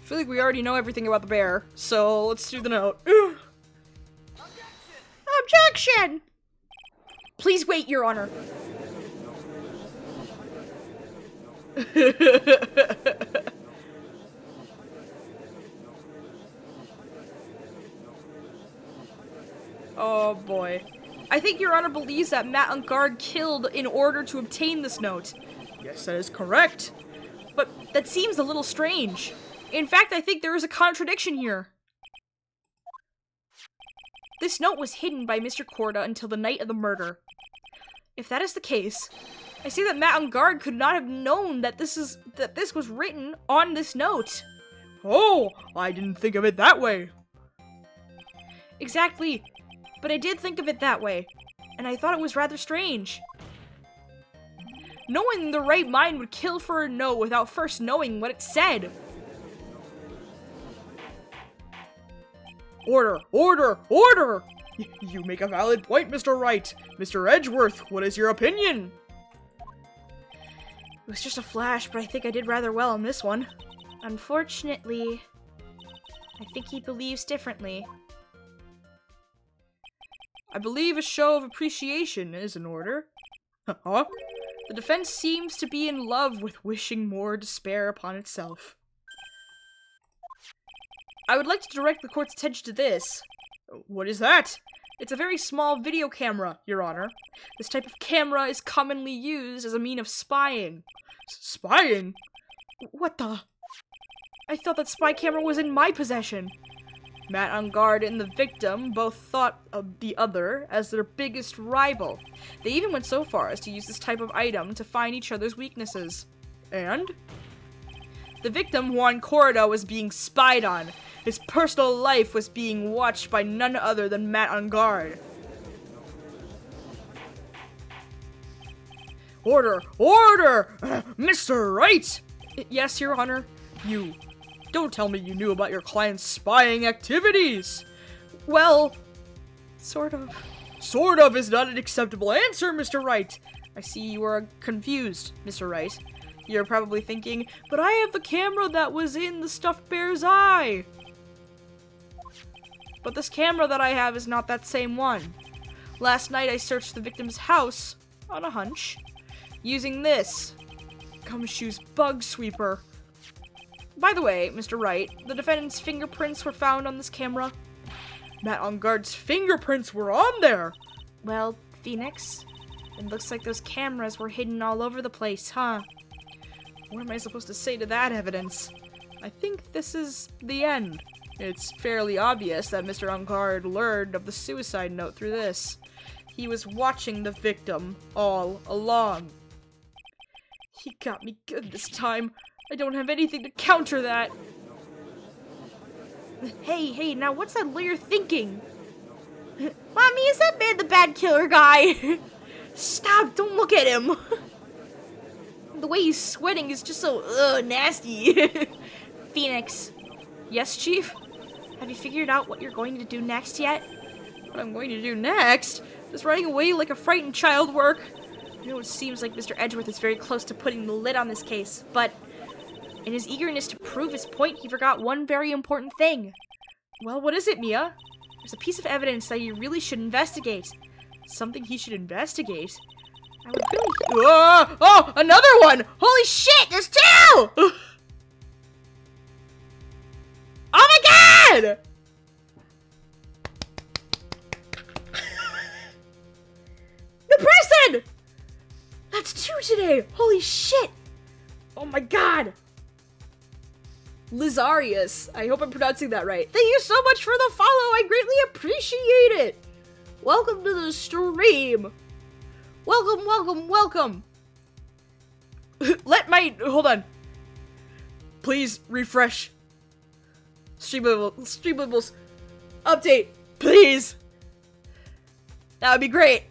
feel like we already know everything about the bear, so let's do the note. Objection! Please wait, Your Honor. Oh boy. I think Your Honor believes that Matt Engarde killed in order to obtain this note. Yes, that is correct. But that seems a little strange. In fact, I think there is a contradiction here. This note was hidden by Mr. Corda until the night of the murder. If that is the case, I see that Matt Engarde could not have known that this was written on this note. Oh, I didn't think of it that way. Exactly, but I did think of it that way, and I thought it was rather strange. No one in the right mind would kill for a note without first knowing what it said. Order! Order! Order! You make a valid point, Mr. Wright. Mr. Edgeworth, what is your opinion? It was just a flash, but I think I did rather well on this one. Unfortunately, I think he believes differently. I believe a show of appreciation is in order. Huh? The defense seems to be in love with wishing more despair upon itself. I would like to direct the court's attention to this. What is that? It's a very small video camera, Your Honor. This type of camera is commonly used as a mean of spying. Spying? What the? I thought that spy camera was in my possession. Matt Engarde and the victim both thought of the other as their biggest rival. They even went so far as to use this type of item to find each other's weaknesses. And? The victim, Juan Corrido, was being spied on. His personal life was being watched by none other than Matt Engarde. Order! Order! Mr. Wright! Yes, Your Honor. You. Don't tell me you knew about your client's spying activities! Well, sort of. Sort of is not an acceptable answer, Mr. Wright. I see you are confused, Mr. Wright. You're probably thinking, but I have the camera that was in the stuffed bear's eye. But this camera that I have is not that same one. Last night I searched the victim's house, on a hunch, using this, Gumshoe's bug sweeper. By the way, Mr. Wright, the defendant's fingerprints were found on this camera. Matt Engarde's fingerprints were on there! Well, Phoenix, it looks like those cameras were hidden all over the place, huh? What am I supposed to say to that evidence? I think this is the end. It's fairly obvious that Mr. Engarde learned of the suicide note through this. He was watching the victim all along. He got me good this time. I don't have anything to counter that. Hey, now what's that lawyer thinking? Mommy, is that man the bad killer guy? Stop, don't look at him. The way he's sweating is just so, nasty. Phoenix, Yes, Chief? have you figured out what you're going to do next yet? What I'm going to do next? Just running away like a frightened child work. I know it seems like Mr. Edgeworth is very close to putting the lid on this case, but in his eagerness to prove his point, he forgot one very important thing. Well, what is it, Mia? There's a piece of evidence that he really should investigate. Something he should investigate? I would really... Oh, another one! Holy shit, there's two! Oh my god! The person! That's two today! Holy shit! Oh my god! Lizarius. I hope I'm pronouncing that right. Thank you so much for the follow. I greatly appreciate it. Welcome to the stream. Welcome. Hold on. Please refresh. Streamables. Update. Please. That would be great.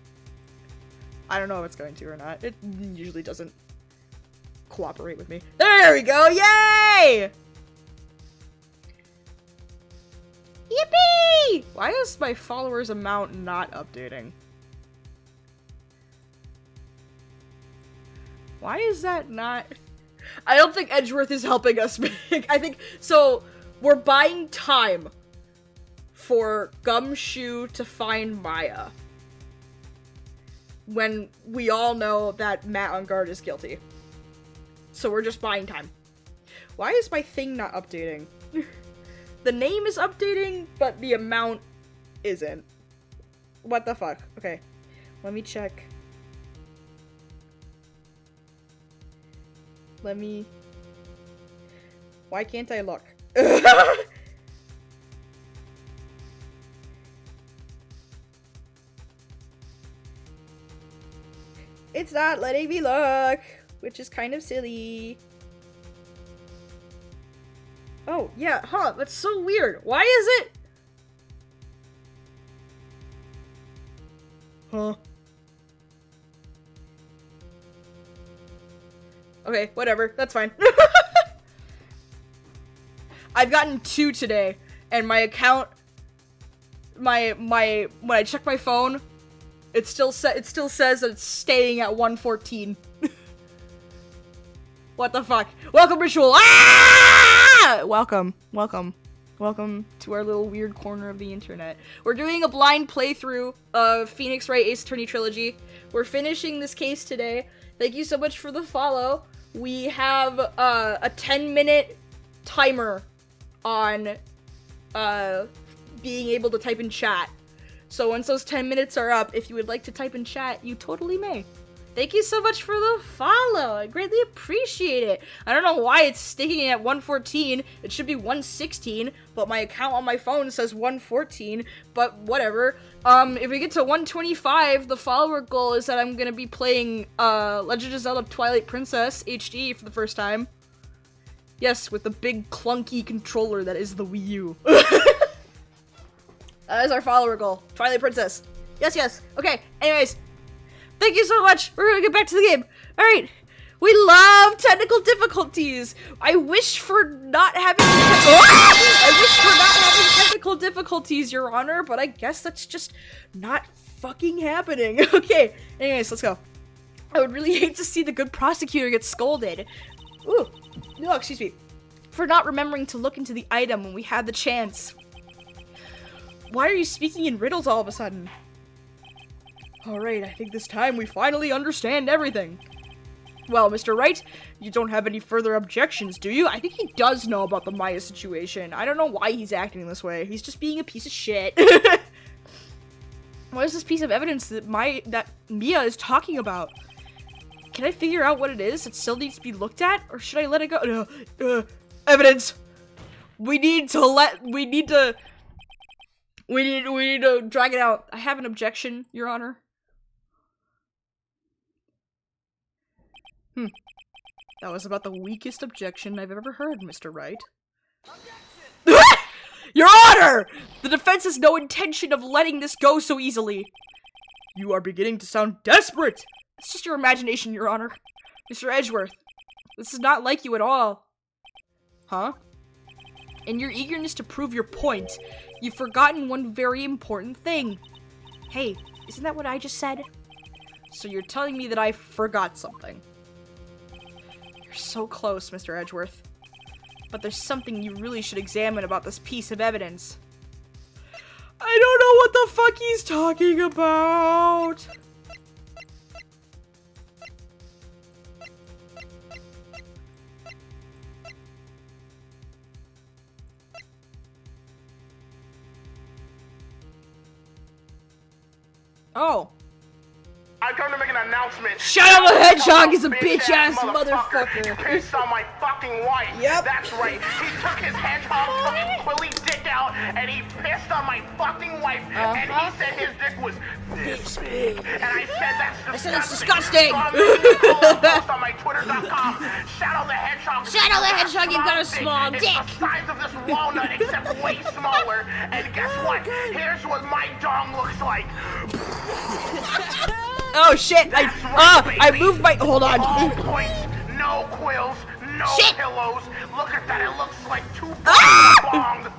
I don't know if it's going to or not. It usually doesn't cooperate with me. There we go. Yay! Yippee! Why is my followers amount not updating? Why is that not? I don't think Edgeworth is helping us make. I think so. We're buying time for Gumshoe to find Maya when we all know that Matt Engarde is guilty. So we're just buying time. Why is my thing not updating? The name is updating, but the amount isn't. What the fuck? Okay, let me check. Why can't I look? It's not letting me look, which is kind of silly. Oh, yeah, huh, that's so weird. Why is it? Huh. Okay, whatever, that's fine. I've gotten 2 today, and my account, when I check my phone, it still says that it's staying at 114. What the fuck? Welcome, Ritual! Ah! Welcome to our little weird corner of the internet. We're doing a blind playthrough of Phoenix Wright Ace Attorney Trilogy. We're finishing this case today. Thank you so much for the follow. We have a 10-minute timer on being able to type in chat. So once those 10 minutes are up, if you would like to type in chat, you totally may. Thank you so much for the follow. I greatly appreciate it. I don't know why it's sticking at 114. It should be 116, but my account on my phone says 114, but whatever. If we get to 125, the follower goal is that I'm gonna be playing Legend of Zelda Twilight Princess HD for the first time. Yes, with the big clunky controller that is the Wii U. That is our follower goal. Twilight Princess. Yes. Okay, anyways. Thank you so much. We're gonna get back to the game. Alright. We love technical difficulties. I wish for not having technical difficulties, Your Honor, but I guess that's just not fucking happening. Okay, anyways, let's go. I would really hate to see the good prosecutor get scolded. Ooh, no, excuse me. For not remembering to look into the item when we had the chance. Why are you speaking in riddles all of a sudden? Alright, I think this time we finally understand everything. Well, Mr. Wright, you don't have any further objections, do you? I think he does know about the Maya situation. I don't know why he's acting this way. He's just being a piece of shit. What is this piece of evidence that Mia is talking about? Can I figure out what it is? It still needs to be looked at? Or should I let it go? Evidence! We need to drag it out. I have an objection, Your Honor. That was about the weakest objection I've ever heard, Mr. Wright. Your Honor! The defense has no intention of letting this go so easily. You are beginning to sound desperate! It's just your imagination, Your Honor. Mr. Edgeworth, this is not like you at all. Huh? In your eagerness to prove your point, you've forgotten one very important thing. Hey, isn't that what I just said? So you're telling me that I forgot something. You're so close, Mr. Edgeworth. But there's something you really should examine about this piece of evidence. I don't know what the fuck he's talking about. Oh. I've come to make an announcement. Shadow the Hedgehog is a bitch-ass motherfucker. He pissed on my fucking wife. Yep. That's right. He took his hedgehog fucking quilly dick out and he pissed on my fucking wife. And he said his dick was this big. And I said that's disgusting. I said it's disgusting. So I'm making a post on my Twitter.com. Shadow the Hedgehog. Shadow the Hedgehog, you've got a small It's dick. the size of this walnut except way smaller. And guess what? Here's what my dong looks like. Oh shit! I moved my. Hold on. All points, no quills, no Shit. pillows. Look at that, it looks like two bonged.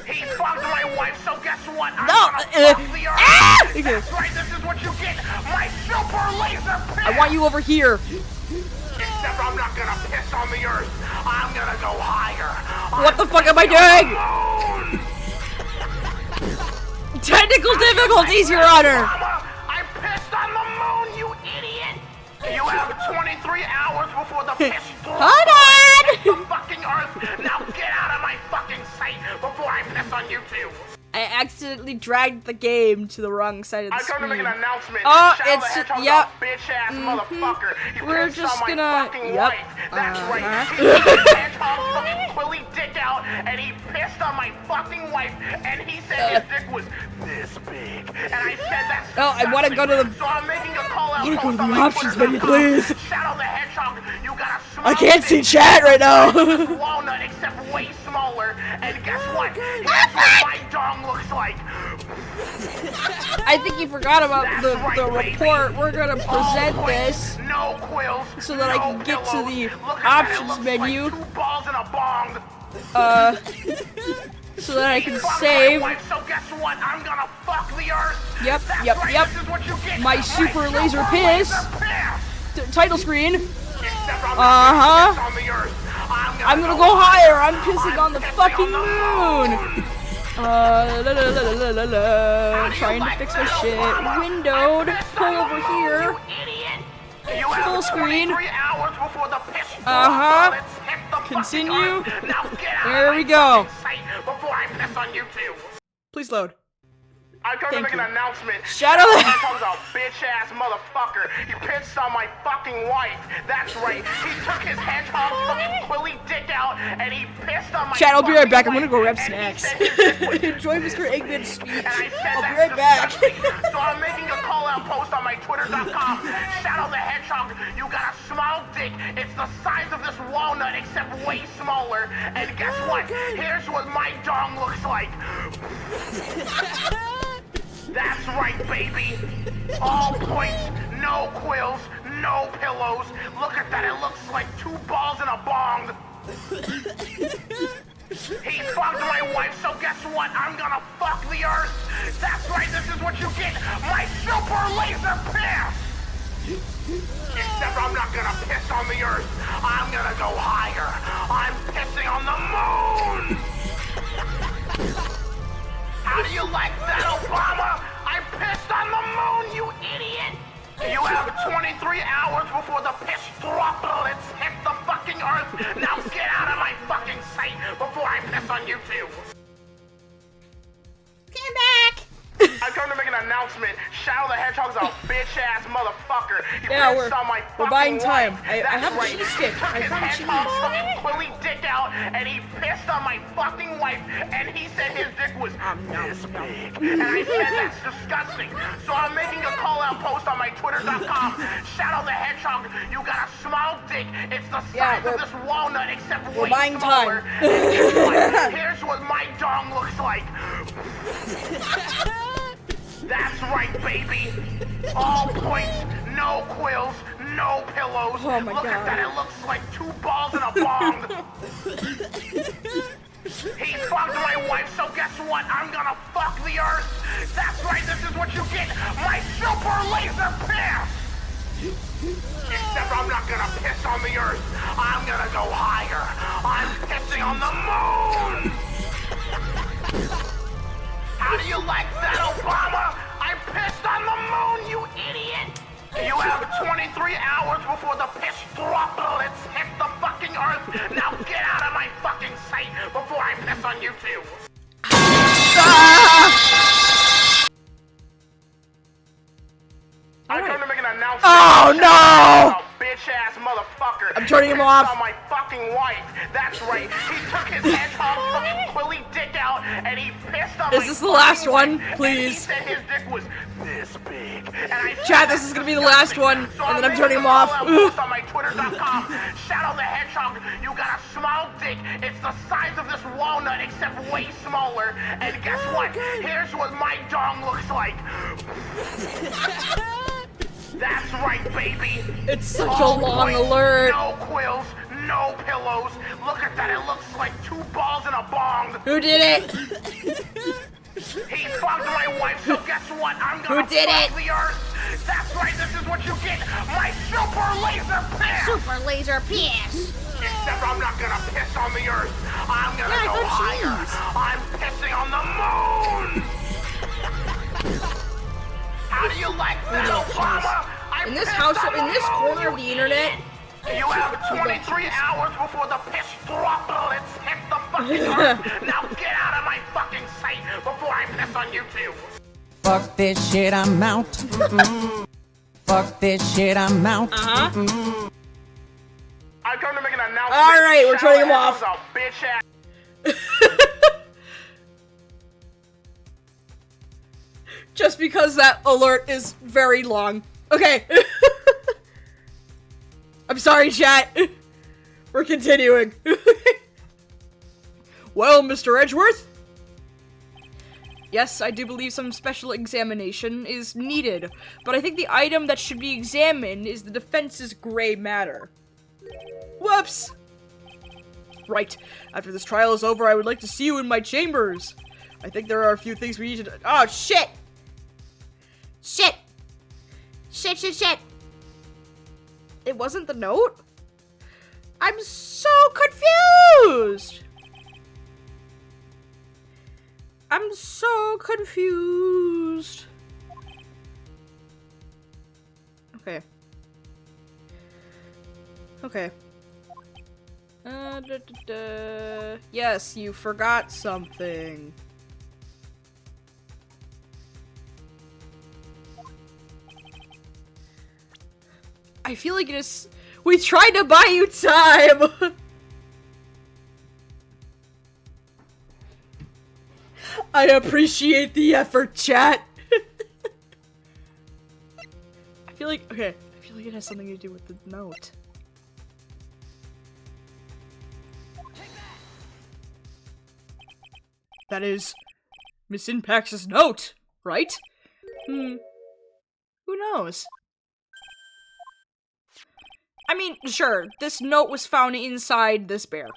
He fucked my wife, so guess what? I'm gonna fuck the earth. That's right, this is what you get. My super laser piss. I want you over here. Except I'm not gonna piss on the earth. I'm gonna go higher. What the fuck am I doing? Technical difficulties, Your Honor! Mama, I pissed on the moon, you idiot! You have 23 hours before the piss hits the fucking earth. Now get out of my fucking sight before I piss on you too. I accidentally dragged the game to the wrong side of the I've come to make screen. an announcement. Oh, Shadow the it's Hedgehog's yep. a bitch-ass motherfucker. He We're pissed just on my gonna fucking yep. wife. That's right. He took his hedgehog fucking quilly dick out and he pissed on my fucking wife and he said his dick was this big. And I said that's Oh, I want to go to the. so I'm making a call out Go to post the on my options Twitter.com. menu, please. Shadow the Hedgehog, you got a small I can't see dick. chat right now. Walnut except way smaller. And guess what? Here's what my dong looks like. I think you forgot about the right, report. baby. We're gonna present All this points, no quills, so that I no can get to pillows. the Look at that, it options looks menu. Like 2 balls and a bong. So that I can Fuck save. My wife, so guess what? I'm gonna fuck the earth. Yep, That's yep, right, yep. This is what you get. My super laser piss. piss. Title screen. Except I'm not gonna piss on the earth. I'm gonna go higher. I'm pissing on the fucking moon. Trying to fix my shit. Windowed. Pull over here. Full screen. Continue. There we go. Please load. I'm going to Thank make you. an announcement. Shadow the- Hedgehog's a bitch-ass motherfucker. He pissed on my fucking wife. That's right. He took his hedgehog fucking quilly dick out and he pissed on my Chat, I'll be right fucking back. I'm gonna wife, go grab and he snacks. said his dick was Enjoy Mr. Eggman's speech. and I said I'll be that's right back. disgusting. So I'm making a call-out post on my Twitter.com. Shadow the Hedgehog, you got a small dick. It's the size of this walnut, except way smaller. And guess what? Here's what my dong looks like. That's right, baby. All points, no quills, no pillows. Look at that, it looks like 2 balls and a bong. He fucked my wife, so guess what? I'm gonna fuck the earth. That's right, this is what you get. My super laser piss. Except I'm not gonna piss on the earth. I'm gonna go higher. I'm pissing on the moon. How do you like that, Obama? I pissed on the moon, you idiot! You have 23 hours before the piss droplets hit the fucking earth. Now get out of my fucking sight before I piss on you too. Come back. I'm going to make an announcement. announcement. Shadow the Hedgehog's a bitch-ass motherfucker. He Yeah, pissed on my we're fucking buying time. wife. I That's have a right. cheese stick. He took I his found hedgehog's cheese. fucking quilly dick out, and he pissed on my fucking wife, and he said his dick was this big. And I said that's disgusting. So I'm making a call-out post on my Twitter.com. Shadow the Hedgehog, you got a small dick. It's the size of this walnut, except way buying smaller. time. And guess what? Here's what my dong looks like. That's right, baby. All points, no quills, no pillows. Oh my Look at God. that, it looks like 2 balls in a bong. He fucked my wife, so guess what? I'm gonna fuck the earth. That's right, this is what you get. My super laser piss. Except I'm not gonna piss on the earth. I'm gonna go higher. I'm pissing on the moon. How do you like that, Obama? I pissed on the moon, you idiot! You have 23 hours before the piss droplets hit the fucking earth. Now get out of my fucking sight before I piss on you too. I come to make an announcement. Oh, no! A bitch-ass motherfucker. I'm turning him He off. pissed on my fucking wife. That's right. He took his hedgehog fucking quilly dick out and he pissed on Is my this the last fucking one? wife, Please. And he said his dick was this big. And I said, Chat, this is gonna be the last one, so and then I'm making turning a him off. call-out post on my Twitter.com. Shadow the Hedgehog, you got a small dick. It's the size of this walnut, except way smaller. And guess what? Here's what my dong looks like. That's right, baby. It's such All a long points, alert. No quills, no pillows. Look at that, it looks like 2 balls in a bong. Who did it? He fucked my wife, so guess what? I'm gonna Who did fuck it? the earth. That's right, this is what you get. My super laser piss. Super laser piss. Except I'm not gonna piss on the earth. I'm gonna Yeah, go good higher. cheese. I'm pissing on the moon. How do you like that, Obama? I In this pissed house, on in the this moon, corner of you the internet. You have 23 hours before the piss droplets hit the fucking earth. Now get out of my fucking sight before I piss on you too. Fuck this shit, I'm out. Fuck this shit, I'm out. I come to make an announcement. All right, we're turning him Shadow off. Hedgehog's a bitch ass. Just because that alert is very long. Okay. I'm sorry, chat. We're continuing. Well, Mr. Edgeworth? Yes, I do believe some special examination is needed, but I think the item that should be examined is the defense's gray matter. Whoops! Right. After this trial is over, I would like to see you in my chambers. I think there are a few things we need to... Oh, shit! Shit. Shit, shit, shit. It wasn't the note? I'm so confused! I'm so confused. Okay. Okay. Yes, you forgot something. I feel like it is. We tried to buy you time! I appreciate the effort, chat! I feel like. Okay. I feel like it has something to do with the note. That is Miss Impax's note, right? Who knows? I mean, sure, this note was found inside this bear.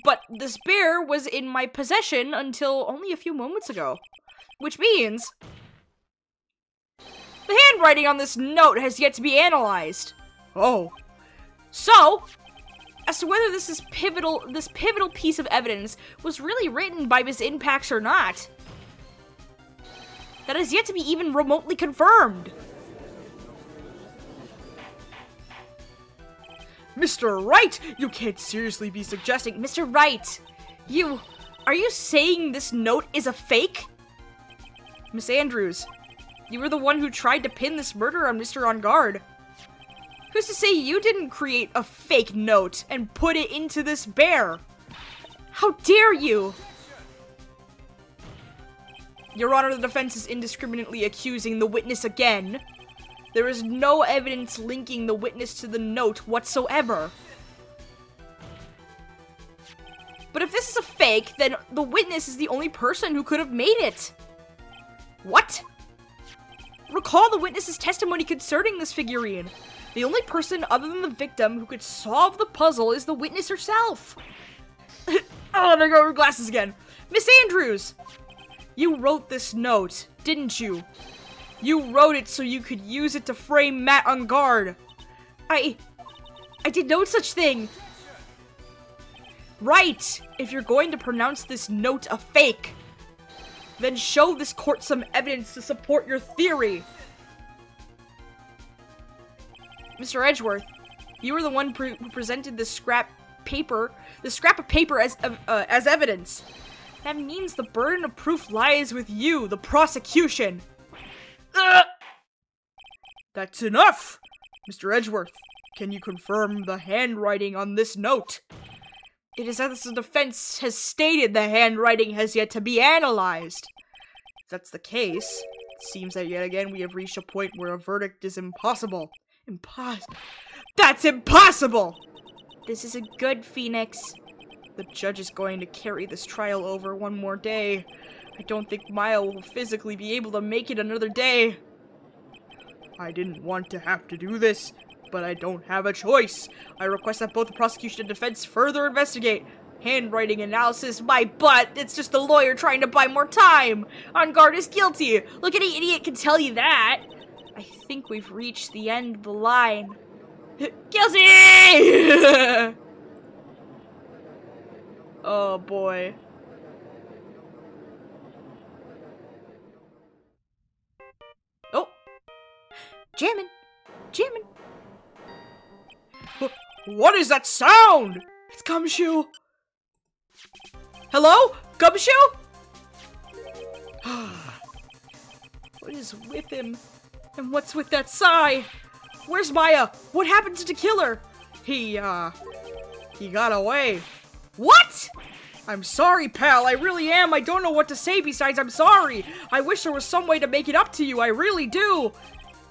But this bear was in my possession until only a few moments ago. Which means the handwriting on this note has yet to be analyzed. Oh. So, as to whether this pivotal piece of evidence was really written by Miss Impax or not, that is yet to be even remotely confirmed. Mr. Wright, you can't seriously be suggesting— Mr. Wright, are you saying this note is a fake? Miss Andrews, You were the one who tried to pin this murder on Mr. Engarde. Who's to say you didn't create a fake note and put it into this bear? How dare you? Your Honor, the defense is indiscriminately accusing the witness again. There is no evidence linking the witness to the note whatsoever. But if this is a fake, then the witness is the only person who could have made it. What? Recall the witness's testimony concerning this figurine. The only person other than the victim who could solve the puzzle is the witness herself. Oh, there go her glasses again. Miss Andrews! You wrote this note, didn't you? You wrote it so you could use it to frame Matt Engarde. I did no such thing. Right! If you're going to pronounce this note a fake, then show this court some evidence to support your theory. Mr. Edgeworth, you were the one who presented this scrap of paper as evidence. That means the burden of proof lies with you, the prosecution. That's enough! Mr. Edgeworth, can you confirm the handwriting on this note? It is as the defense has stated, the handwriting has yet to be analyzed. If that's the case, it seems that yet again we have reached a point where a verdict is impossible. That's impossible! This isn't good, Phoenix. The judge is going to carry this trial over one more day. I don't think Maya will physically be able to make it another day. I didn't want to have to do this, but I don't have a choice. I request that both the prosecution and defense further investigate. Handwriting analysis, my butt. It's just the lawyer trying to buy more time. Engarde is guilty. Look, any idiot can tell you that. I think we've reached the end of the line. Guilty! Oh boy. Oh. Jammin'. What is that sound? It's Gumshoe. Hello? Gumshoe? What is with him? And what's with that sigh? Where's Maya? What happened to the killer? He got away. What? I'm sorry, pal. I really am. I don't know what to say besides I'm sorry. I wish there was some way to make it up to you. I really do.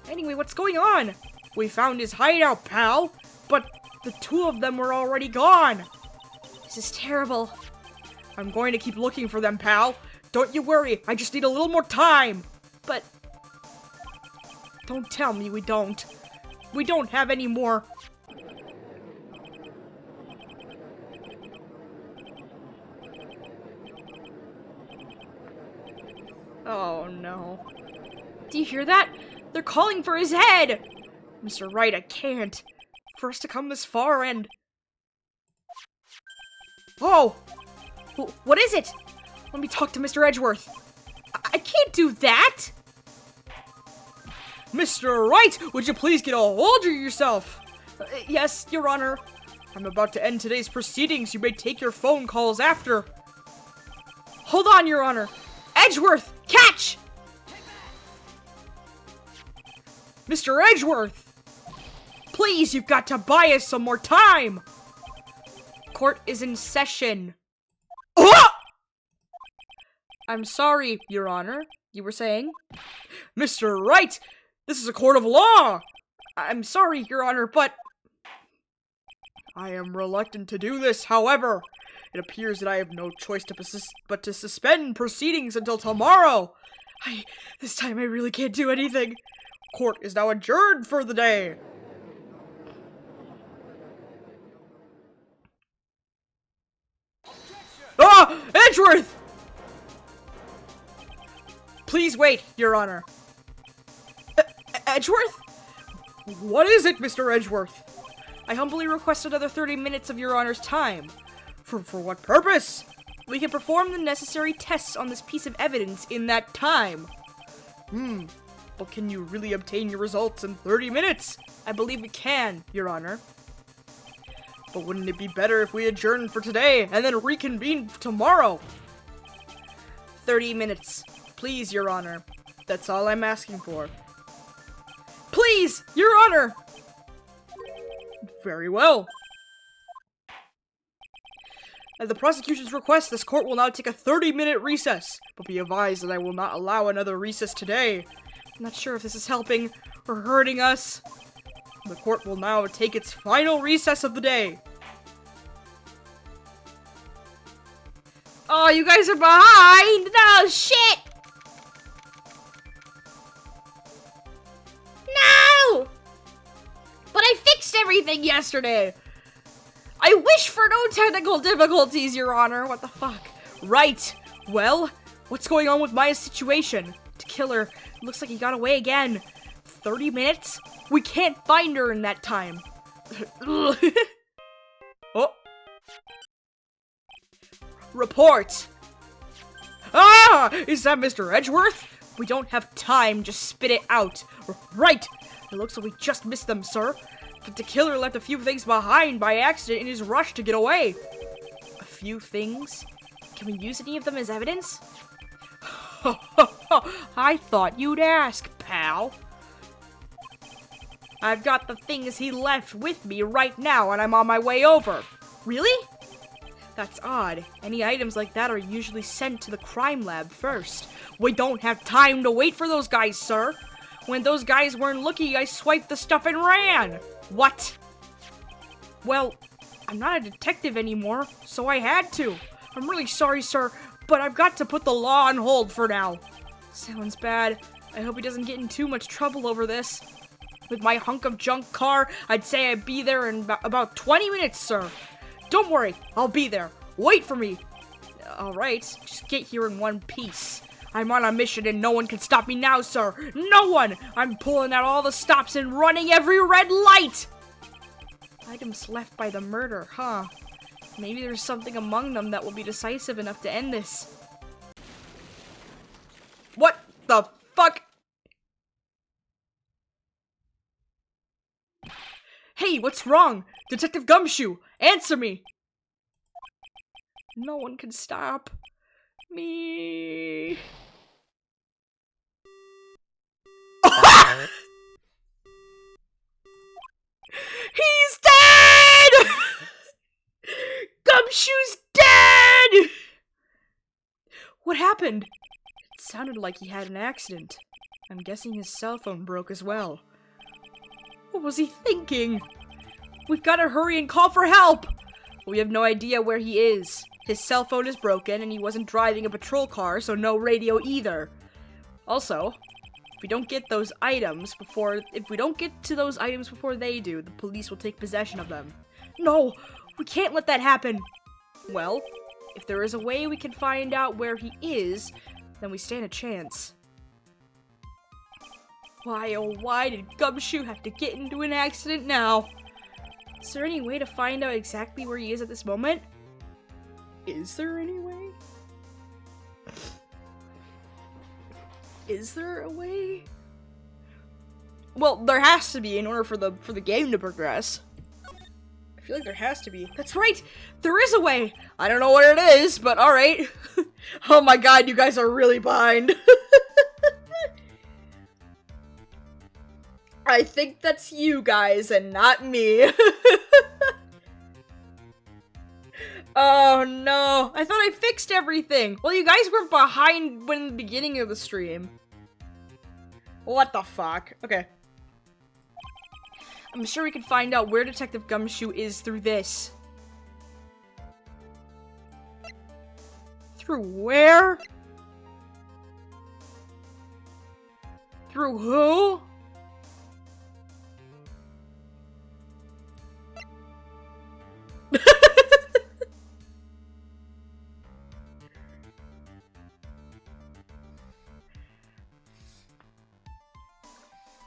Anyway, what's going on? We found his hideout, pal. But the two of them were already gone. This is terrible. I'm going to keep looking for them, pal. Don't you worry. I just need a little more time. But don't tell me we don't. We don't have any more. Oh no. Do you hear that? They're calling for his head! Mr. Wright, I can't. For us to come this far and... Oh! What is it? Let me talk to Mr. Edgeworth. I can't do that! Mr. Wright, would you please get a hold of yourself? Yes, Your Honor. I'm about to end today's proceedings. You may take your phone calls after. Hold on, Your Honor. Edgeworth, catch! Mr. Edgeworth! Please, you've got to buy us some more time! Court is in session. Oh! I'm sorry, Your Honor. You were saying? Mr. Wright, this is a court of law! I'm sorry, Your Honor, but... I am reluctant to do this, however. It appears that I have no choice but to suspend proceedings until tomorrow. This time I really can't do anything. Court is now adjourned for the day. Ah! Edgeworth! Please wait, Your Honor. Edgeworth? What is it, Mr. Edgeworth? I humbly request another 30 minutes of Your Honor's time. For what purpose? We can perform the necessary tests on this piece of evidence in that time. But can you really obtain your results in 30 minutes? I believe we can, Your Honor. But wouldn't it be better if we adjourned for today and then reconvene tomorrow? 30 minutes. Please, Your Honor. That's all I'm asking for. Please, Your Honor! Very well. At the prosecution's request, this court will now take a 30-minute recess, but be advised that I will not allow another recess today. I'm not sure if this is helping or hurting us. The court will now take its final recess of the day. Oh, you guys are behind! No, shit! No! But I fixed everything yesterday! I wish for no technical difficulties, Your Honor. What the fuck? Right. Well, what's going on with Maya's situation? The killer looks like he got away again. 30 minutes? We can't find her in that time. Oh. Report. Ah! Is that Mr. Edgeworth? We don't have time. Just spit it out. Right. It looks like we just missed them, sir. But the killer left a few things behind by accident in his rush to get away. A few things? Can we use any of them as evidence? I thought you'd ask, pal. I've got the things he left with me right now, and I'm on my way over. Really? That's odd. Any items like that are usually sent to the crime lab first. We don't have time to wait for those guys, sir. When those guys weren't looking, I swiped the stuff and ran. What? Well, I'm not a detective anymore, so I had to. I'm really sorry, sir, but I've got to put the law on hold for now. Sounds bad. I hope he doesn't get in too much trouble over this. With my hunk of junk car, I'd say I'd be there in about 20 minutes, sir. Don't worry, I'll be there. Wait for me. Alright, just get here in one piece. I'm on a mission and no one can stop me now, sir. No one! I'm pulling out all the stops and running every red light! Items left by the murder, huh? Maybe there's something among them that will be decisive enough to end this. What the fuck? Hey, what's wrong? Detective Gumshoe, answer me! No one can stop me. He's dead! Gumshoe's dead! What happened? It sounded like he had an accident. I'm guessing his cell phone broke as well. What was he thinking? We've got to hurry and call for help! We have no idea where he is. His cell phone is broken and he wasn't driving a patrol car, so no radio either. Also, if we don't get to those items before they do, the police will take possession of them. No, we can't let that happen. Well, if there is a way we can find out where he is, then we stand a chance. Why, oh why did Gumshoe have to get into an accident now? Is there any way to find out exactly where he is at this moment? Is there any way? Is there a way? Well, there has to be in order for the game to progress. I feel like there has to be. That's right! There is a way! I don't know where it is, but alright. Oh my god, you guys are really behind. I think that's you guys and not me. Oh no, I thought I fixed everything. Well, you guys weren't behind when the beginning of the stream. What the fuck? Okay. I'm sure we can find out where Detective Gumshoe is through this. Through where? Through who?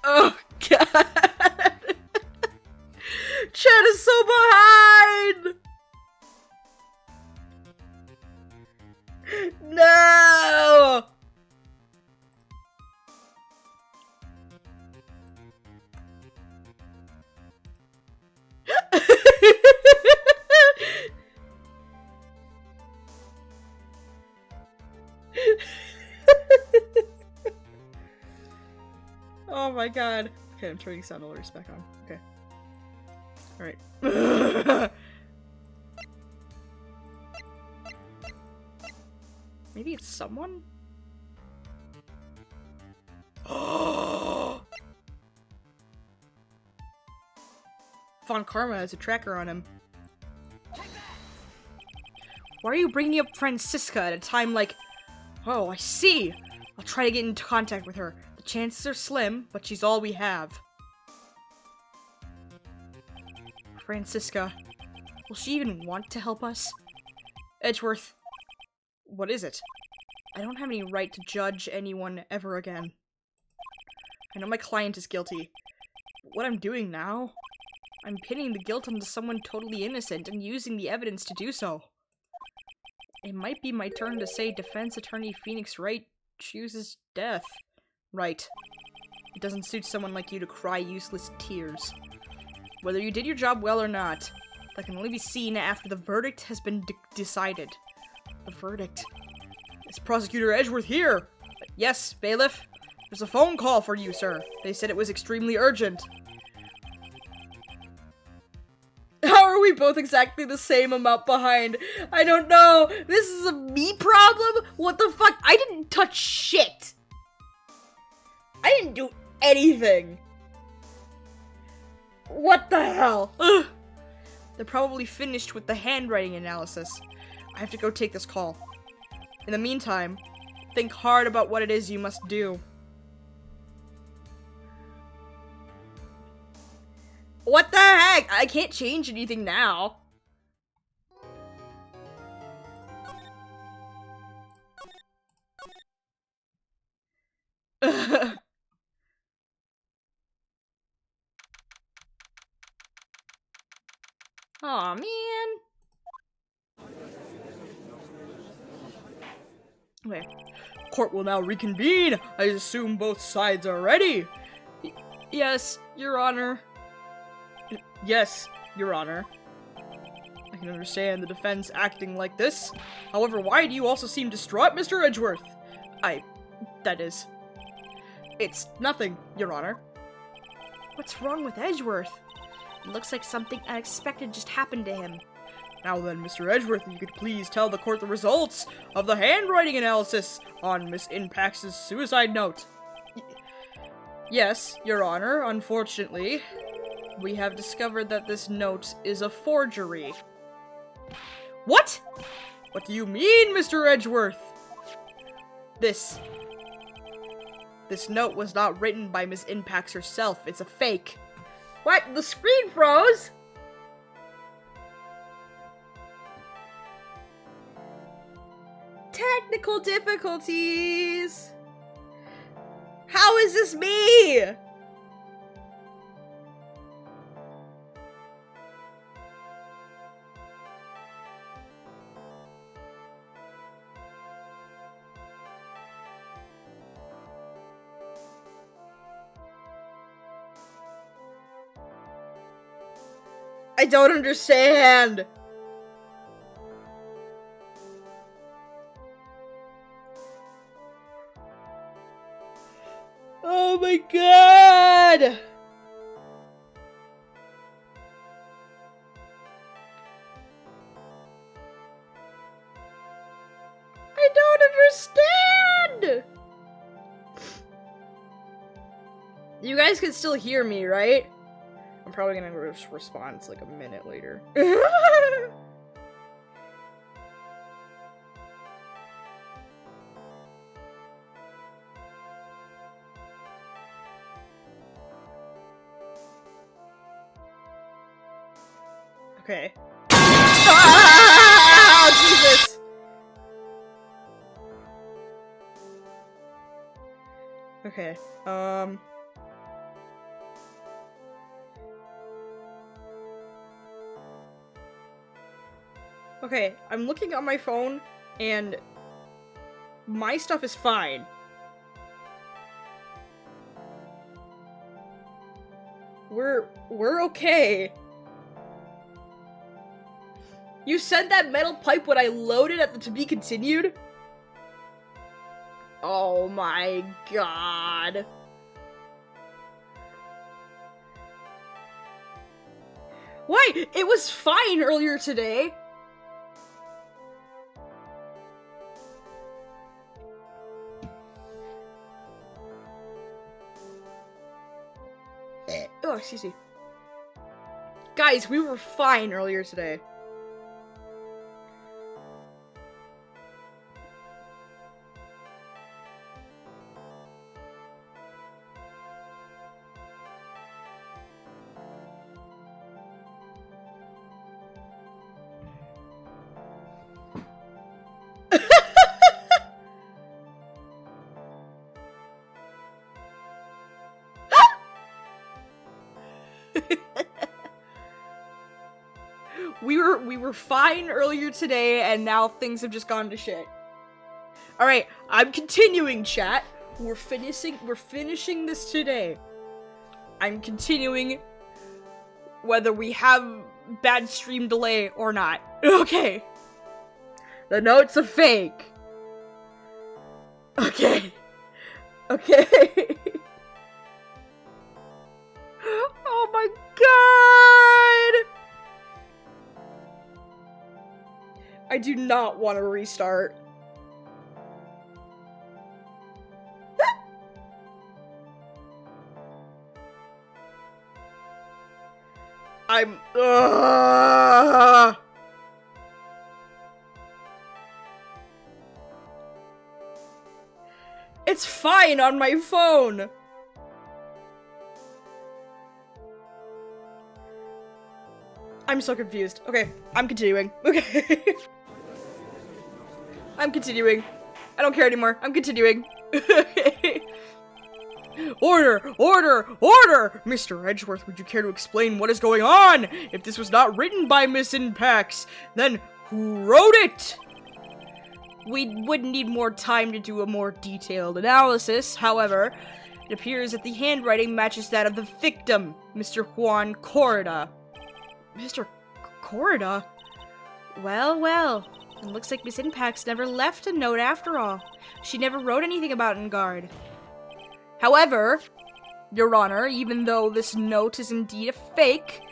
Oh god. Chad is so behind. No. Oh my god. Okay, I'm turning sound alerts back on. Okay. Alright. Maybe it's someone? Von Karma has a tracker on him. Why are you bringing up Francisca at a time like... Oh, I see! I'll try to get into contact with her. The chances are slim, but she's all we have. Francisca. Will she even want to help us? Edgeworth. What is it? I don't have any right to judge anyone ever again. I know my client is guilty. But what I'm doing now? I'm pinning the guilt onto someone totally innocent and using the evidence to do so. It might be my turn to say defense attorney Phoenix Wright chooses death. Right. It doesn't suit someone like you to cry useless tears. Whether you did your job well or not, that can only be seen after the verdict has been decided. The verdict. Is Prosecutor Edgeworth here? Yes, bailiff. There's a phone call for you, sir. They said it was extremely urgent. How are we both exactly the same amount behind? I don't know. This is a me problem? What the fuck? I didn't touch shit. I didn't do anything. What the hell? Ugh. They're probably finished with the handwriting analysis. I have to go take this call. In the meantime, think hard about what it is you must do. What the heck? I can't change anything now. Aw, man. Okay. Court will now reconvene. I assume both sides are ready. Yes, Your Honor. Yes, Your Honor. I can understand the defense acting like this. However, why do you also seem distraught, Mr. Edgeworth? That is... It's nothing, Your Honor. What's wrong with Edgeworth? It looks like something unexpected just happened to him. Now then, Mr. Edgeworth, you could please tell the court the results of the handwriting analysis on Miss Inpax's suicide note. Yes, Your Honor, unfortunately, we have discovered that this note is a forgery. What? What do you mean, Mr. Edgeworth? This note was not written by Miss Inpax herself. It's a fake. What? The screen froze? Technical difficulties. How is this me? I don't understand. Oh my god! I don't understand! You guys can still hear me, right? I'm probably gonna respond like a minute later. Okay. Ah, Jesus! Okay, Okay, I'm looking on my phone, and my stuff is fine. We're okay. You said that metal pipe when I loaded at the to be continued? Oh my god. Why? It was fine earlier today. Oh, excuse me. Guys, we were fine earlier today. We were fine earlier today, and now things have just gone to shit. Alright, I'm continuing, chat. We're finishing this today. I'm continuing whether we have bad stream delay or not. Okay. The note's a fake. Okay. Okay. Oh my god! I do not want to restart. I'm... It's fine on my phone! I'm so confused. Okay, I'm continuing. Okay. I'm continuing. I don't care anymore. I'm continuing. Order! Order! Order! Mr. Edgeworth, would you care to explain what is going on? If this was not written by Miss Inpax, then who wrote it? We would need more time to do a more detailed analysis. However, it appears that the handwriting matches that of the victim, Mr. Juan Corrida. Mr. Corrida? Well, well. It looks like Miss Inpax never left a note after all. She never wrote anything about Engarde. However, Your Honor, even though this note is indeed a fake,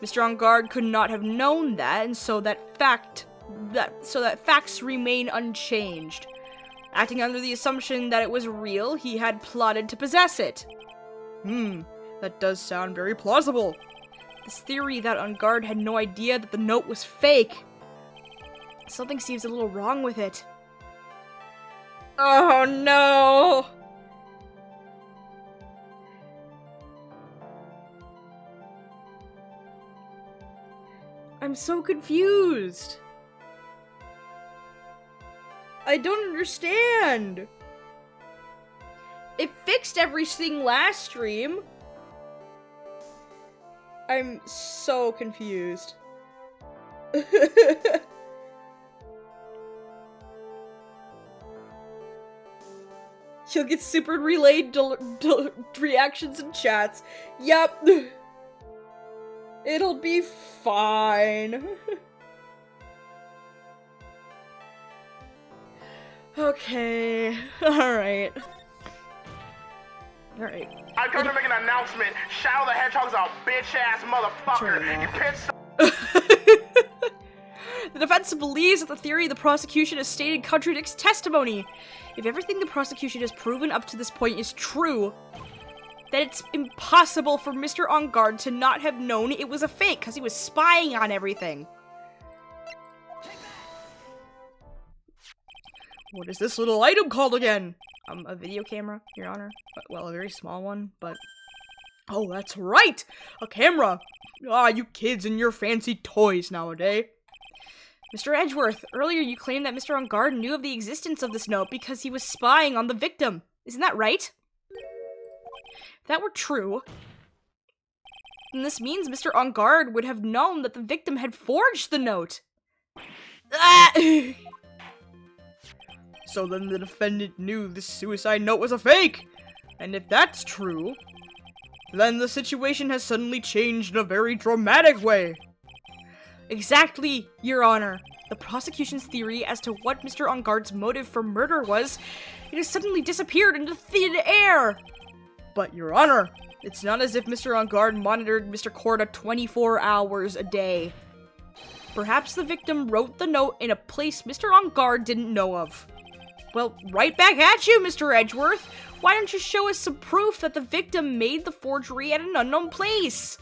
Mr. Engarde could not have known that, and so that facts remain unchanged. Acting under the assumption that it was real, he had plotted to possess it. That does sound very plausible. This theory that Engarde had no idea that the note was fake. Something seems a little wrong with it. Oh no! I'm so confused. I don't understand. It fixed everything last stream. I'm so confused. She'll get super relayed reactions and chats. Yep. It'll be fine. Okay. Alright. Alright. I come to make an announcement. Shadow the Hedgehog's a bitch-ass motherfucker. You pissed. The defense believes that the theory the prosecution has stated contradicts testimony. If everything the prosecution has proven up to this point is true, then it's impossible for Mr. Engarde to not have known it was a fake, because he was spying on everything. What is this little item called again? A video camera, Your Honor. Well, a very small one, but... Oh, that's right! A camera! Ah, you kids and your fancy toys nowadays. Mr. Edgeworth, earlier you claimed that Mr. Engarde knew of the existence of this note because he was spying on the victim. Isn't that right? If that were true, then this means Mr. Engarde would have known that the victim had forged the note. Ah! So then the defendant knew this suicide note was a fake! And if that's true, then the situation has suddenly changed in a very dramatic way. Exactly, Your Honor. The prosecution's theory as to what Mr. Engarde's motive for murder was, it has suddenly disappeared into thin air. But, Your Honor, It's not as if Mr. Engarde monitored Mr. Corda 24 hours a day. Perhaps the victim wrote the note in a place Mr. Engarde didn't know of. Well, right back at you, Mr. Edgeworth. Why don't you show us some proof that the victim made the forgery at an unknown place?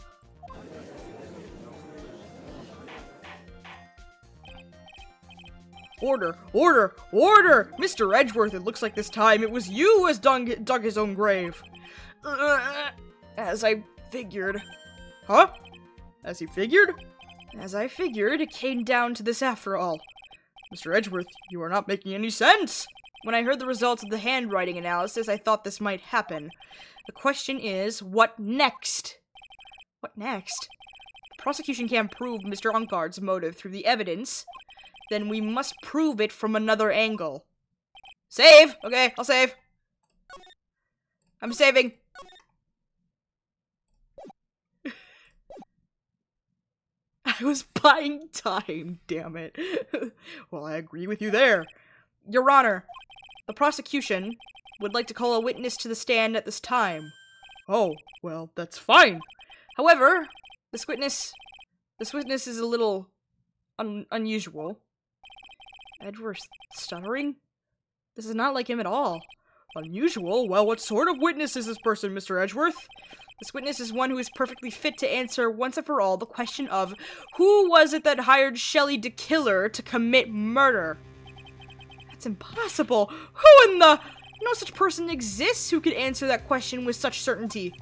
Order! Order! Order! Mr. Edgeworth, it looks like this time it was you who has dug his own grave. As I figured. Huh? As he figured? As I figured, it came down to this after all. Mr. Edgeworth, you are not making any sense! When I heard the results of the handwriting analysis, I thought this might happen. The question is, what next? What next? The prosecution can't prove Mr. Engarde's motive through the evidence. Then we must prove it from another angle. Save! Okay, I'll save. I'm saving. I was buying time, damn it. Well, I agree with you there. Your Honor, the prosecution would like to call a witness to the stand at this time. Oh, well, that's fine. However, this witness is a little unusual. Edgeworth stuttering? This is not like him at all. Unusual? Well, what sort of witness is this person, Mr. Edgeworth? This witness is one who is perfectly fit to answer once and for all the question of who was it that hired Shelley DeKiller to commit murder? That's impossible. Who in the... No such person exists who could answer that question with such certainty.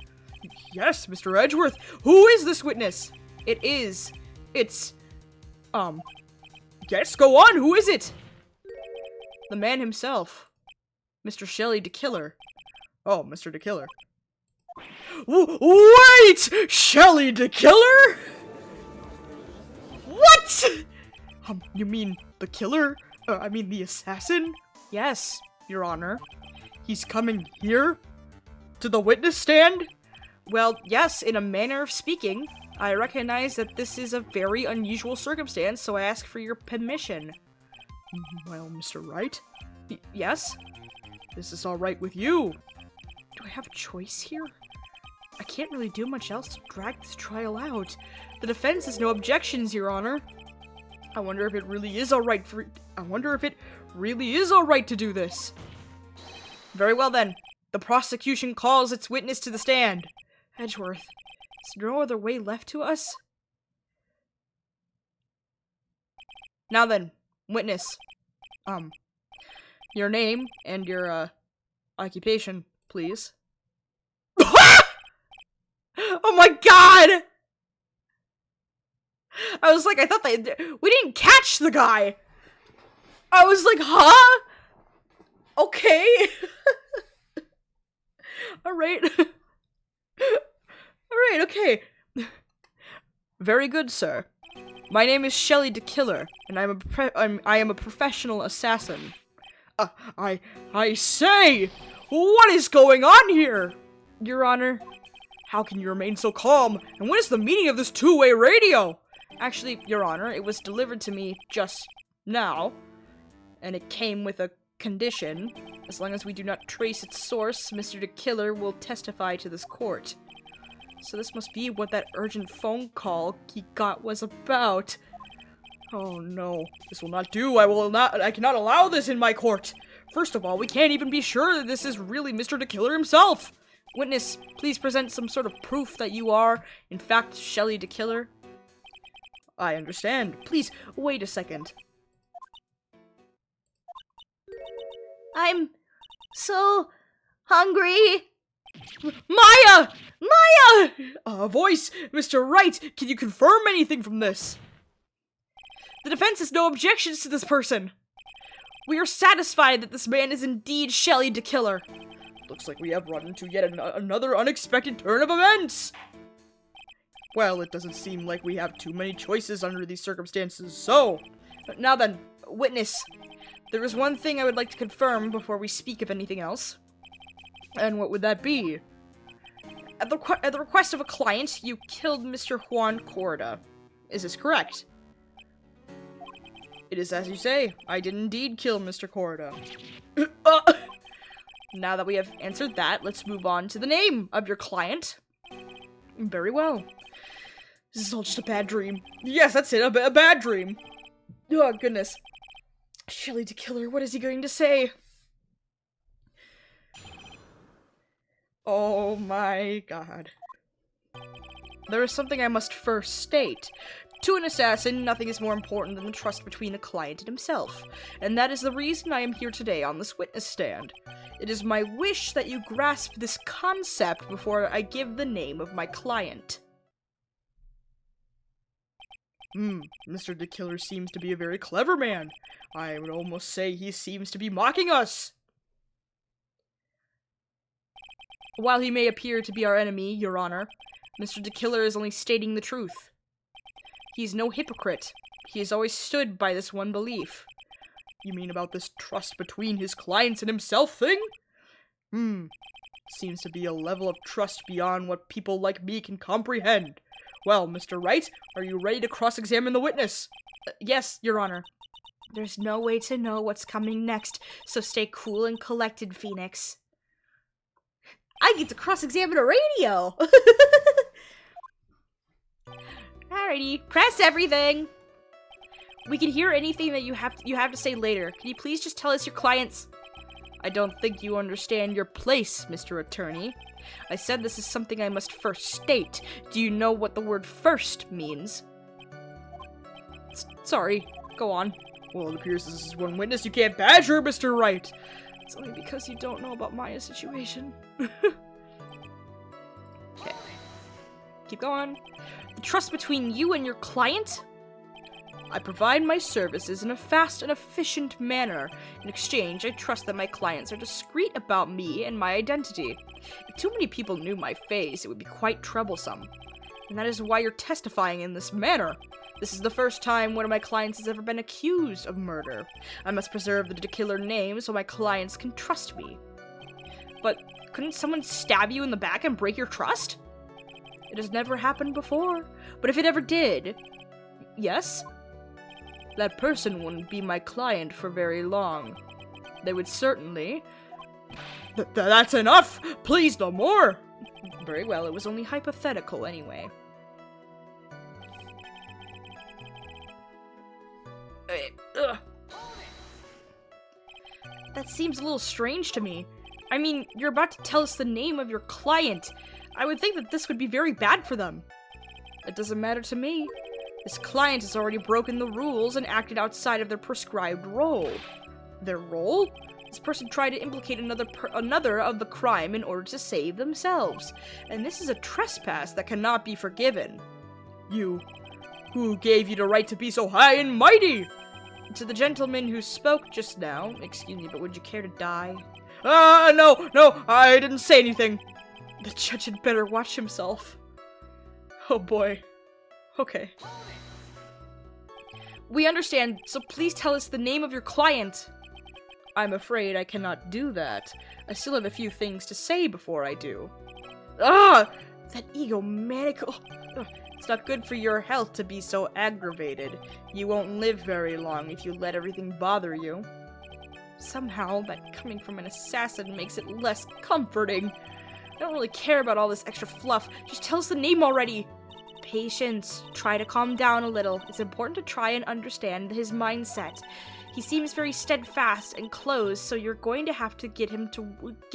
Yes, Mr. Edgeworth. Who is this witness? It's... Yes, go on. Who is it? The man himself. Mr. Shelley DeKiller. Oh, Mr. DeKiller. Wait! Shelley DeKiller? What? You mean the killer? I mean the assassin? Yes, Your Honor. He's coming here? To the witness stand? Well, yes, in a manner of speaking. I recognize that this is a very unusual circumstance, so I ask for your permission. Well, Mr. Wright? Yes? This is all right with you. Do I have a choice here? I can't really do much else to drag this trial out. The defense has no objections, Your Honor. I wonder if it really is all right to do this. Very well then. The prosecution calls its witness to the stand. Edgeworth, is there no other way left to us? Now then, witness. Your name and your, occupation, please. Oh my god! I was like, I thought we didn't catch the guy! I was like, huh? Okay. Alright. Alright, okay. Very good, sir. My name is Shelley DeKiller, and I am a professional assassin. I say! What is going on here? Your Honor, how can you remain so calm? And what is the meaning of this two-way radio? Actually, Your Honor, it was delivered to me just now, and it came with a condition. As long as we do not trace its source, Mr. DeKiller will testify to this court. So this must be what that urgent phone call he got was about. Oh no, this will not do. I cannot allow this in my court. First of all, we can't even be sure that this is really Mr. DeKiller himself. Witness, please present some sort of proof that you are, in fact, Shelley DeKiller. I understand. Please, wait a second. I'm so hungry. Maya! Maya! Voice, Mr. Wright, can you confirm anything from this? The defense has no objections to this person. We are satisfied that this man is indeed Shelley DeKiller. Looks like we have run into yet another unexpected turn of events. Well, it doesn't seem like we have too many choices under these circumstances, so... Now then, witness, there is one thing I would like to confirm before we speak of anything else. And what would that be? At the request of a client, you killed Mr. Juan Corda. Is this correct? It is as you say. I did indeed kill Mr. Corda. Now that we have answered that, let's move on to the name of your client. Very well. This is all just a bad dream. Yes, that's it, a bad dream. Oh, goodness. Shelly the Killer, what is he going to say? Oh my god. There is something I must first state. To an assassin, nothing is more important than the trust between a client and himself, and that is the reason I am here today on this witness stand. It is my wish that you grasp this concept before I give the name of my client. Mr. the Killer seems to be a very clever man. I would almost say he seems to be mocking us. While he may appear to be our enemy, Your Honor, Mr. the Killer is only stating the truth. He is no hypocrite. He has always stood by this one belief. You mean about this trust between his clients and himself thing? Seems to be a level of trust beyond what people like me can comprehend. Well, Mr. Wright, are you ready to cross-examine the witness? Yes, Your Honor. There's no way to know what's coming next, so stay cool and collected, Phoenix. I get to cross-examine a radio! Alrighty, press everything! We can hear anything that you have to say later. Can you please just tell us your clients? I don't think you understand your place, Mr. Attorney. I said this is something I must first state. Do you know what the word first means? Sorry, go on. Well, it appears this is one witness you can't badger, Mr. Wright. It's only because you don't know about Maya's situation. Okay. Keep going. The trust between you and your client? I provide my services in a fast and efficient manner. In exchange, I trust that my clients are discreet about me and my identity. If too many people knew my face, it would be quite troublesome. And that is why you're testifying in this manner. This is the first time one of my clients has ever been accused of murder. I must preserve the killer name so my clients can trust me. But couldn't someone stab you in the back and break your trust? It has never happened before. But if it ever did... Yes? That person wouldn't be my client for very long. They would certainly... That's enough! Please, no more! Very well, it was only hypothetical anyway. That seems a little strange to me. I mean, you're about to tell us the name of your client. I would think that this would be very bad for them. It doesn't matter to me. This client has already broken the rules and acted outside of their prescribed role. Their role? This person tried to implicate another of the crime in order to save themselves. And this is a trespass that cannot be forgiven. You... Who gave you the right to be so high and mighty? To the gentleman who spoke just now, excuse me, but would you care to die? No, I didn't say anything. The judge had better watch himself. Oh boy. Okay. We understand, so please tell us the name of your client. I'm afraid I cannot do that. I still have a few things to say before I do. That egomaniacal... It's not good for your health to be so aggravated. You won't live very long if you let everything bother you. Somehow, that coming from an assassin makes it less comforting. I don't really care about all this extra fluff. Just tell us the name already. Patience. Try to calm down a little. It's important to try and understand his mindset. He seems very steadfast and closed, so you're going to have to get him to work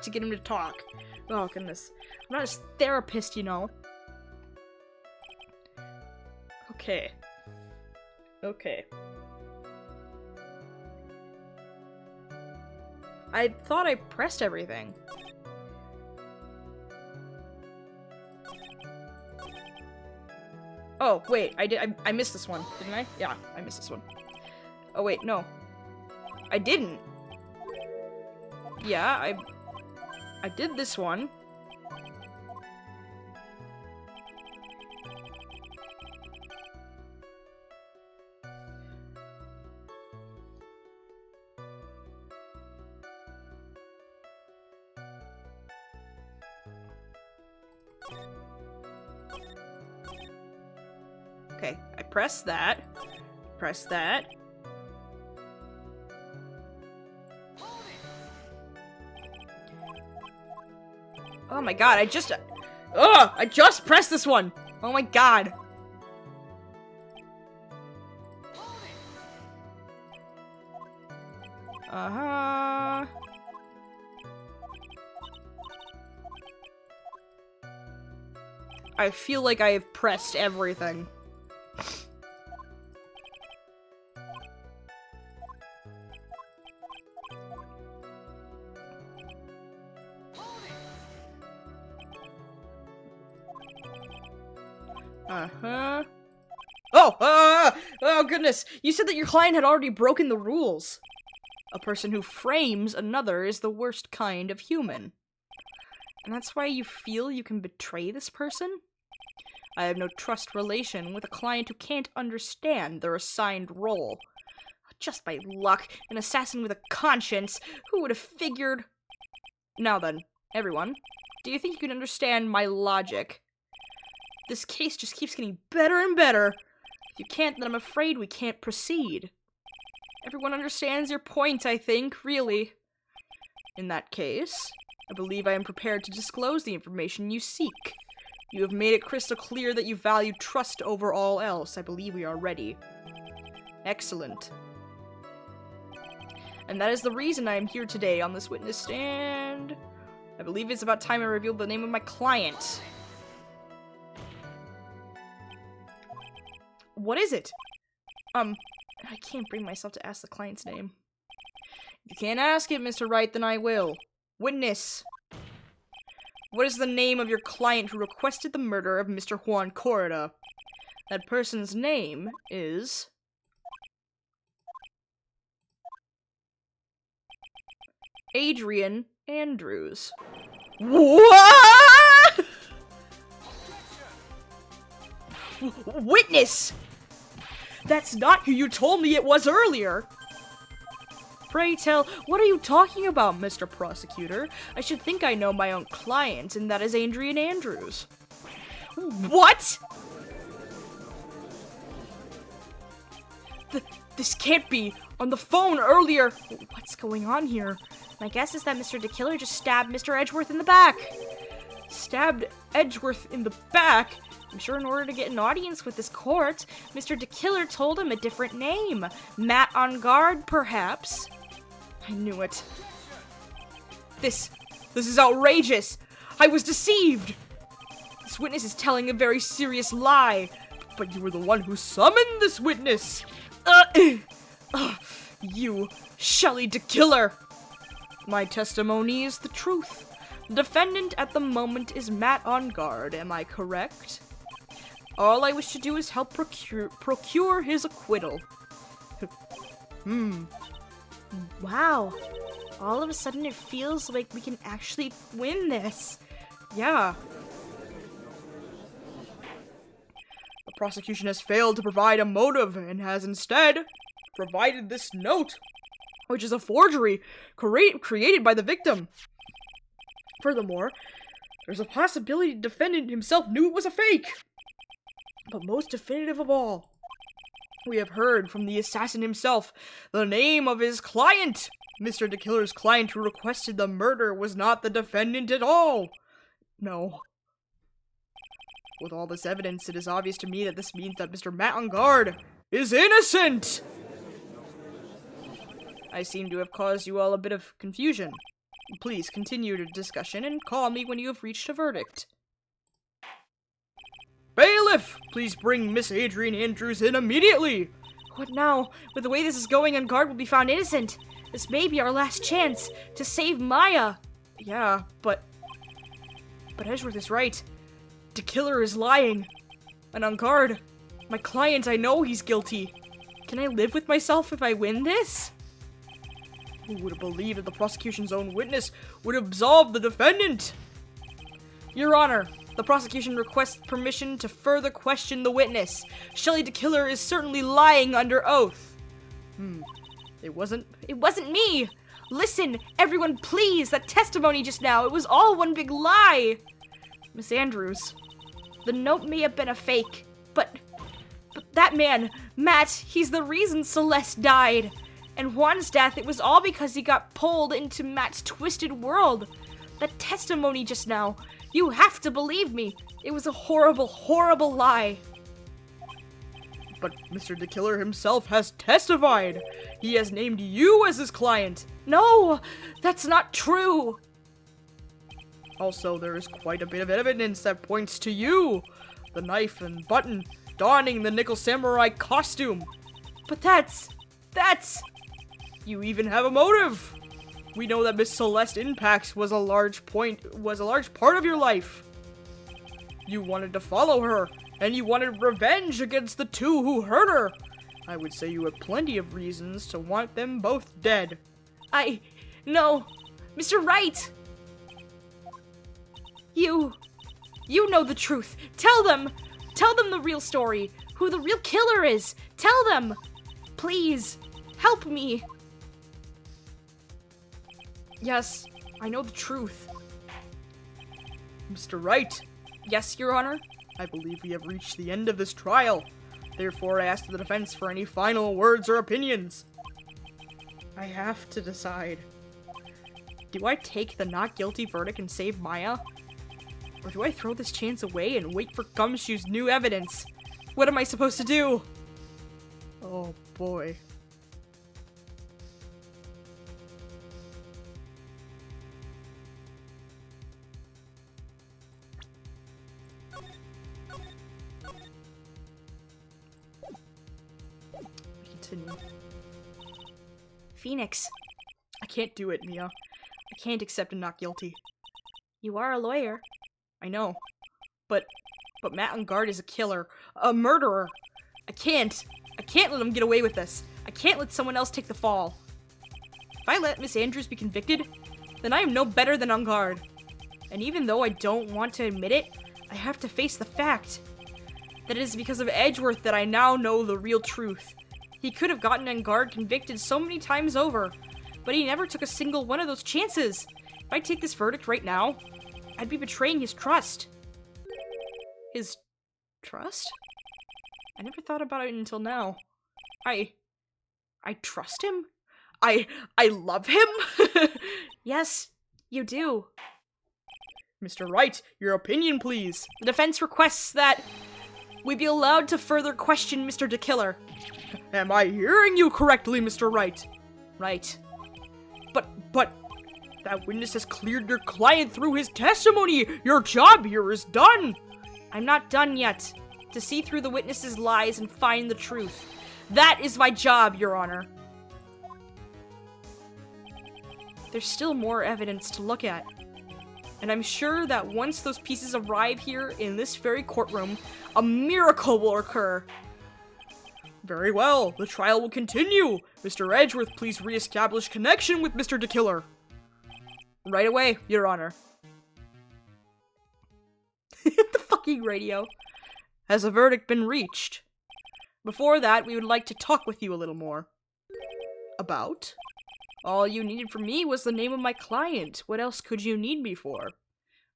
to get him to talk. Oh goodness. I'm not his therapist, you know. Okay. I thought I pressed everything. Oh, wait, I missed this one, didn't I? Yeah, I missed this one. Oh, wait, no. I didn't. Yeah, I did this one. Okay, I press that. Press that. Oh my god, I just pressed this one! Oh my god. Uh-huh. I feel like I have pressed everything. Uh-huh. Oh goodness! You said that your client had already broken the rules. A person who frames another is the worst kind of human. And that's why you feel you can betray this person? I have no trust relation with a client who can't understand their assigned role. Just by luck, an assassin with a conscience, who would have figured... Now then, everyone, do you think you can understand my logic? This case just keeps getting better and better. If you can't, then I'm afraid we can't proceed. Everyone understands your point, I think, really. In that case, I believe I am prepared to disclose the information you seek. You have made it crystal clear that you value trust over all else. I believe we are ready. Excellent. And that is the reason I am here today on this witness stand. I believe it's about time I revealed the name of my client. What is it? I can't bring myself to ask the client's name. If you can't ask it, Mr. Wright, then I will. Witness. What is the name of your client who requested the murder of Mr. Juan Corrida? That person's name is... Adrian Andrews. What? Witness! That's not who you told me it was earlier! Pray tell, what are you talking about, Mr. Prosecutor? I should think I know my own client, and that is Adrian Andrews. What?! This can't be! On the phone earlier! What's going on here? My guess is that Mr. DeKiller just stabbed Mr. Edgeworth in the back. Stabbed Edgeworth in the back? I'm sure in order to get an audience with this court, Mr. DeKiller told him a different name. Matt Engarde, perhaps? I knew it. This is outrageous! I was deceived! This witness is telling a very serious lie. But you were the one who summoned this witness! You, Shelley DeKiller! My testimony is the truth. The defendant at the moment is Matt Engarde, am I correct? All I wish to do is help procure his acquittal. Wow. All of a sudden it feels like we can actually win this. Yeah. The prosecution has failed to provide a motive and has instead provided this note, which is a forgery created by the victim. Furthermore, there's a possibility the defendant himself knew it was a fake. But most definitive of all, we have heard from the assassin himself the name of his client. Mr. DeKiller's client who requested the murder was not the defendant at all. No. With all this evidence, it is obvious to me that this means that Mr. Matt Engarde is innocent! I seem to have caused you all a bit of confusion. Please continue the discussion and call me when you have reached a verdict. Bailiff! Please bring Miss Adrian Andrews in immediately! What now? With the way this is going, Engarde will be found innocent. This may be our last chance to save Maya. Yeah, but Edgeworth is right. DeKiller is lying. And Engarde, my client, I know he's guilty. Can I live with myself if I win this? Who would have believed that the prosecution's own witness would absolve the defendant? Your Honor, the prosecution requests permission to further question the witness. Shelley DeKiller is certainly lying under oath. It wasn't me! Listen, everyone, please! That testimony just now, it was all one big lie! Miss Andrews. The note may have been a fake, but that man, Matt, he's the reason Celeste died. And Juan's death, it was all because he got pulled into Matt's twisted world. That testimony just now. You have to believe me. It was a horrible, horrible lie. But Mr. the Killer himself has testified. He has named you as his client. No, that's not true. Also, there is quite a bit of evidence that points to you. The knife and button, donning the Nickel Samurai costume. But that's... You even have a motive. We know that Miss Celeste Impax was a large part of your life. You wanted to follow her, and you wanted revenge against the two who hurt her. I would say you had plenty of reasons to want them both dead. No, Mr. Wright! You know the truth. Tell them the real story, who the real killer is. Tell them. Please, help me. Yes, I know the truth. Mr. Wright, Yes, Your Honor? I believe we have reached the end of this trial. Therefore, I ask the defense for any final words or opinions. I have to decide. Do I take the not guilty verdict and save Maya? Or do I throw this chance away and wait for Gumshoe's new evidence? What am I supposed to do? Oh boy. Continue. Phoenix, I can't do it, Mia. I can't accept a not guilty. you are a lawyer. I know. But Matt Engarde is a killer. A murderer. I can't let him get away with this. I can't let someone else take the fall. If I let Miss Andrews be convicted, then I am no better than Engarde. And even though I don't want to admit it, I have to face the fact that it is because of Edgeworth that I now know the real truth. He could have gotten Engarde convicted so many times over, but he never took a single one of those chances. If I take this verdict right now, I'd be betraying his trust. His trust? I never thought about it until now. I trust him? I love him? Yes, you do. Mr. Wright, your opinion, please. The defense requests that we be allowed to further question Mr. the Killer. Am I hearing you correctly, Mr. Wright? Right. But that witness has cleared your client through his testimony. Your job here is done. I'm not done yet. To see through the witness's lies and find the truth. That is my job, Your Honor. There's still more evidence to look at. And I'm sure that once those pieces arrive here in this very courtroom, a miracle will occur. Very well, the trial will continue. Mr. Edgeworth, please re-establish connection with Mr. the Killer. Right away, Your Honor. The fucking radio. Has a verdict been reached? Before that, we would like to talk with you a little more. About? All you needed from me was the name of my client. What else could you need me for?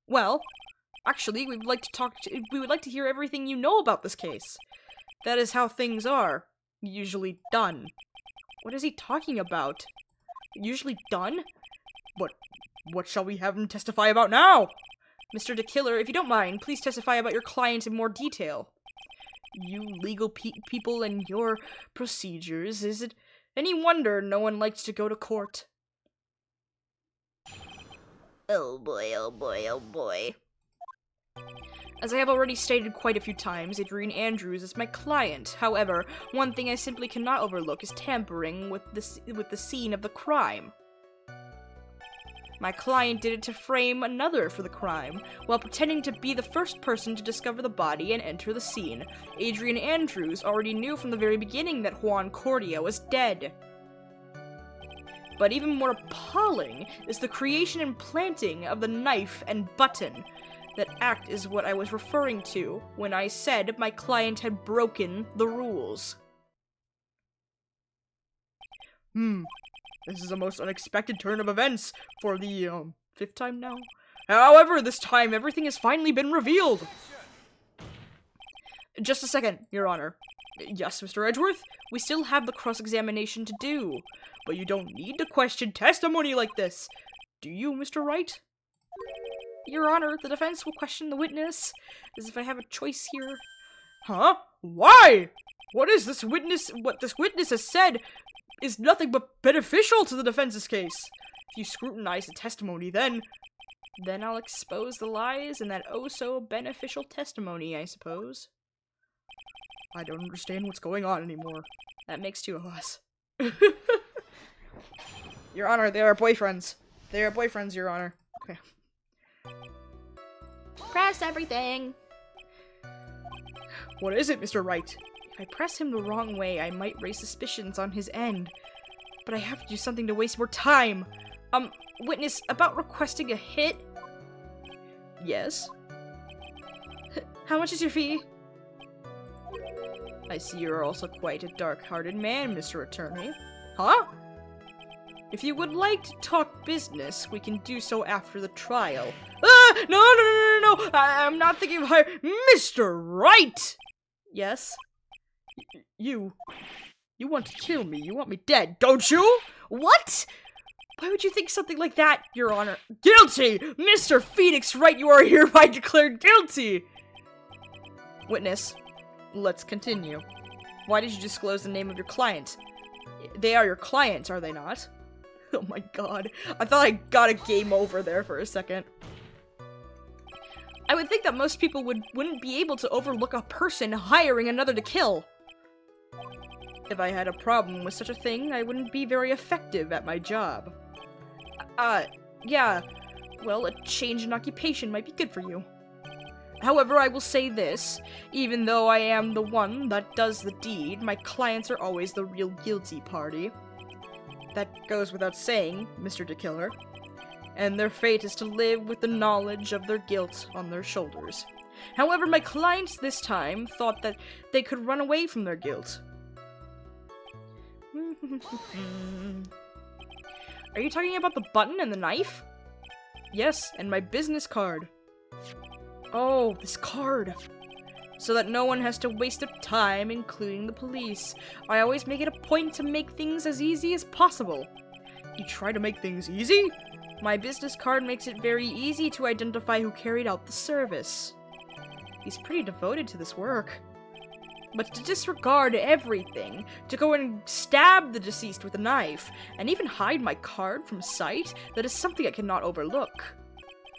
Well, actually, we would like to hear everything you know about this case. That is how things are usually done. What is he talking about? Usually done? What shall we have him testify about now? Mr. the Killer, if you don't mind, please testify about your client in more detail. You legal people and your procedures. Is it any wonder no one likes to go to court? Oh boy, oh boy, oh boy. As I have already stated quite a few times, Adrian Andrews is my client. However, one thing I simply cannot overlook is tampering with the scene of the crime. My client did it to frame another for the crime, while pretending to be the first person to discover the body and enter the scene. Adrian Andrews already knew from the very beginning that Juan Cordia was dead. But even more appalling is the creation and planting of the knife and button. That act is what I was referring to when I said my client had broken the rules. This is a most unexpected turn of events for the, 5th time now. However, this time everything has finally been revealed. Just a second, Your Honor. Yes, Mr. Edgeworth? We still have the cross-examination to do. But you don't need to question testimony like this. Do you, Mr. Wright? Your Honor, the defense will question the witness, as if I have a choice here. Huh? Why? What this witness has said is nothing but beneficial to the defense's case. If you scrutinize the testimony, then I'll expose the lies in that oh-so-beneficial testimony, I suppose. I don't understand what's going on anymore. That makes two of us. Your Honor, they are boyfriends. They are boyfriends, Your Honor. Okay. Press everything. What is it, Mr. Wright? If I press him the wrong way, I might raise suspicions on his end. But I have to do something to waste more time. Witness, about requesting a hit? Yes. How much is your fee? I see you're also quite a dark-hearted man, Mr. Attorney. Huh? If you would like to talk business, we can do so after the trial. Ah! No! I'm not thinking of hire. Mr. Wright! Yes? You want to kill me. You want me dead, don't you? What? Why would you think something like that, Your Honor? Guilty! Mr. Phoenix Wright, you are hereby declared guilty! Witness, let's continue. Why did you disclose the name of your client? They are your clients, are they not? Oh my god. I thought I got a game over there for a second. I would think that most people wouldn't be able to overlook a person hiring another to kill. If I had a problem with such a thing, I wouldn't be very effective at my job. Yeah. Well, a change in occupation might be good for you. However, I will say this. Even though I am the one that does the deed, my clients are always the real guilty party. That goes without saying, Mr. DeKiller. And their fate is to live with the knowledge of their guilt on their shoulders. However, my clients this time thought that they could run away from their guilt. Are you talking about the button and the knife? Yes, and my business card. Oh, this card. So that no one has to waste their time, including the police. I always make it a point to make things as easy as possible. You try to make things easy? My business card makes it very easy to identify who carried out the service. He's pretty devoted to this work. But to disregard everything, to go and stab the deceased with a knife, and even hide my card from sight, that is something I cannot overlook.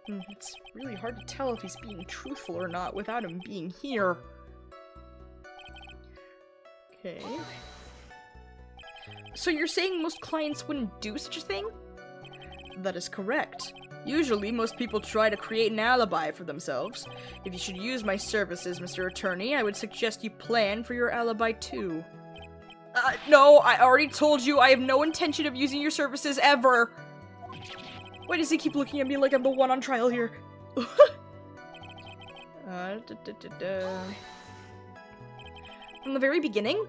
It's really hard to tell if he's being truthful or not without him being here. Okay. So you're saying most clients wouldn't do such a thing? That is correct. Usually, most people try to create an alibi for themselves. If you should use my services, Mr. Attorney, I would suggest you plan for your alibi too. No, I already told you I have no intention of using your services ever! Why does he keep looking at me like I'm the one on trial here? From the very beginning?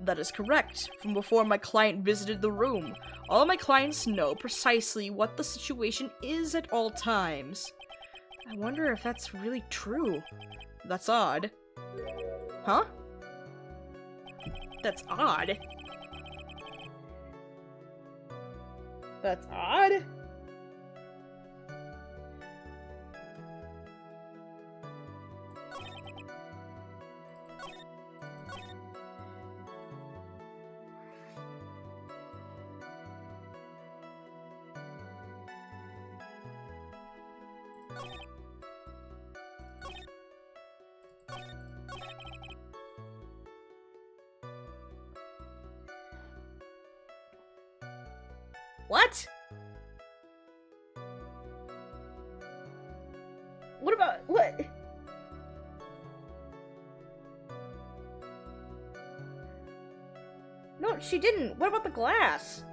That is correct. From before my client visited the room. All of my clients know precisely what the situation is at all times. I wonder if that's really true. That's odd. Huh? That's odd. That's odd? What? What about what? No, she didn't. What about the glass?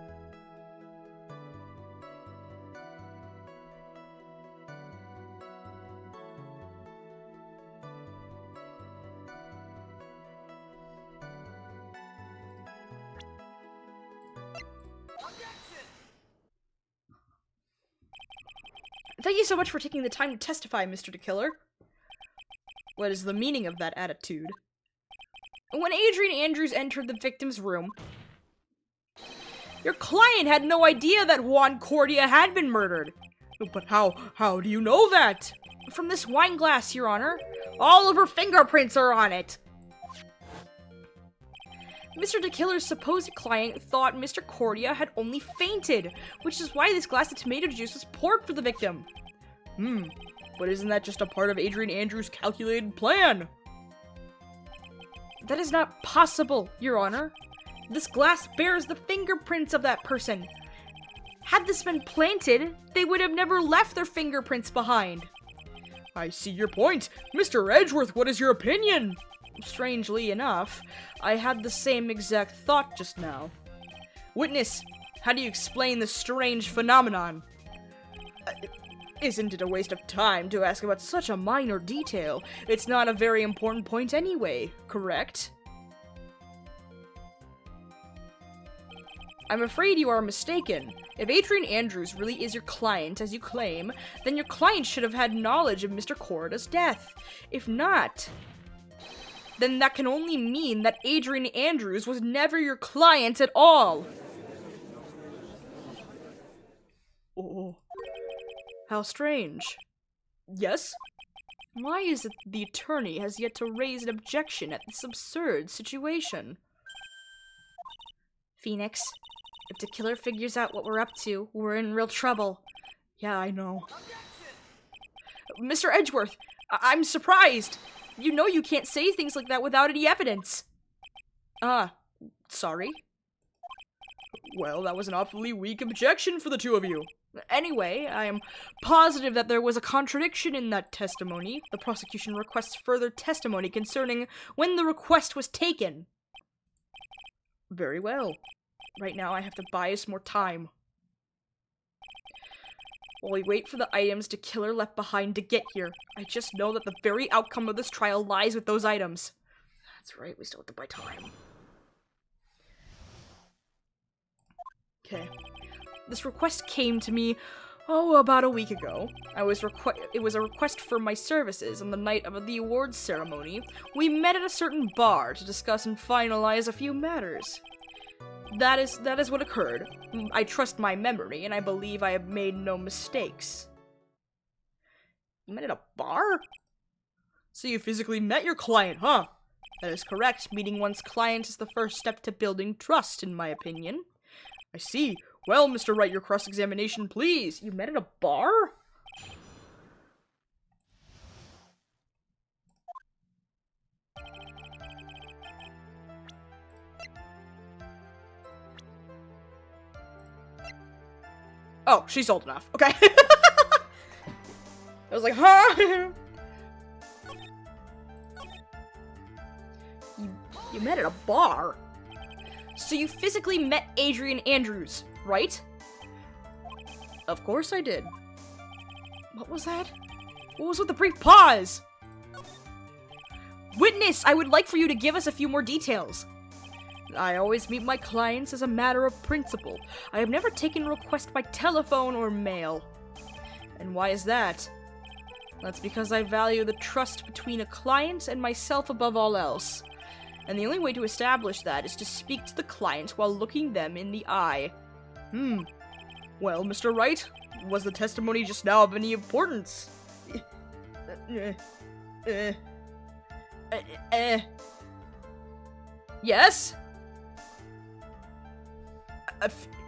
Thank you so much for taking the time to testify, Mr. DeKiller. What is the meaning of that attitude? When Adrian Andrews entered the victim's room, your client had no idea that Juan Cordia had been murdered. But how do you know that? From this wine glass, Your Honor. All of her fingerprints are on it. Mr. DeKiller's supposed client thought Mr. Cordia had only fainted, which is why this glass of tomato juice was poured for the victim. But isn't that just a part of Adrian Andrews' calculated plan? That is not possible, Your Honor. This glass bears the fingerprints of that person. Had this been planted, they would have never left their fingerprints behind. I see your point. Mr. Edgeworth, what is your opinion? Strangely enough, I had the same exact thought just now. Witness, how do you explain this strange phenomenon? Isn't it a waste of time to ask about such a minor detail? It's not a very important point anyway, correct? I'm afraid you are mistaken. If Adrian Andrews really is your client, as you claim, then your client should have had knowledge of Mr. Corrida's death. If not, then that can only mean that Adrian Andrews was never your client at all. Oh, how strange. Yes? Why is it the attorney has yet to raise an objection at this absurd situation? Phoenix, if the killer figures out what we're up to, we're in real trouble. Yeah, I know. Mr. Edgeworth, I'm surprised. You know you can't say things like that without any evidence. Sorry. Well, that was an awfully weak objection for the two of you. Anyway, I am positive that there was a contradiction in that testimony. The prosecution requests further testimony concerning when the request was taken. Very well. Right now I have to buy us more time. While we wait for the items the killer left behind to get here, I just know that the very outcome of this trial lies with those items. That's right, we still have to buy time. Okay. This request came to me, about a week ago. It was a request for my services on the night of the awards ceremony. We met at a certain bar to discuss and finalize a few matters. That is what occurred. I trust my memory, and I believe I have made no mistakes. You met at a bar? So you physically met your client, huh? That is correct. Meeting one's client is the first step to building trust, in my opinion. I see. Well, Mr. Wright, your cross-examination, please. You met at a bar? Oh, she's old enough. Okay. I was like, huh? You met at a bar? So you physically met Adrian Andrews, right? Of course I did. What was that? What was with the brief pause? Witness, I would like for you to give us a few more details. I always meet my clients as a matter of principle. I have never taken a request by telephone or mail. And why is that? That's because I value the trust between a client and myself above all else. And the only way to establish that is to speak to the client while looking them in the eye. Well, Mr. Wright, was the testimony just now of any importance? Yes?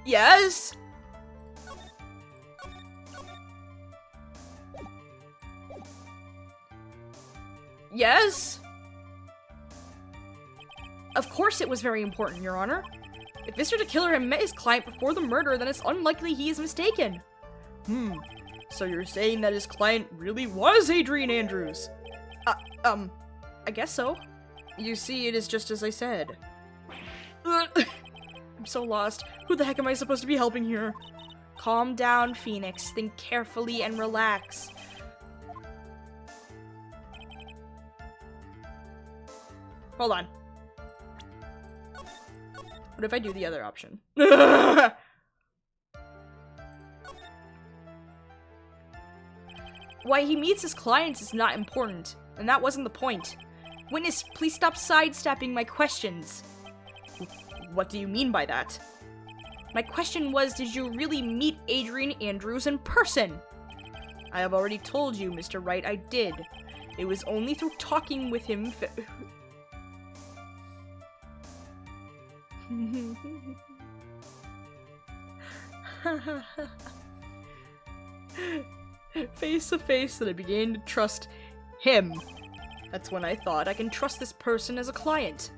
Yes? Yes? Of course it was very important, Your Honor. If Mr. DeKiller had met his client before the murder, then it's unlikely he is mistaken. So you're saying that his client really was Adrian Andrews? I guess so. You see, it is just as I said. I'm so lost. Who the heck am I supposed to be helping here? Calm down, Phoenix. Think carefully and relax. Hold on. What if I do the other option? Why he meets his clients is not important, and that wasn't the point. Witness, please stop sidestepping my questions. What do you mean by that? My question was, did you really meet Adrian Andrews in person? I have already told you, Mr. Wright, I did. It was only through talking with him face to face that I began to trust him. That's when I thought I can trust this person as a client.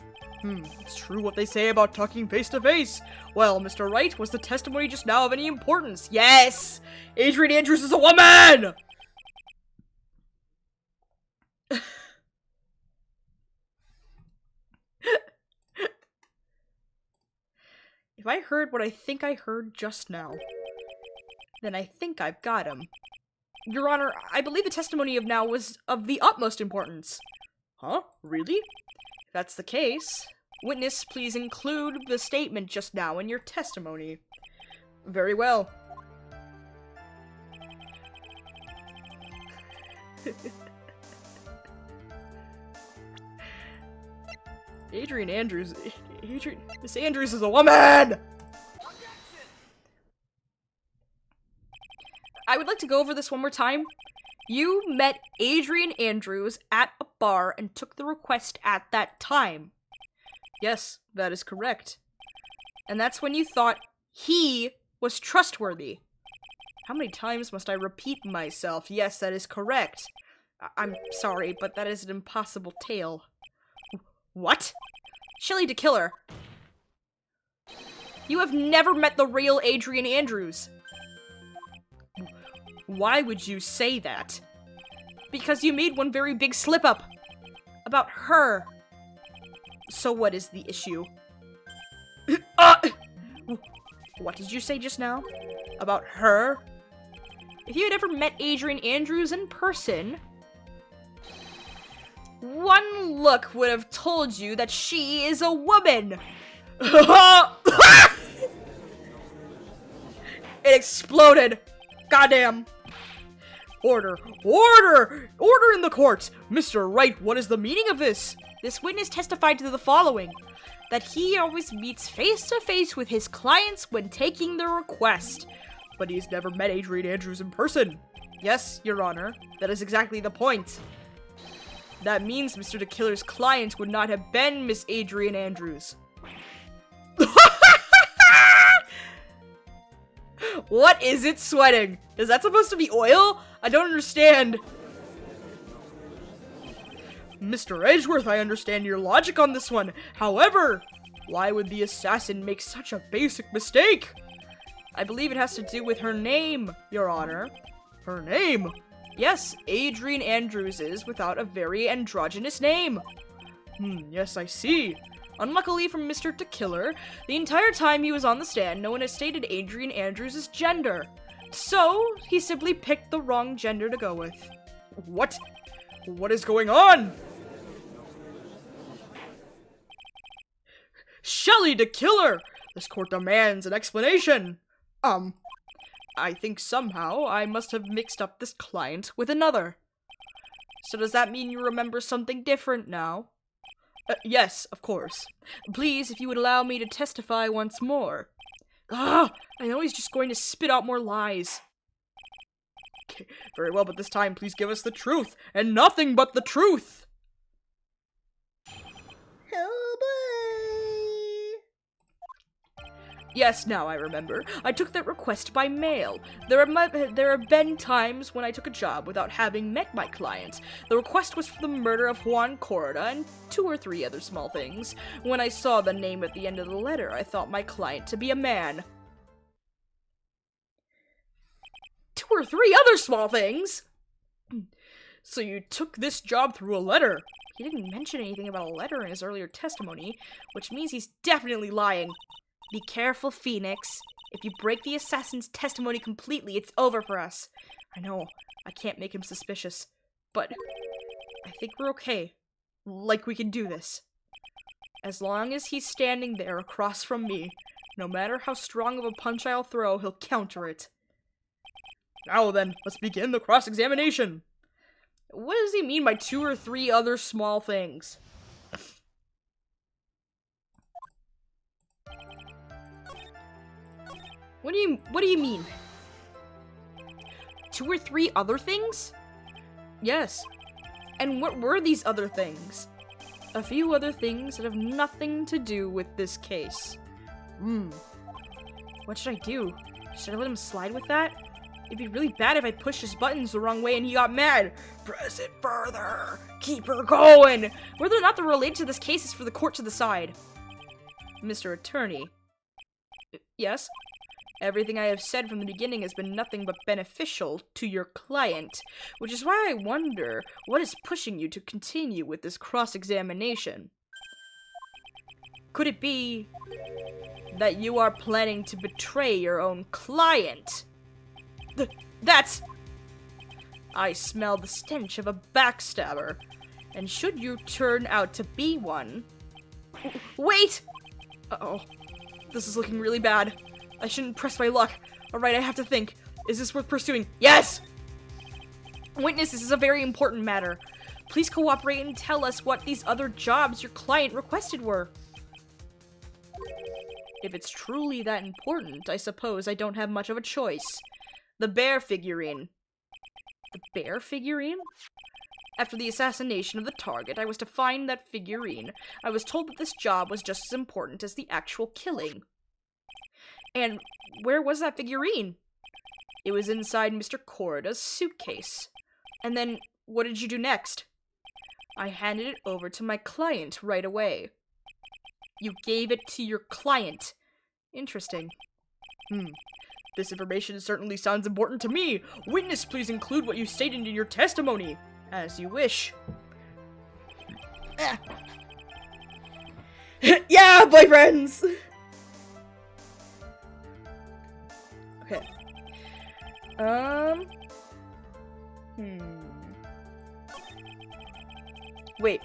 It's true what they say about talking face to face. Well, Mr. Wright, was the testimony just now of any importance? Yes! Adrian Andrews is a woman! If I heard what I think I heard just now, then I think I've got him. Your Honor, I believe the testimony of now was of the utmost importance. Huh? Really? If that's the case, witness, please include the statement just now in your testimony. Very well. Miss Andrews is a woman! I would like to go over this one more time. You met Adrian Andrews at a bar and took the request at that time. Yes, that is correct. And that's when you thought he was trustworthy. How many times must I repeat myself? Yes, that is correct. I'm sorry, but that is an impossible tale. What? Shelley DeKiller. You have never met the real Adrian Andrews. Why would you say that? Because you made one very big slip-up. About her. So what is the issue? What did you say just now? About her? If you had ever met Adrian Andrews in person, one look would have told you that she is a woman. It exploded. Goddamn. Order! Order! Order in the court! Mr. Wright, what is the meaning of this? This witness testified to the following. That he always meets face to face with his clients when taking the request. But he's never met Adrian Andrews in person. Yes, Your Honor. That is exactly the point. That means Mr. DeKiller's client would not have been Miss Adrian Andrews. What is it sweating? Is that supposed to be oil? I don't understand. Mr. Edgeworth, I understand your logic on this one. However, why would the assassin make such a basic mistake? I believe it has to do with her name, Your Honor. Her name? Yes, Adrian Andrews is without a very androgynous name. Yes, I see. Unluckily for Mr. DeKiller, the entire time he was on the stand, no one has stated Adrian Andrews' gender. So, he simply picked the wrong gender to go with. What? What is going on? Shelley DeKiller! This court demands an explanation. I think somehow I must have mixed up this client with another. So does that mean you remember something different now? Yes, of course. Please, if you would allow me to testify once more. I know he's just going to spit out more lies. Okay, very well, but this time please give us the truth, and nothing but the truth! Oh boy. Yes, now I remember. I took that request by mail. There have been times when I took a job without having met my client. The request was for the murder of Juan Corda and 2 or 3 other small things. When I saw the name at the end of the letter, I thought my client to be a man. 2 or 3 other small things? So you took this job through a letter? He didn't mention anything about a letter in his earlier testimony, which means he's definitely lying. Be careful, Phoenix. If you break the assassin's testimony completely, it's over for us. I know, I can't make him suspicious, but I think we're okay. Like we can do this. As long as he's standing there across from me, no matter how strong of a punch I'll throw, he'll counter it. Now then, let's begin the cross-examination. What does he mean by 2 or 3 other small things? What do you mean? 2 or 3 other things? Yes. And what were these other things? A few other things that have nothing to do with this case. What should I do? Should I let him slide with that? It'd be really bad if I pushed his buttons the wrong way and he got mad. Press it further. Keep her going. Whether or not they're related to this case is for the court to decide. Mr. Attorney. Yes? Everything I have said from the beginning has been nothing but beneficial to your client, which is why I wonder what is pushing you to continue with this cross-examination. Could it be that you are planning to betray your own client? That's... I smell the stench of a backstabber, and should you turn out to be one... Wait! Uh-oh. This is looking really bad. I shouldn't press my luck. Alright, I have to think. Is this worth pursuing? Yes! Witness, this is a very important matter. Please cooperate and tell us what these other jobs your client requested were. If it's truly that important, I suppose I don't have much of a choice. The bear figurine. The bear figurine? After the assassination of the target, I was to find that figurine. I was told that this job was just as important as the actual killing. And where was that figurine? It was inside Mr. Corrida's suitcase. And then, what did you do next? I handed it over to my client right away. You gave it to your client. Interesting. This information certainly sounds important to me. Witness, please include what you stated in your testimony. As you wish. Yeah, boyfriends! Okay. Wait.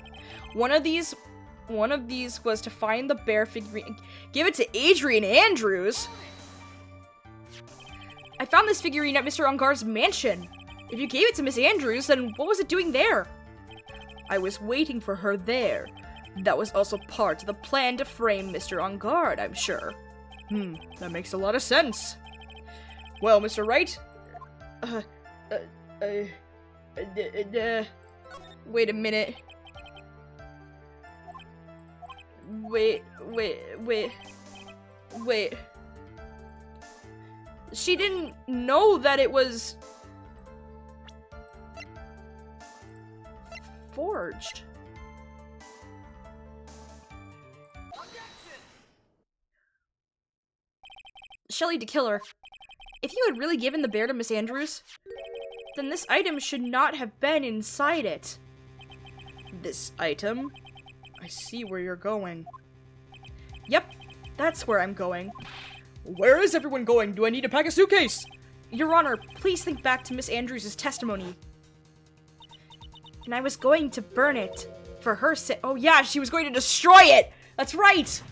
One of these was to find the bear figurine. Give it to Adrian Andrews? I found this figurine at Mr. Engarde's mansion. If you gave it to Miss Andrews, then what was it doing there? I was waiting for her there. That was also part of the plan to frame Mr. Engarde, I'm sure. That makes a lot of sense. Well, Mr. Wright? Wait a minute. Wait. She didn't know that it was... forged. Shelly to kill her. If you had really given the bear to Miss Andrews, then this item should not have been inside it. This item? I see where you're going. Yep, that's where I'm going. Where is everyone going? Do I need to pack a suitcase? Your Honor, please think back to Miss Andrews' testimony. And I was going to burn it for her sake. Oh yeah, she was going to destroy it! That's right!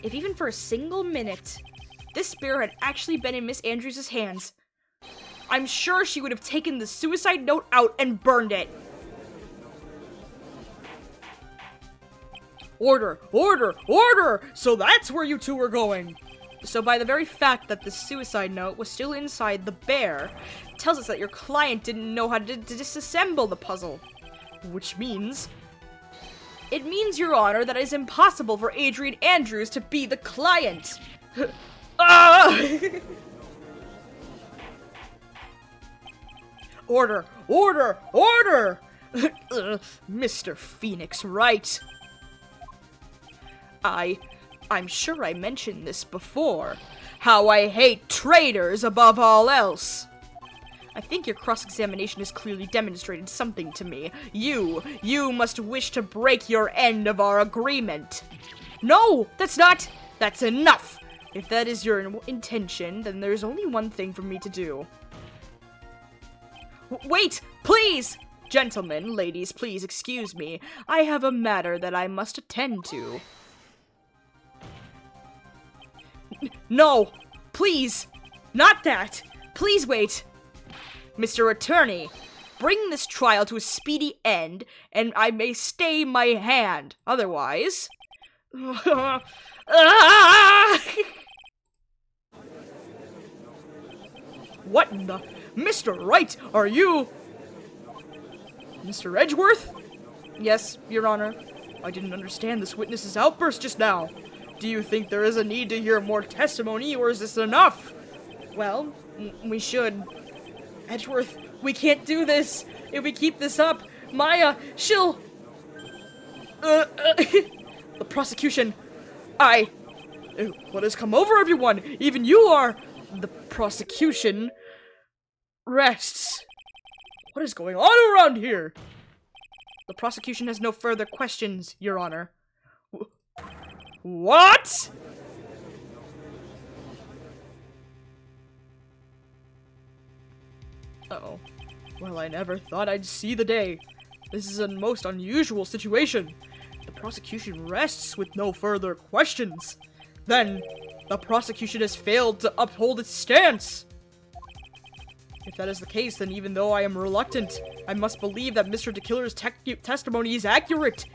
If even for a single minute, this bear had actually been in Miss Andrews' hands, I'm sure she would have taken the suicide note out and burned it. Order! Order! Order! So that's where you two were going! So by the very fact that the suicide note was still inside the bear, tells us that your client didn't know how to disassemble the puzzle. Which means... It means, Your Honor, that it is impossible for Adrian Andrews to be the client. Order! Order! Order! Mr. Phoenix Wright. I'm sure I mentioned this before. How I hate traitors above all else. I think your cross-examination has clearly demonstrated something to me. You must wish to break your end of our agreement. No, that's enough. If that is your intention, then there's only one thing for me to do. Wait, please! Gentlemen, ladies, please excuse me. I have a matter that I must attend to. No! Please! Not that! Please wait! Mr. Attorney, bring this trial to a speedy end, and I may stay my hand. Otherwise... What in the... Mr. Wright, are you... Mr. Edgeworth? Yes, Your Honor. I didn't understand this witness's outburst just now. Do you think there is a need to hear more testimony, or is this enough? Well, we should. Edgeworth, we can't do this. If we keep this up, Maya, she'll... The prosecution... What has come over everyone? Even you are... The prosecution... rests. What is going on around here? The prosecution has no further questions, Your Honor. What? Uh-oh. Well, I never thought I'd see the day. This is a most unusual situation. The prosecution rests with no further questions. Then, the prosecution has failed to uphold its stance. If that is the case, then even though I am reluctant, I must believe that Mr. DeKiller's testimony is accurate.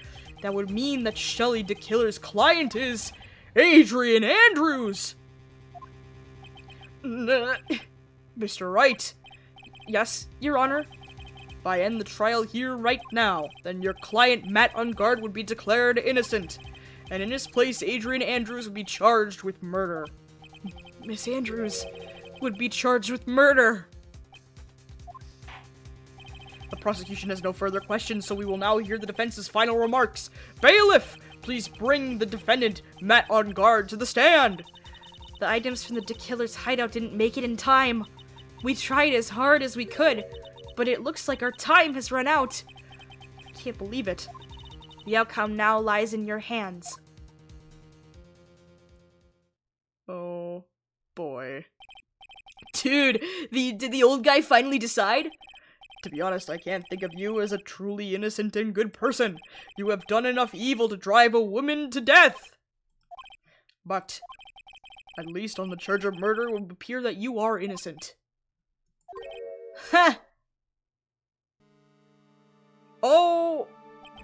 That would mean that Shelly DeKiller's client is Adrian Andrews. Mr. Wright. Yes, Your Honor? If I end the trial here right now, then your client Matt Engarde would be declared innocent, and in his place Adrian Andrews would be charged with murder. Miss Andrews would be charged with murder. The prosecution has no further questions, so we will now hear the defense's final remarks. Bailiff, please bring the defendant, Matt Engarde, to the stand. The items from the DeKiller's hideout didn't make it in time. We tried as hard as we could, but it looks like our time has run out. I can't believe it. The outcome now lies in your hands. Oh, boy. Dude, did the old guy finally decide? To be honest, I can't think of you as a truly innocent and good person. You have done enough evil to drive a woman to death. But, at least on the charge of murder, it would appear that you are innocent. Ha! Oh,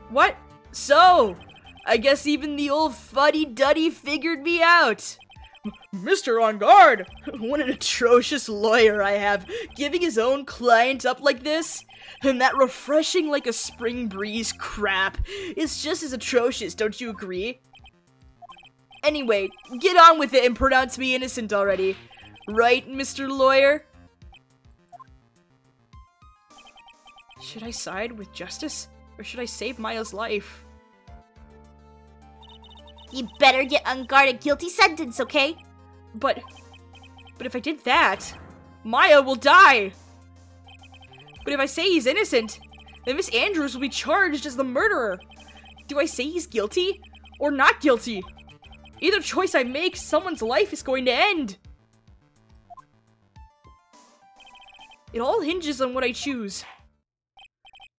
what? So, I guess even the old fuddy-duddy figured me out. Mr. Engarde! What an atrocious lawyer I have, giving his own client up like this. And that refreshing like a spring breeze crap is just as atrocious, don't you agree? Anyway, get on with it and pronounce me innocent already. Right, Mr. Lawyer? Should I side with justice, or should I save Maya's life? You better get Engarde a guilty sentence, okay? But if I did that, Maya will die. But if I say he's innocent, then Miss Andrews will be charged as the murderer. Do I say he's guilty or not guilty? Either choice I make, someone's life is going to end. It all hinges on what I choose.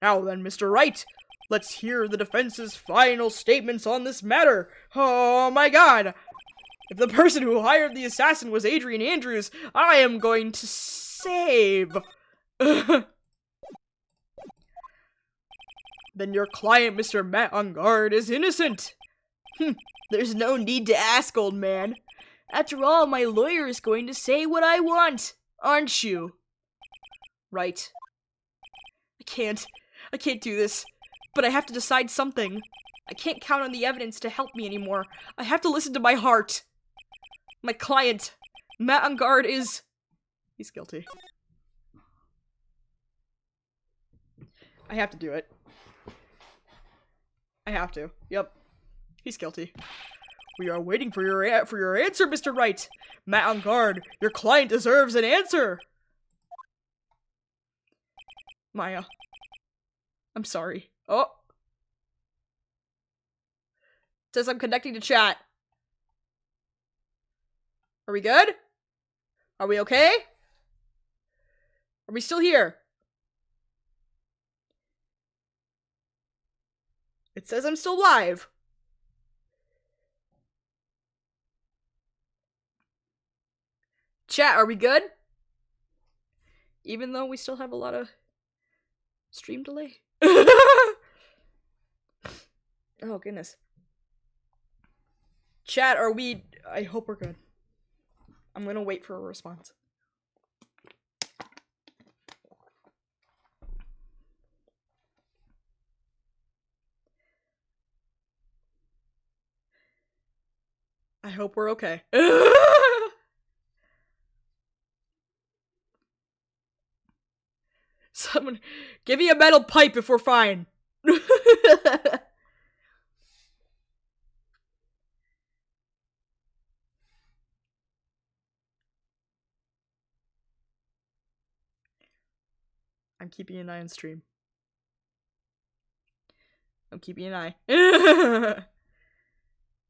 Now then, Mr. Wright, let's hear the defense's final statements on this matter. Oh my god! If the person who hired the assassin was Adrian Andrews, I am going to save. Then your client, Mr. Matt Engarde, is innocent. There's no need to ask, old man. After all, my lawyer is going to say what I want, aren't you? Right. I can't do this. But I have to decide something. I can't count on the evidence to help me anymore. I have to listen to my heart. My client, Matt Engarde, he's guilty. I have to do it. I have to. Yep. He's guilty. We are waiting for your answer, Mr. Wright. Matt Engarde, your client deserves an answer. Maya. I'm sorry. Oh. Says I'm connecting to chat. Are we good? Are we okay? Are we still here? It says I'm still live. Chat, are we good? Even though we still have a lot of stream delay. Oh, goodness. Chat, are we... I hope we're good. I'm gonna wait for a response. I hope we're okay. Someone, give me a metal pipe if we're fine. I'm keeping an eye on stream. I'm keeping an eye.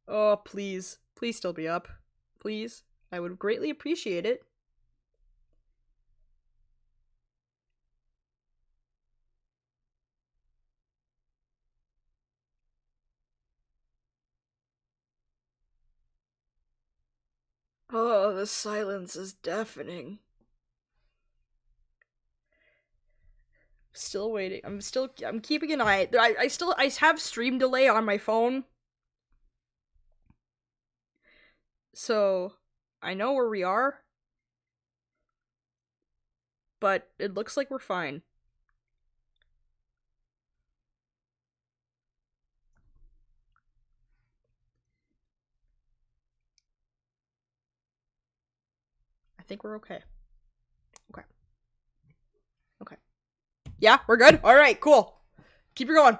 Oh, please. Please still be up. Please. I would greatly appreciate it. Oh, the silence is deafening. Still waiting. I'm keeping an eye. I have stream delay on my phone. So, I know where we are. But it looks like we're fine. I think we're okay. Okay. Okay. Yeah, we're good? Alright, cool. Keep it going.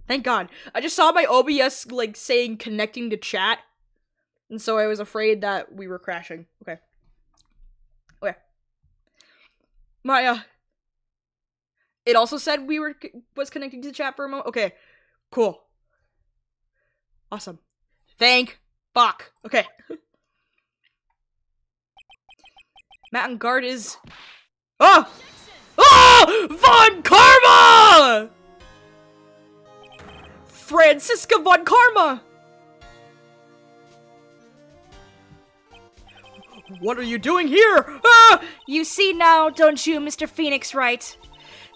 Thank God. I just saw my OBS, like, saying connecting to chat. And so I was afraid that we were crashing. Okay. Okay. It also said was connecting to the chat for a moment. Okay. Cool. Awesome. Thank fuck. Okay. Matt Engarde is... Oh! Oh! Von Karma! Franziska Von Karma! What are you doing here? Ah! You see now, don't you, Mr. Phoenix Wright?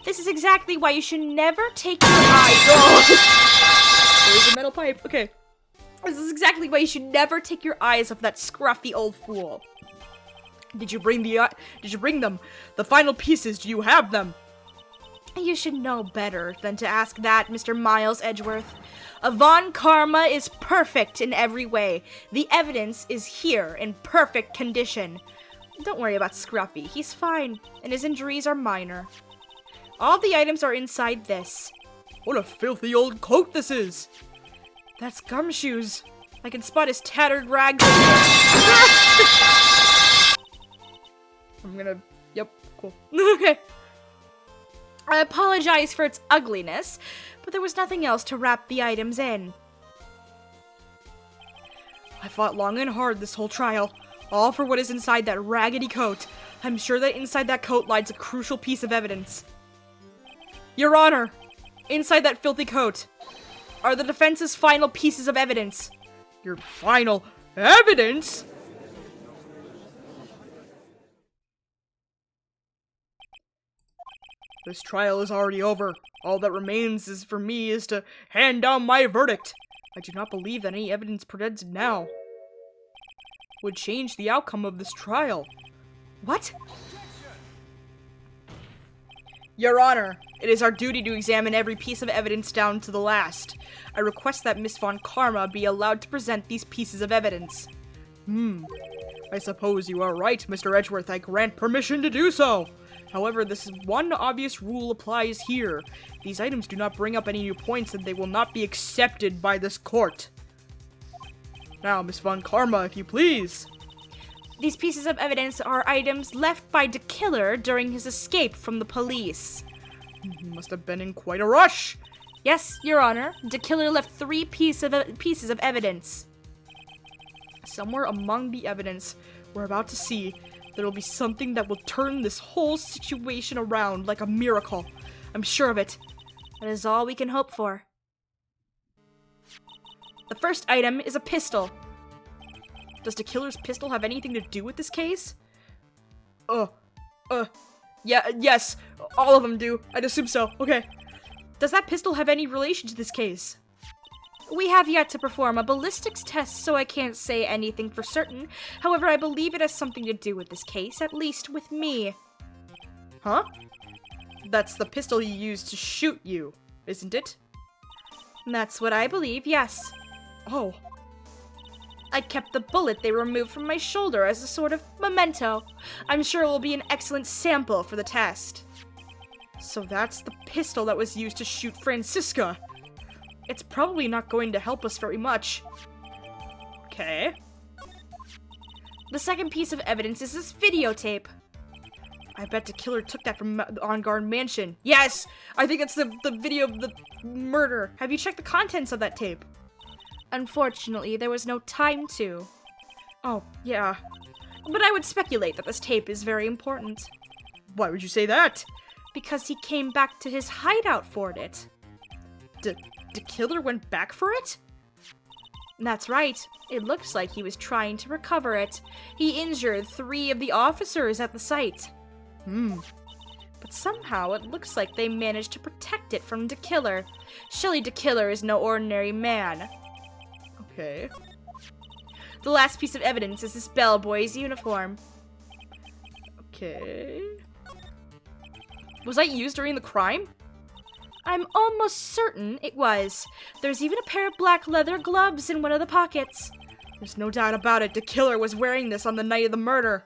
This is exactly why you should never take your eyes off. There's a metal pipe. Okay. This is exactly why you should never take your eyes off that scruffy old fool. Did you bring them? The final pieces, do you have them? You should know better than to ask that, Mr. Miles Edgeworth. Von Karma is perfect in every way. The evidence is here in perfect condition. Don't worry about Scruffy. He's fine, and his injuries are minor. All the items are inside this. What a filthy old coat this is! That's Gumshoes. I can spot his tattered rags. I'm gonna... Yep, cool. Okay. I apologize for its ugliness, but there was nothing else to wrap the items in. I fought long and hard this whole trial, all for what is inside that raggedy coat. I'm sure that inside that coat lies a crucial piece of evidence. Your Honor, inside that filthy coat are the defense's final pieces of evidence. Your final evidence? This trial is already over. All that remains is for me is to hand down my verdict. I do not believe that any evidence presented now would change the outcome of this trial. What? Your Honor, it is our duty to examine every piece of evidence down to the last. I request that Miss Von Karma be allowed to present these pieces of evidence. I suppose you are right, Mr. Edgeworth. I grant permission to do so. However, this one obvious rule applies here. These items do not bring up any new points and they will not be accepted by this court. Now, Miss Von Karma, if you please. These pieces of evidence are items left by the killer during his escape from the police. He must have been in quite a rush. Yes, Your Honor. The killer left 3 pieces of evidence. Somewhere among the evidence we're about to see, there will be something that will turn this whole situation around like a miracle. I'm sure of it. That is all we can hope for. The first item is a pistol. Does the killer's pistol have anything to do with this case? Yeah, yes, all of them do. I'd assume so. Okay. Does that pistol have any relation to this case? We have yet to perform a ballistics test, so I can't say anything for certain. However, I believe it has something to do with this case, at least with me. Huh? That's the pistol you used to shoot you, isn't it? That's what I believe, yes. Oh. I kept the bullet they removed from my shoulder as a sort of memento. I'm sure it will be an excellent sample for the test. So that's the pistol that was used to shoot Francisca. It's probably not going to help us very much. Okay. The second piece of evidence is this videotape. I bet the killer took that from the Engarde mansion. Yes! I think it's the video of the murder. Have you checked the contents of that tape? Unfortunately, there was no time to. Oh, yeah. But I would speculate that this tape is very important. Why would you say that? Because he came back to his hideout for it. The killer went back for it? That's right. It looks like he was trying to recover it. He injured 3 of the officers at the site. But somehow it looks like they managed to protect it from the killer. Shelley the Killer is no ordinary man. Okay. The last piece of evidence is this bellboy's uniform. Okay. Was that used during the crime? I'm almost certain it was. There's even a pair of black leather gloves in one of the pockets. There's no doubt about it. The killer was wearing this on the night of the murder.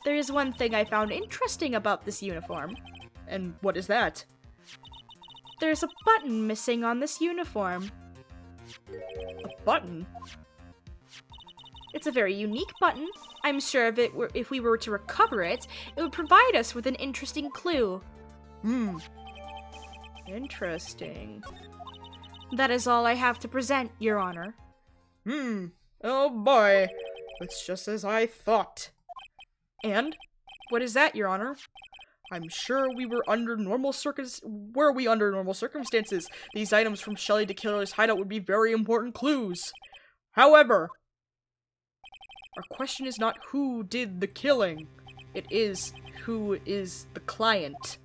There is one thing I found interesting about this uniform. And what is that? There's a button missing on this uniform. A button? It's a very unique button. I'm sure if we were to recover it, it would provide us with an interesting clue. Interesting. That is all I have to present, Your Honor. Oh boy. It's just as I thought. And? What is that, Your Honor? I'm sure we were under normal circumstances. These items from Shelley the Killer's hideout would be very important clues. However, our question is not who did the killing. It is who is the client.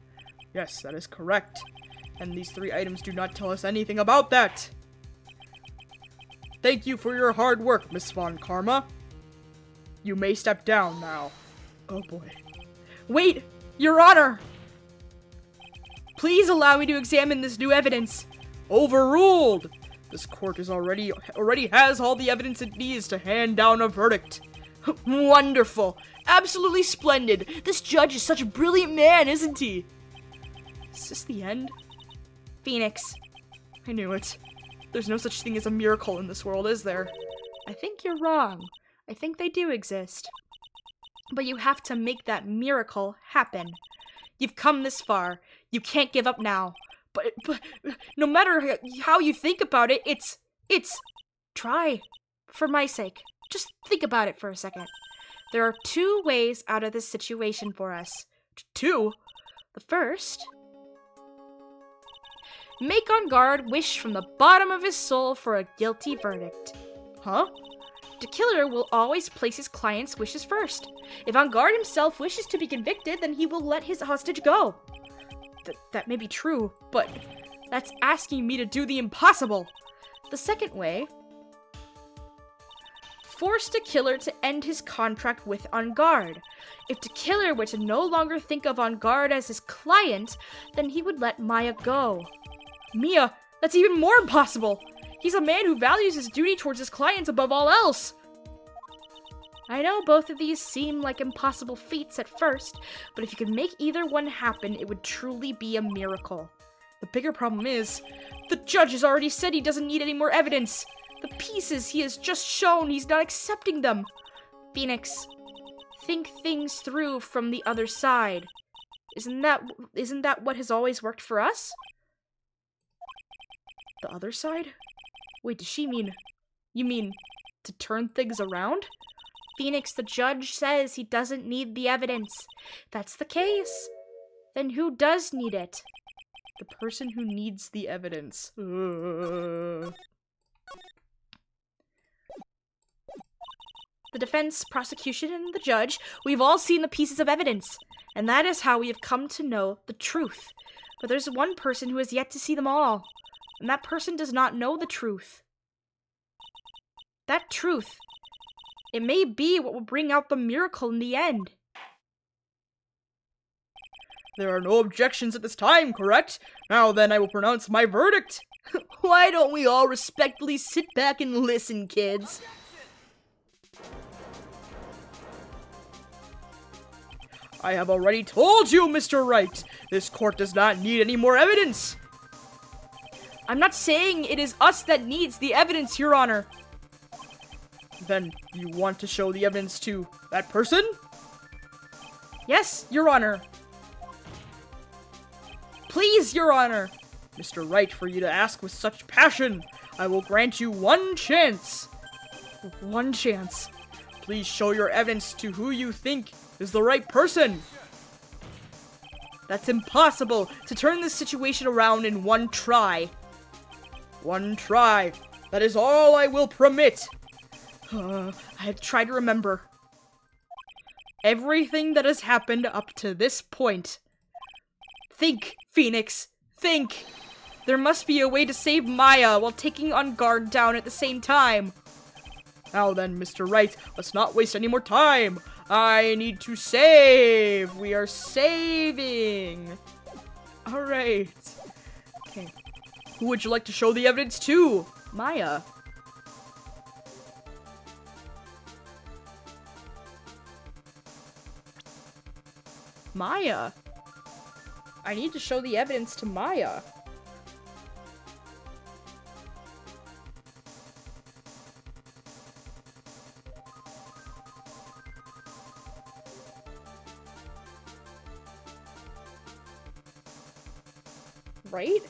Yes, that is correct. And these 3 items do not tell us anything about that. Thank you for your hard work, Miss Von Karma. You may step down now. Oh boy. Wait! Your Honor! Please allow me to examine this new evidence. Overruled! This court is already has all the evidence it needs to hand down a verdict. Wonderful! Absolutely splendid! This judge is such a brilliant man, isn't he? Is this the end? Phoenix. I knew it. There's no such thing as a miracle in this world, is there? I think you're wrong. I think they do exist. But you have to make that miracle happen. You've come this far. You can't give up now. But no matter how you think about it, it's... Try. For my sake. Just think about it for a second. There are 2 ways out of this situation for us. 2? The first... Make Engarde wish from the bottom of his soul for a guilty verdict. Huh? The killer will always place his client's wishes first. If Engarde himself wishes to be convicted, then he will let his hostage go. That may be true, but that's asking me to do the impossible. The second way... Force the killer to end his contract with Engarde. If the killer were to no longer think of Engarde as his client, then he would let Maya go. Mia, that's even more impossible. He's a man who values his duty towards his clients above all else. I know both of these seem like impossible feats at first, but if you could make either one happen, it would truly be a miracle. The bigger problem is, the judge has already said he doesn't need any more evidence. The pieces he has just shown, he's not accepting them. Phoenix, think things through from the other side. Isn't that what has always worked for us? The other side? Wait, does she mean... You mean to turn things around? Phoenix, the judge says he doesn't need the evidence. If that's the case. Then who does need it? The person who needs the evidence. The defense, prosecution, and the judge, we've all seen the pieces of evidence. And that is how we have come to know the truth. But there's one person who has yet to see them all. And that person does not know the truth. That truth, it may be what will bring out the miracle in the end. There are no objections at this time, correct? Now then, I will pronounce my verdict. Why don't we all respectfully sit back and listen, kids? I have already told you, Mr. Wright, this court does not need any more evidence. I'm not saying it is us that needs the evidence, Your Honor. Then you want to show the evidence to that person? Yes, Your Honor. Please, Your Honor. Mr. Wright, for you to ask with such passion, I will grant you one chance. One chance. Please show your evidence to who you think is the right person. That's impossible to turn this situation around in one try. One try. That is all I will permit. I try to remember everything that has happened up to this point. Think, Phoenix. Think. There must be a way to save Maya while taking Engarde down at the same time. Now then, Mr. Wright, let's not waste any more time. I need to save. We are saving. All right. Okay. Who would you like to show the evidence to? Maya. Maya. I need to show the evidence to Maya. Right?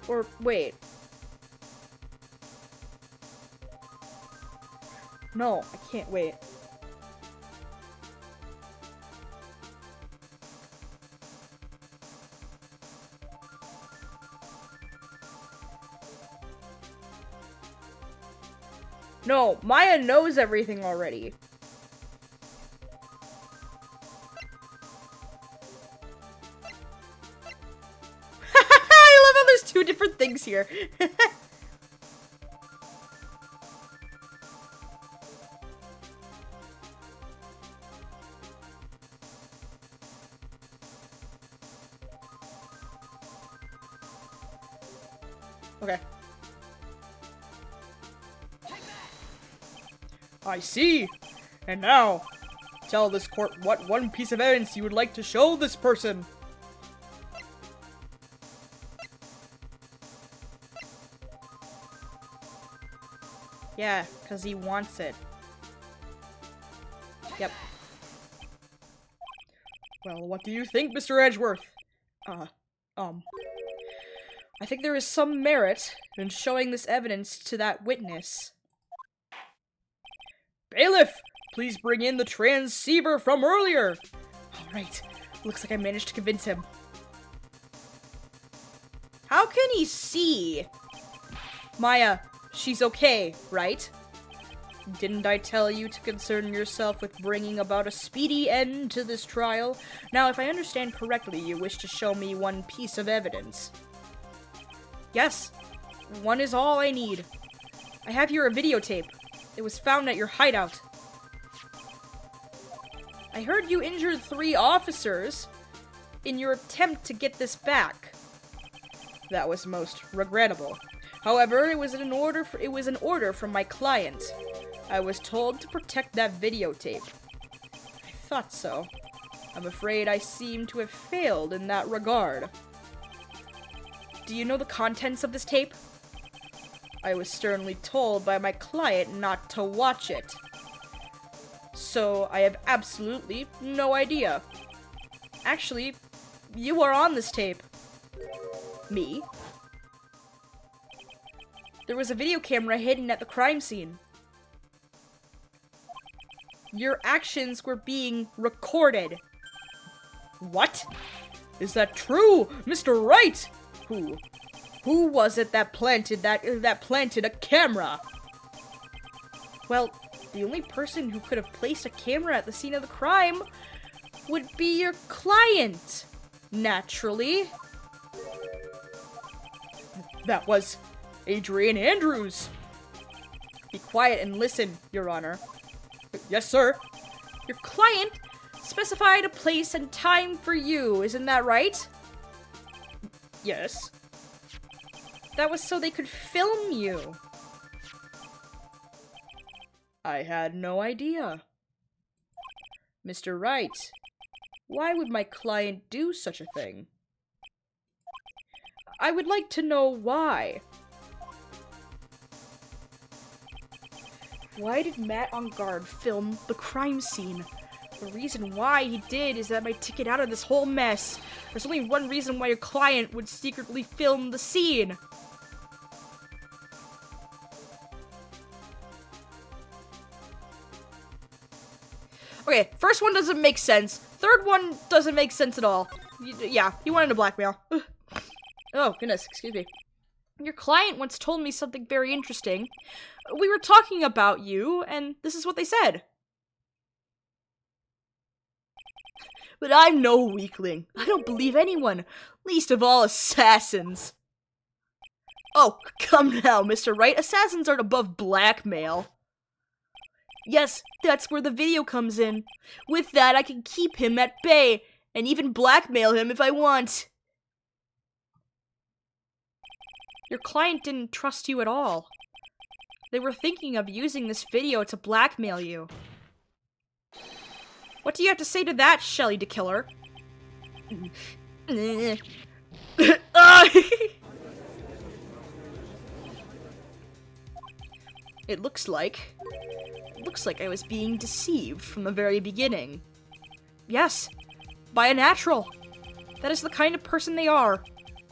Or, wait. No, I can't wait. No, Maya knows everything already. I love how there's two different things here. Okay. I see. And now, tell this court what one piece of evidence you would like to show this person. Yeah, because he wants it. Yep. Well, what do you think, Mr. Edgeworth? I think there is some merit in showing this evidence to that witness. Bailiff, please bring in the transceiver from earlier. All right, looks like I managed to convince him. How can he see? Maya, she's okay, right? Didn't I tell you to concern yourself with bringing about a speedy end to this trial? Now, if I understand correctly, you wish to show me one piece of evidence. Yes, one is all I need. I have here a videotape. It was found at your hideout. I heard you injured 3 officers in your attempt to get this back. That was most regrettable. However, it was an order from my client. I was told to protect that videotape. I thought so. I'm afraid I seem to have failed in that regard. Do you know the contents of this tape? I was sternly told by my client not to watch it. So I have absolutely no idea. Actually, you are on this tape. Me? There was a video camera hidden at the crime scene. Your actions were being recorded. What? Is that true, Mr. Wright? Who was it that planted a camera? Well, the only person who could have placed a camera at the scene of the crime would be your client, naturally. That was Adrian Andrews. Be quiet and listen, Your Honor. Yes, sir. Your client specified a place and time for you, isn't that right? Yes. That was so they could film you. I had no idea. Mr. Wright, why would my client do such a thing? I would like to know why. Why did Matt Engarde film the crime scene? The reason why he did is that might take it out of this whole mess. There's only one reason why your client would secretly film the scene. Okay, first one doesn't make sense. Third one doesn't make sense at all. Yeah, he wanted to blackmail. Oh, goodness, excuse me. Your client once told me something very interesting. We were talking about you, and this is what they said. But I'm no weakling. I don't believe anyone, least of all assassins. Oh, come now, Mr. Wright. Assassins aren't above blackmail. Yes, that's where the video comes in. With that, I can keep him at bay, and even blackmail him if I want. Your client didn't trust you at all. They were thinking of using this video to blackmail you. What do you have to say to that, Shelly the Killer? It looks like I was being deceived from the very beginning. Yes, by a natural. That is the kind of person they are.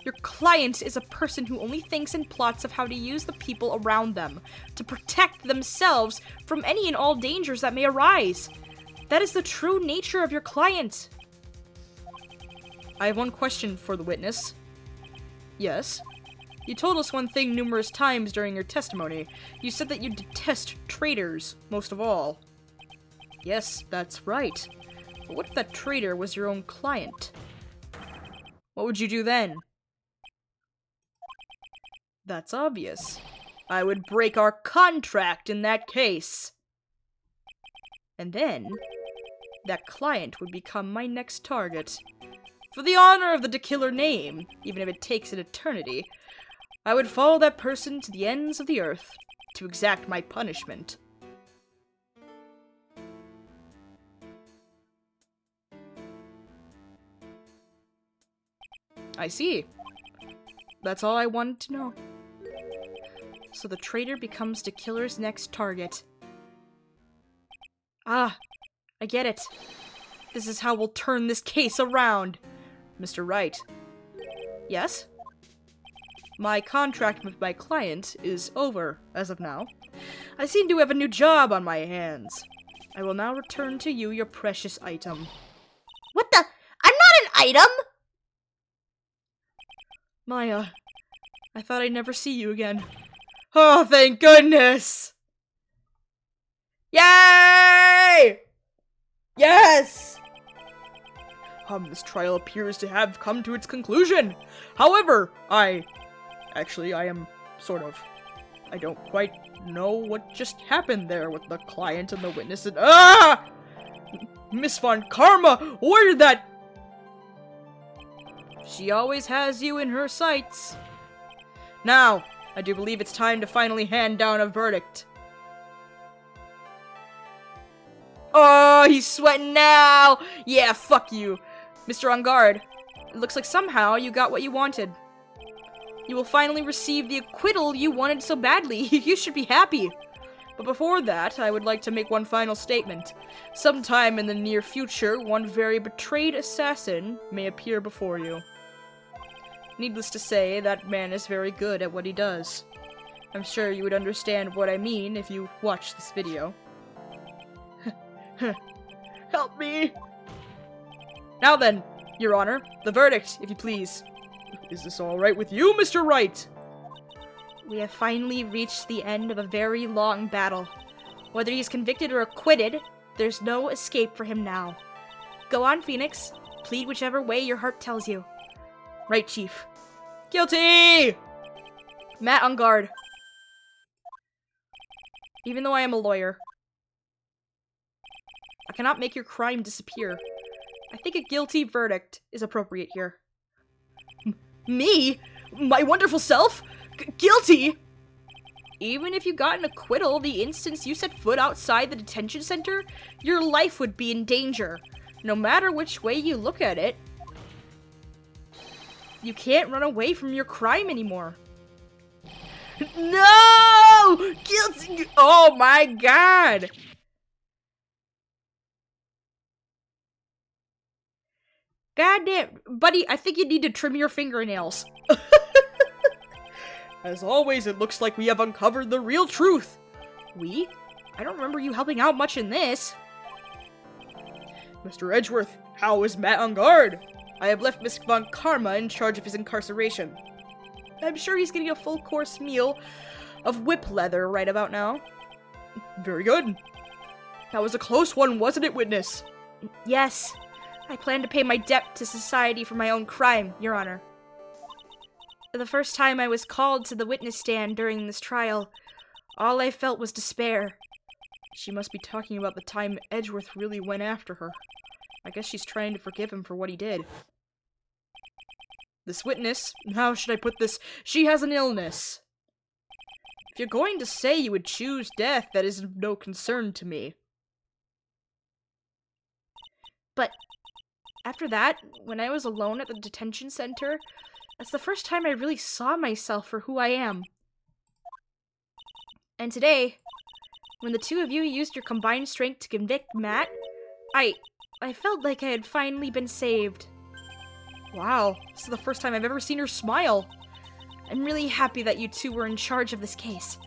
Your client is a person who only thinks and plots of how to use the people around them to protect themselves from any and all dangers that may arise. That is the true nature of your client. I have one question for the witness. Yes? You told us one thing numerous times during your testimony. You said that you detest traitors, most of all. Yes, that's right. But what if that traitor was your own client? What would you do then? That's obvious. I would break our contract in that case. And then, that client would become my next target. For the honor of the killer name, even if it takes an eternity, I would follow that person to the ends of the earth to exact my punishment. I see. That's all I wanted to know. So the traitor becomes the killer's next target. Ah, I get it. This is how we'll turn this case around. Mr. Wright. Yes? My contract with my client is over, as of now. I seem to have a new job on my hands. I will now return to you your precious item. What the? I'm not an item! Maya, I thought I'd never see you again. Oh, thank goodness! Yay! Yes! This trial appears to have come to its conclusion. However, I am sort of. I don't quite know what just happened there with the client and the witness and— Miss Von Karma, where did that— She always has you in her sights. Now, I do believe it's time to finally hand down a verdict. Oh, he's sweating now! Yeah, fuck you. Mr. Engarde, it looks like somehow you got what you wanted. You will finally receive the acquittal you wanted so badly. You should be happy. But before that, I would like to make one final statement. Sometime in the near future, one very betrayed assassin may appear before you. Needless to say, that man is very good at what he does. I'm sure you would understand what I mean if you watch this video. Help me! Now then, Your Honor, the verdict, if you please. Is this all right with you, Mr. Wright? We have finally reached the end of a very long battle. Whether he's convicted or acquitted, there's no escape for him now. Go on, Phoenix. Plead whichever way your heart tells you. Right, Chief. Guilty! Matt Engarde. Even though I am a lawyer, a cannot make your crime disappear. I think a guilty verdict is appropriate here. Me? My wonderful self? Guilty? Even if you got an acquittal the instant you set foot outside the detention center, your life would be in danger. No matter which way you look at it. You can't run away from your crime anymore. No! Guilty! Oh my god! Goddamn, buddy, I think you need to trim your fingernails. As always, it looks like we have uncovered the real truth. We? I don't remember you helping out much in this. Mr. Edgeworth, how is Matt Engarde? I have left Miss Von Karma in charge of his incarceration. I'm sure he's getting a full-course meal of whip leather right about now. Very good. That was a close one, wasn't it, witness? Yes. I plan to pay my debt to society for my own crime, Your Honor. The first time I was called to the witness stand during this trial, all I felt was despair. She must be talking about the time Edgeworth really went after her. I guess she's trying to forgive him for what he did. This witness, how should I put this? She has an illness. If you're going to say you would choose death, that is of no concern to me. But after that, when I was alone at the detention center, that's the first time I really saw myself for who I am. And today, when the two of you used your combined strength to convict Matt, I felt like I had finally been saved. Wow, this is the first time I've ever seen her smile. I'm really happy that you two were in charge of this case.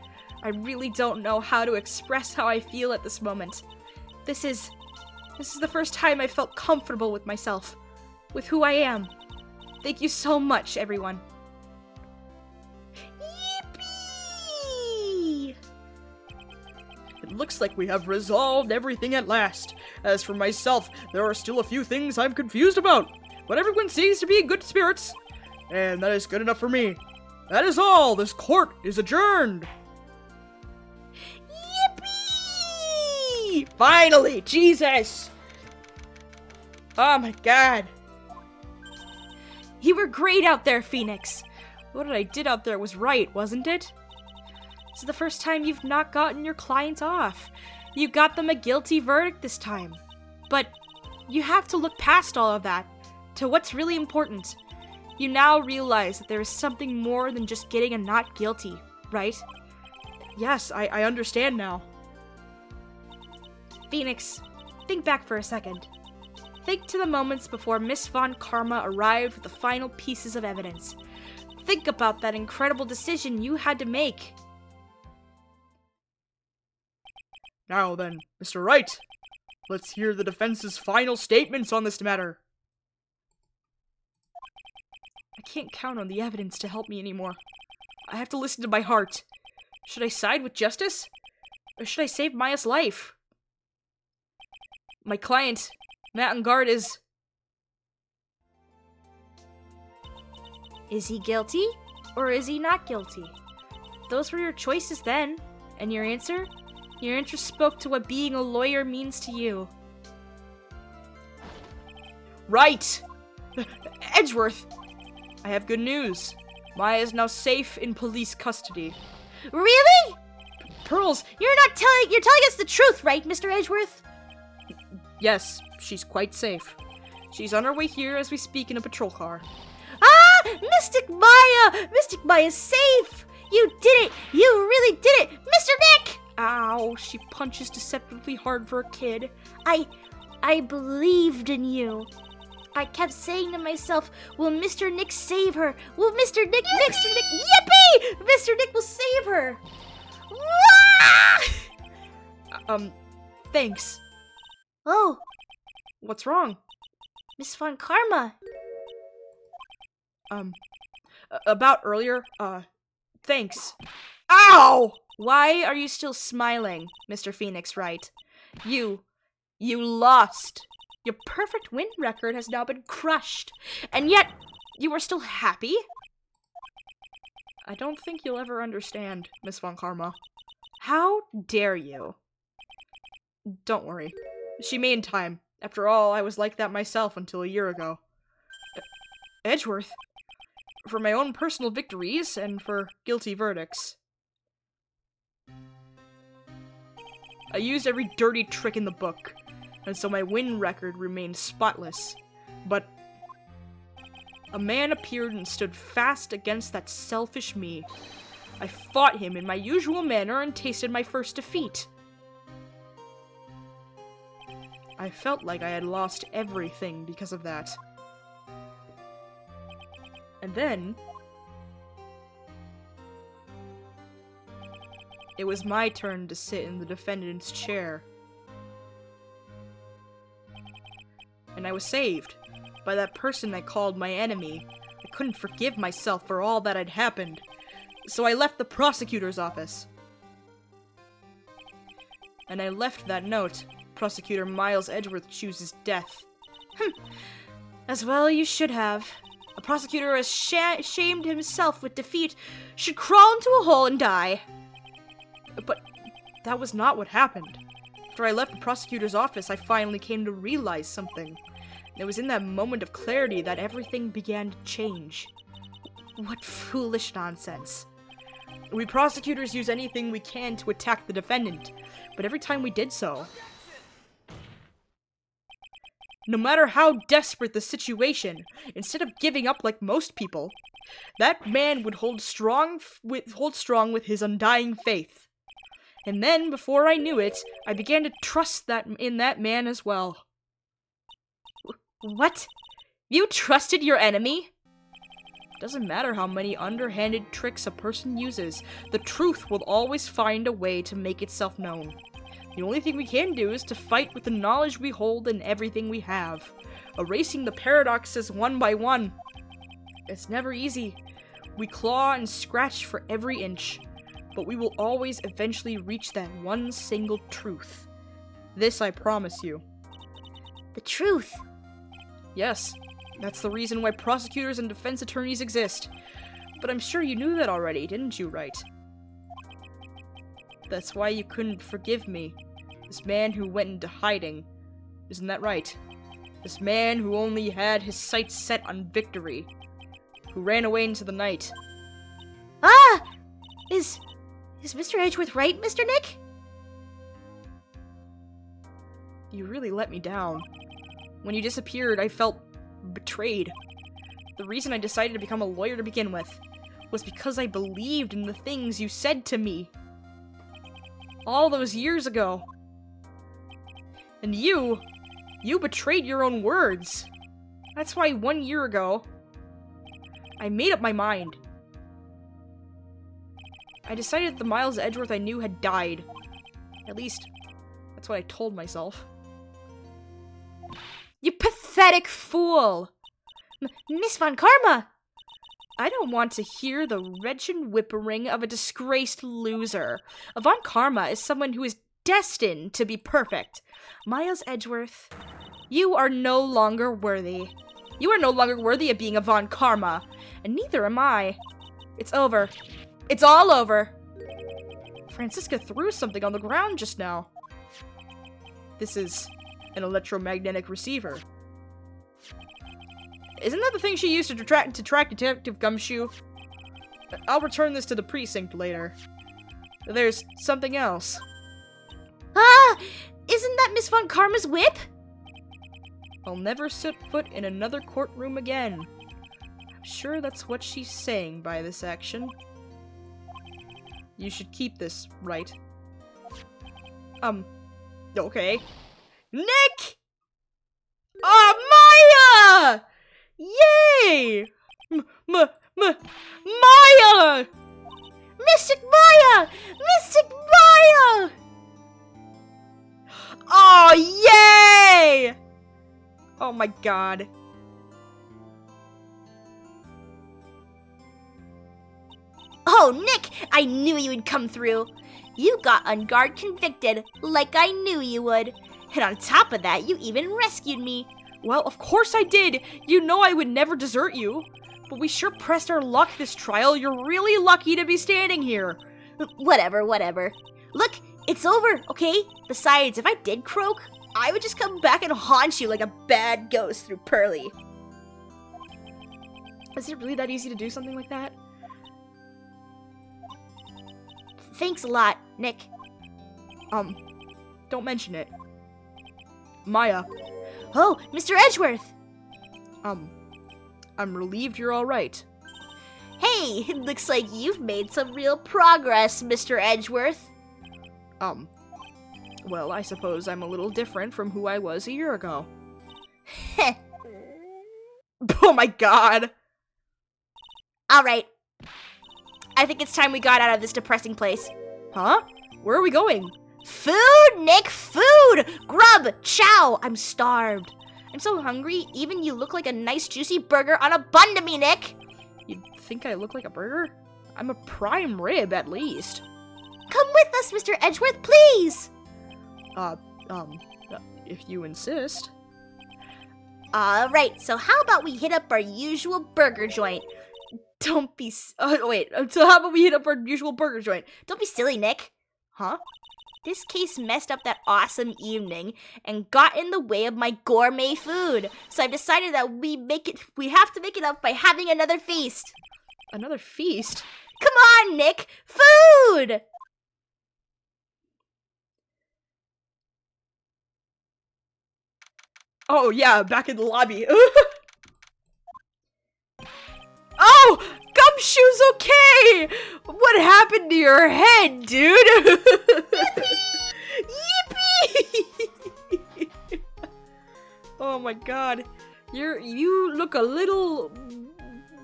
I really don't know how to express how I feel at this moment. This is the first time I felt comfortable with myself, with who I am. Thank you so much, everyone. Yippee! It looks like we have resolved everything at last. As for myself, there are still a few things I'm confused about, but everyone seems to be in good spirits, and that is good enough for me. That is all. This court is adjourned. Yippee! Finally, Jesus! Oh my god. You were great out there, Phoenix. What I did out there was right, wasn't it? This is the first time you've not gotten your client off. You got them a guilty verdict this time. But you have to look past all of that to what's really important. You now realize that there is something more than just getting a not guilty, right? Yes, I understand now. Phoenix, think back for a second. Think to the moments before Miss Von Karma arrived with the final pieces of evidence. Think about that incredible decision you had to make. Now then, Mr. Wright, let's hear the defense's final statements on this matter. I can't count on the evidence to help me anymore. I have to listen to my heart. Should I side with justice? Or should I save Maya's life? My client, Matt Engarde, is... Is he guilty? Or is he not guilty? Those were your choices then. And your answer? Your answer spoke to what being a lawyer means to you. Right! Edgeworth! I have good news. Maya is now safe in police custody. Really? Pearls! You're telling us the truth, right, Mr. Edgeworth? Yes, she's quite safe. She's on her way here as we speak in a patrol car. Ah! Mystic Maya! Mystic Maya's safe! You did it! You really did it! Mr. Nick! Ow, she punches deceptively hard for a kid. I believed in you. I kept saying to myself, will Mr. Nick save her? Will Mr. Nick, yippee! Mr. Nick will save her! Thanks. Oh, What's wrong? Miss Von Karma. About earlier, thanks. Ow! Why are you still smiling, Mr. Phoenix Wright? You lost. Your perfect win record has now been crushed, and yet you are still happy? I don't think you'll ever understand, Miss Von Karma. How dare you? Don't worry. She made time. After all, I was like that myself until a year ago. Edgeworth? For my own personal victories and for guilty verdicts. I used every dirty trick in the book, and so my win record remained spotless. But a man appeared and stood fast against that selfish me. I fought him in my usual manner and tasted my first defeat. I felt like I had lost everything because of that. And then it was my turn to sit in the defendant's chair. And I was saved by that person I called my enemy. I couldn't forgive myself for all that had happened, so I left the prosecutor's office. And I left that note. Prosecutor Miles Edgeworth chooses death. As well you should have. A prosecutor who has shamed himself with defeat should crawl into a hole and die. But that was not what happened. After I left the prosecutor's office, I finally came to realize something. It was in that moment of clarity that everything began to change. What foolish nonsense. We prosecutors use anything we can to attack the defendant, but every time we did so, no matter how desperate the situation, instead of giving up like most people, that man would hold strong with his undying faith. And then, before I knew it, I began to trust in that man as well. What? You trusted your enemy? Doesn't matter how many underhanded tricks a person uses, the truth will always find a way to make itself known. The only thing we can do is to fight with the knowledge we hold and everything we have, erasing the paradoxes one by one. It's never easy. We claw and scratch for every inch, but we will always eventually reach that one single truth. This I promise you. The truth? Yes, that's the reason why prosecutors and defense attorneys exist. But I'm sure you knew that already, didn't you, Wright? That's why you couldn't forgive me. This man who went into hiding. Isn't that right? This man who only had his sights set on victory. Who ran away into the night. Ah! Is Mr. Edgeworth right, Mr. Nick? You really let me down. When you disappeared, I felt betrayed. The reason I decided to become a lawyer to begin with was because I believed in the things you said to me. All those years ago. And you betrayed your own words. That's why 1 year ago, I made up my mind. I decided that the Miles Edgeworth I knew had died. At least, that's what I told myself. You pathetic fool! Miss Von Karma! I don't want to hear the wretched whimpering of a disgraced loser. A Von Karma is someone who is destined to be perfect. Miles Edgeworth, you are no longer worthy. You are no longer worthy of being a Von Karma, and neither am I. It's over. It's all over. Francisca threw something on the ground just now. This is an electromagnetic receiver. Isn't that the thing she used to track Detective Gumshoe? I'll return this to the precinct later. There's something else. Ah! Isn't that Miss Von Karma's whip? I'll never set foot in another courtroom again. I'm sure that's what she's saying by this action. You should keep this, right? Okay. Nick! Maya! Yay! Maya! Mystic Maya! Mystic Maya! Oh, yay! Oh my god. Oh, Nick! I knew you would come through. You got Engarde convicted, like I knew you would. And on top of that, you even rescued me. Well, of course I did. You know I would never desert you. But we sure pressed our luck this trial. You're really lucky to be standing here. Whatever. Look, it's over, okay? Besides, if I did croak, I would just come back and haunt you like a bad ghost through Pearly. Is it really that easy to do something like that? Thanks a lot, Nick. Don't mention it. Maya, Oh, Mr. Edgeworth! I'm relieved you're alright. Hey, it looks like you've made some real progress, Mr. Edgeworth. Well, I suppose I'm a little different from who I was a year ago. Heh. Oh my god! Alright. I think it's time we got out of this depressing place. Huh? Where are we going? Food, Nick, food! Grub, chow! I'm starved. I'm so hungry, even you look like a nice juicy burger on a bun to me, Nick! You think I look like a burger? I'm a prime rib, at least. Come with us, Mr. Edgeworth, please! If you insist. Alright, so how about we hit up our usual burger joint? Don't be so how about we hit up our usual burger joint? Don't be silly, Nick. Huh? This case messed up that awesome evening and got in the way of my gourmet food. So I've decided that we have to make it up by having another feast. Another feast? Come on, Nick! Food! Oh yeah, back in the lobby. Oh! Gumshoe's okay! What happened to your head, dude? Yippee! Oh my god. You look a little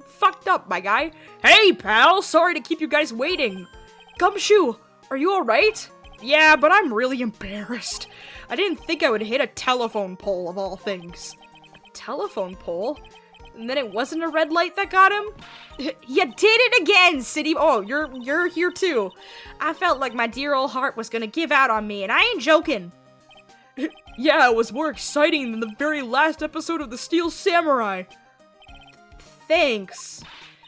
fucked up, my guy. Hey, pal! Sorry to keep you guys waiting. Gumshoe, are you alright? Yeah, but I'm really embarrassed. I didn't think I would hit a telephone pole of all things. A telephone pole? And then it wasn't a red light that got him? You did it again, City. Oh, you're here too. I felt like my dear old heart was gonna give out on me, and I ain't joking. Yeah, it was more exciting than the very last episode of The Steel Samurai. Thanks.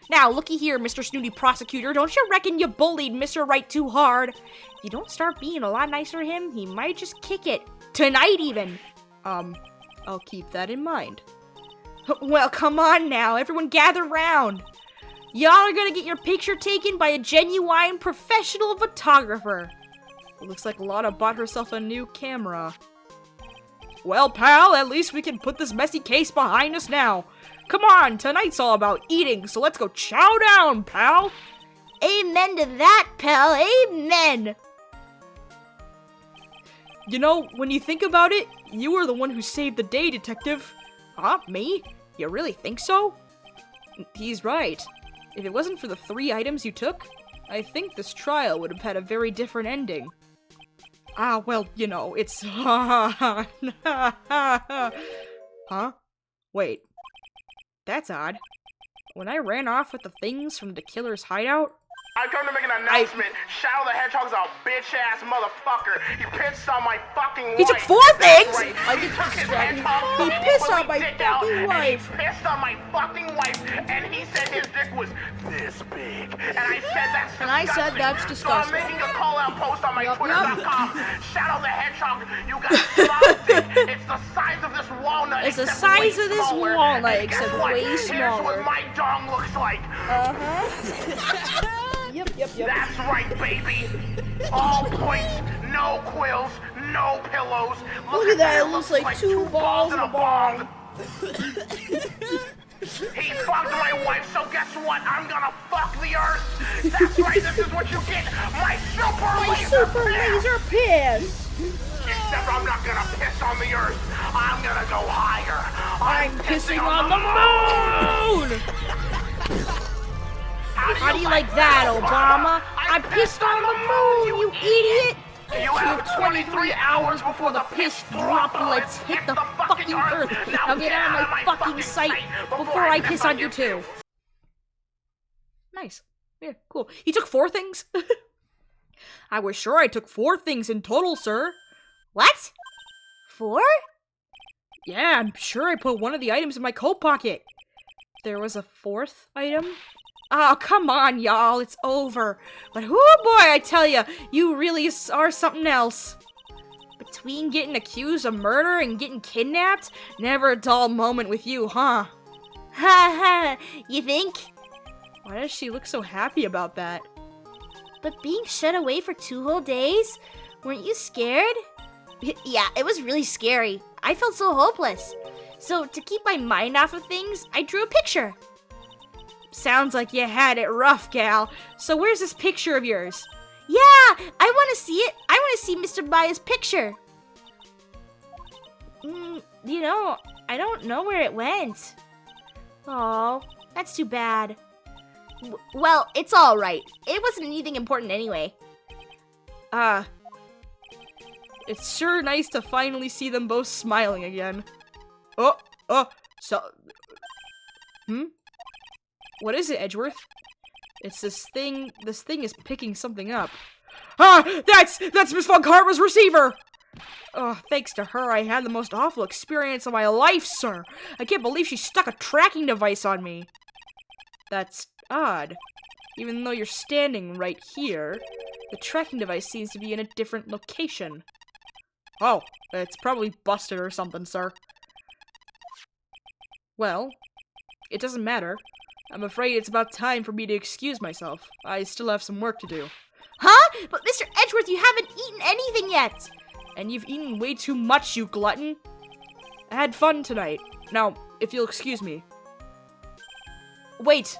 Now, looky here, Mr. Snooty Prosecutor. Don't you reckon you bullied Mr. Wright too hard? If you don't start being a lot nicer to him, he might just kick it. Tonight, even. I'll keep that in mind. Well, come on now. Everyone gather round. Y'all are gonna get your picture taken by a genuine professional photographer. It looks like Lana bought herself a new camera. Well, pal, at least we can put this messy case behind us now. Come on, tonight's all about eating, so let's go chow down, pal. Amen to that, pal. Amen. You know, when you think about it, you were the one who saved the day, Detective. Huh? Me? You really think so? He's right. If it wasn't for the 3 items you took, I think this trial would have had a very different ending. Ah, well, you know, it's... Huh? Wait. That's odd. When I ran off with the things from the killer's hideout... I come to make an announcement. Shadow the Hedgehog's a bitch-ass motherfucker. He pissed on my fucking wife. He took 4 things?! Right. I He get took his distracted. hedgehog, He and pissed put on my dick out, fucking and wife. He pissed on my fucking wife, and he said his dick was this big. And I said that's disgusting. And I said that's disgusting. So I'm making a call-out post on my Yup, Twitter.com. Shadow the Hedgehog, you got a small dick. It's the size of this walnut. It's the except size way of this smaller. walnut, And except guess what? way Here's smaller. what my dong looks like. Yep. That's right, baby. All points, no quills, no pillows. Look at that, there, it looks like 2 balls and a bong. He fucked my wife, so guess what? I'm gonna fuck the earth. That's right, this is what you get. My super laser piss. Except I'm not gonna piss on the earth. I'm gonna go higher. I'm Pissing on the moon! How do you like that, Obama? I pissed on the moon, you idiot! You have 23 hours before the piss droplets hit the fucking earth. Now get out of my fucking sight before I piss on you too. Nice. Yeah, cool. He took 4 things? I was sure I took 4 things in total, sir. What? 4? Yeah, I'm sure I put one of the items in my coat pocket. There was a 4th item? Oh, come on, y'all. It's over. But whoo boy, I tell ya, you really are something else. Between between getting accused of murder and getting kidnapped? Never a dull moment with you, huh? Ha ha, you think? Why does she look so happy about that? But being shut away for 2 whole days? Weren't you scared? Yeah, it was really scary. I felt so hopeless. So to keep my mind off of things, I drew a picture. Sounds like you had it rough, gal. So where's this picture of yours? Yeah, I want to see it. I want to see Mr. Maya's picture. You know, I don't know where it went. Oh, that's too bad. Well, it's all right. It wasn't anything important anyway. It's sure nice to finally see them both smiling again. What is it, Edgeworth? It's this thing is picking something up. That's Miss Von Karma's receiver! Oh, thanks to her, I had the most awful experience of my life, sir. I can't believe she stuck a tracking device on me. That's odd. Even though you're standing right here, the tracking device seems to be in a different location. Oh, it's probably busted or something, sir. Well, it doesn't matter. I'm afraid it's about time for me to excuse myself. I still have some work to do. Huh? But Mr. Edgeworth, you haven't eaten anything yet! And you've eaten way too much, you glutton. I had fun tonight. Now, if you'll excuse me. Wait.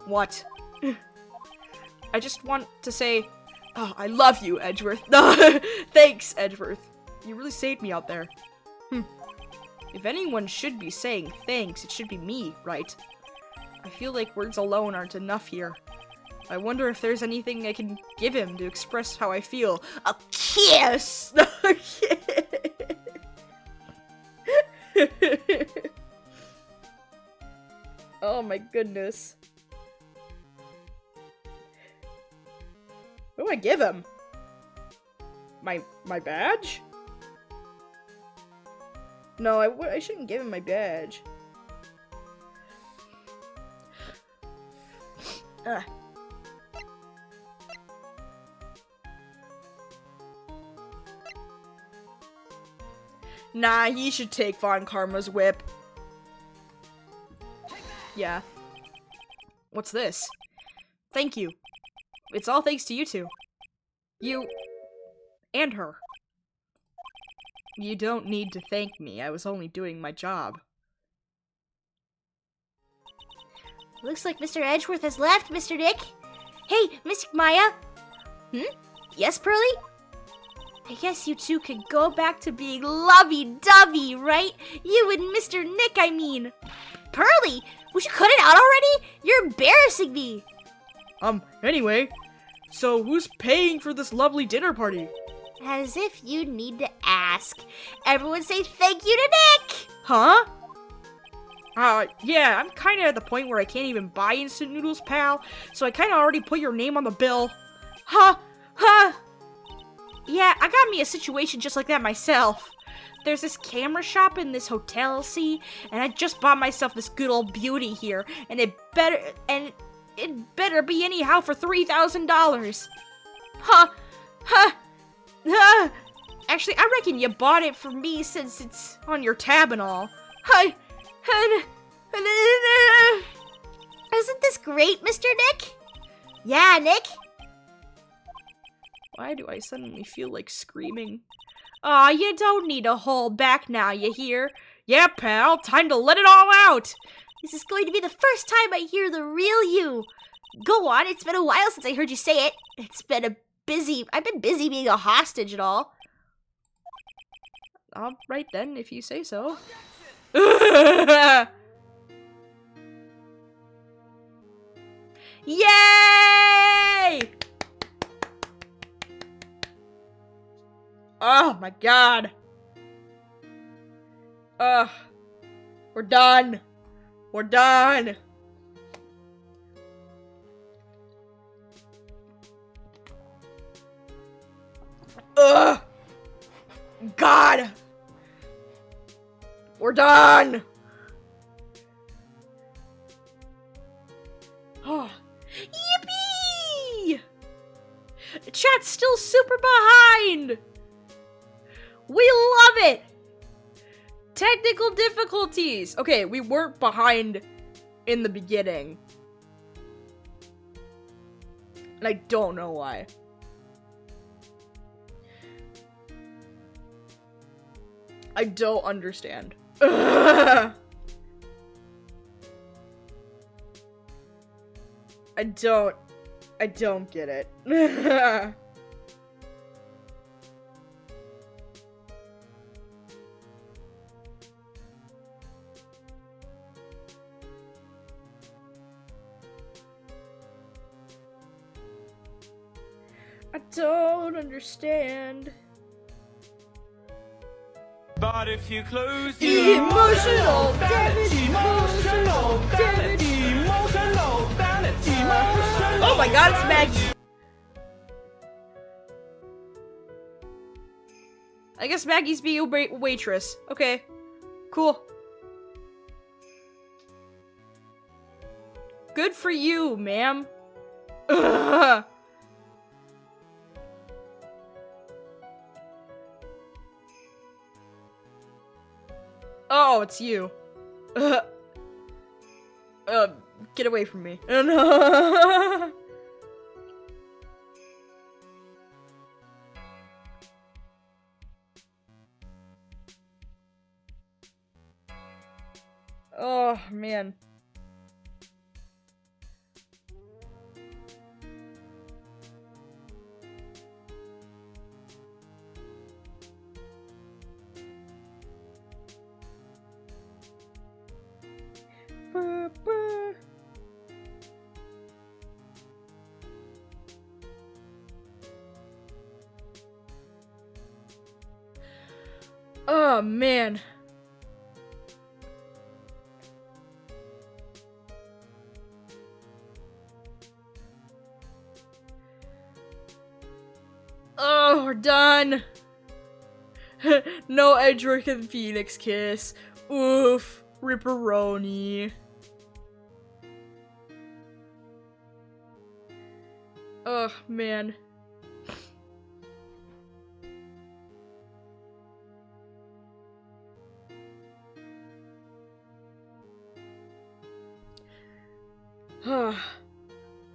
What? I just want to say, oh, I love you, Edgeworth. Thanks, Edgeworth. You really saved me out there. If anyone should be saying thanks, it should be me, right? I feel like words alone aren't enough here. I wonder if there's anything I can give him to express how I feel. A kiss! Oh my goodness. What do I give him? My badge? No, I shouldn't give him my badge. Nah, he should take Von Karma's whip. Yeah. What's this? Thank you. It's all thanks to you two. You and her. You don't need to thank me. I was only doing my job. Looks like Mr. Edgeworth has left, Mr. Nick. Hey, Miss Maya. Yes, Pearly? I guess you two could go back to being lovey-dovey, right? You and Mr. Nick, I mean. Pearly, would you cut it out already? You're embarrassing me. Anyway, so who's paying for this lovely dinner party? As if you need to ask. Everyone say thank you to Nick! Huh? Yeah, I'm kind of at the point where I can't even buy instant noodles, pal, so I kind of already put your name on the bill. Huh? Yeah, I got me a situation just like that myself. There's this camera shop in this hotel, see? And I just bought myself this good old beauty here, and it better be anyhow for $3,000. Huh? Actually, I reckon you bought it for me since it's on your tab and all. Isn't this great, Mr. Nick? Yeah, Nick? Why do I suddenly feel like screaming? Aw, you don't need to hold back now, you hear? Yeah, pal, time to let it all out! This is going to be the first time I hear the real you. Go on, it's been a while since I heard you say it. I've been busy being a hostage and all. All right then, if you say so. Yay! Oh my god. We're done. We're done. God. We're done. Oh. Yippee! Chat's still super behind. We love it! Technical difficulties! Okay, we weren't behind in the beginning. And I don't know why. I don't understand. I don't get it. I don't understand. But if you close Emotional damage, emotional damage, emotional damage, emotional. Oh my god, it's Maggie. I guess Maggie's being a waitress. Okay, cool. Good for you, ma'am. Oh, it's you. Get away from me. Oh, no. Oh, man. Oh, man. Oh, we're done. No Edgeworth and Phoenix kiss. Oof. Ripperoni. Oh, man.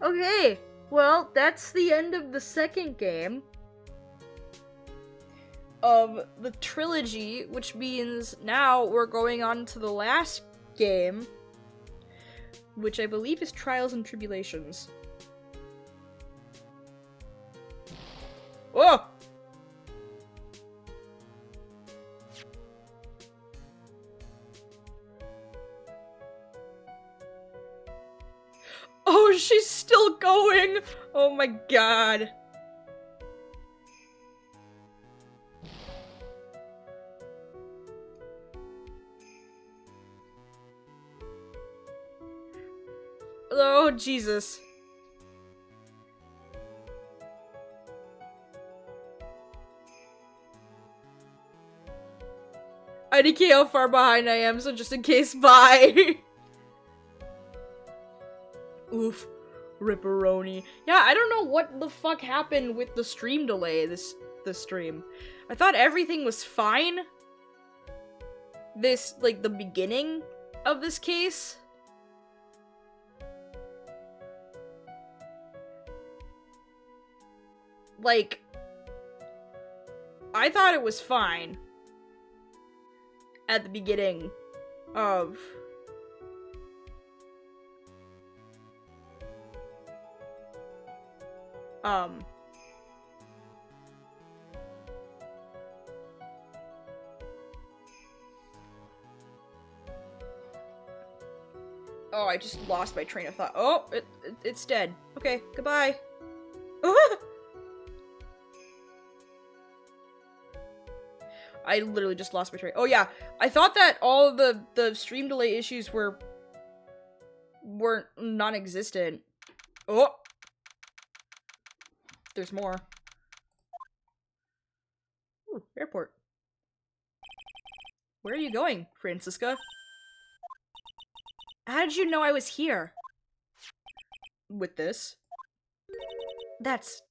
Okay, well, that's the end of the second game of the trilogy, which means now we're going on to the last game, which I believe is Trials and Tribulations. Whoa! Oh, she's still going! Oh my god. Oh, Jesus. I indicate how far behind I am, so just in case, bye! Oof. Ripperoni. Yeah, I don't know what the fuck happened with the stream delay this stream. I thought everything was fine. This, like, the beginning of this case. Like, I thought it was fine at the beginning of oh, I just lost my train of thought. Oh, it's dead. Okay, goodbye. I literally just lost my train. Oh yeah, I thought that all of the stream delay issues weren't non-existent. Oh, there's more. Ooh, airport. Where are you going, Francisca? How did you know I was here? With this? That's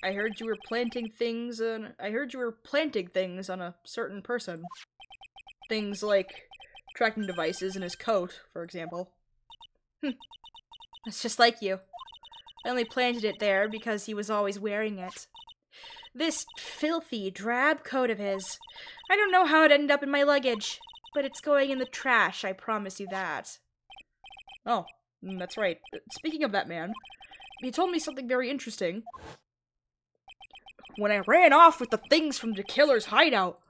I heard you were planting things on a certain person. Things like tracking devices in his coat, for example. It's just like you. I only planted it there because he was always wearing it. This filthy, drab coat of his. I don't know how it ended up in my luggage, but it's going in the trash, I promise you that. Oh, that's right. Speaking of that man, he told me something very interesting. When I ran off with the things from the killer's hideout,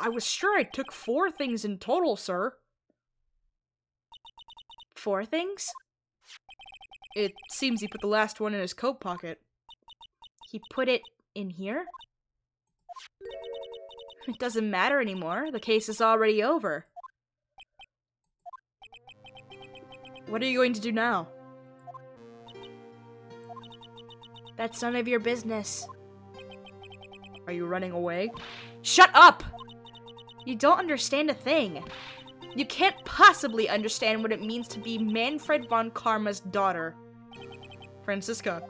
I was sure I took 4 things in total, sir. 4 things? It seems he put the last one in his coat pocket. He put it in here? It doesn't matter anymore. The case is already over. What are you going to do now? That's none of your business. Are you running away? Shut up! You don't understand a thing. You can't possibly understand what it means to be Manfred von Karma's daughter. Franziska.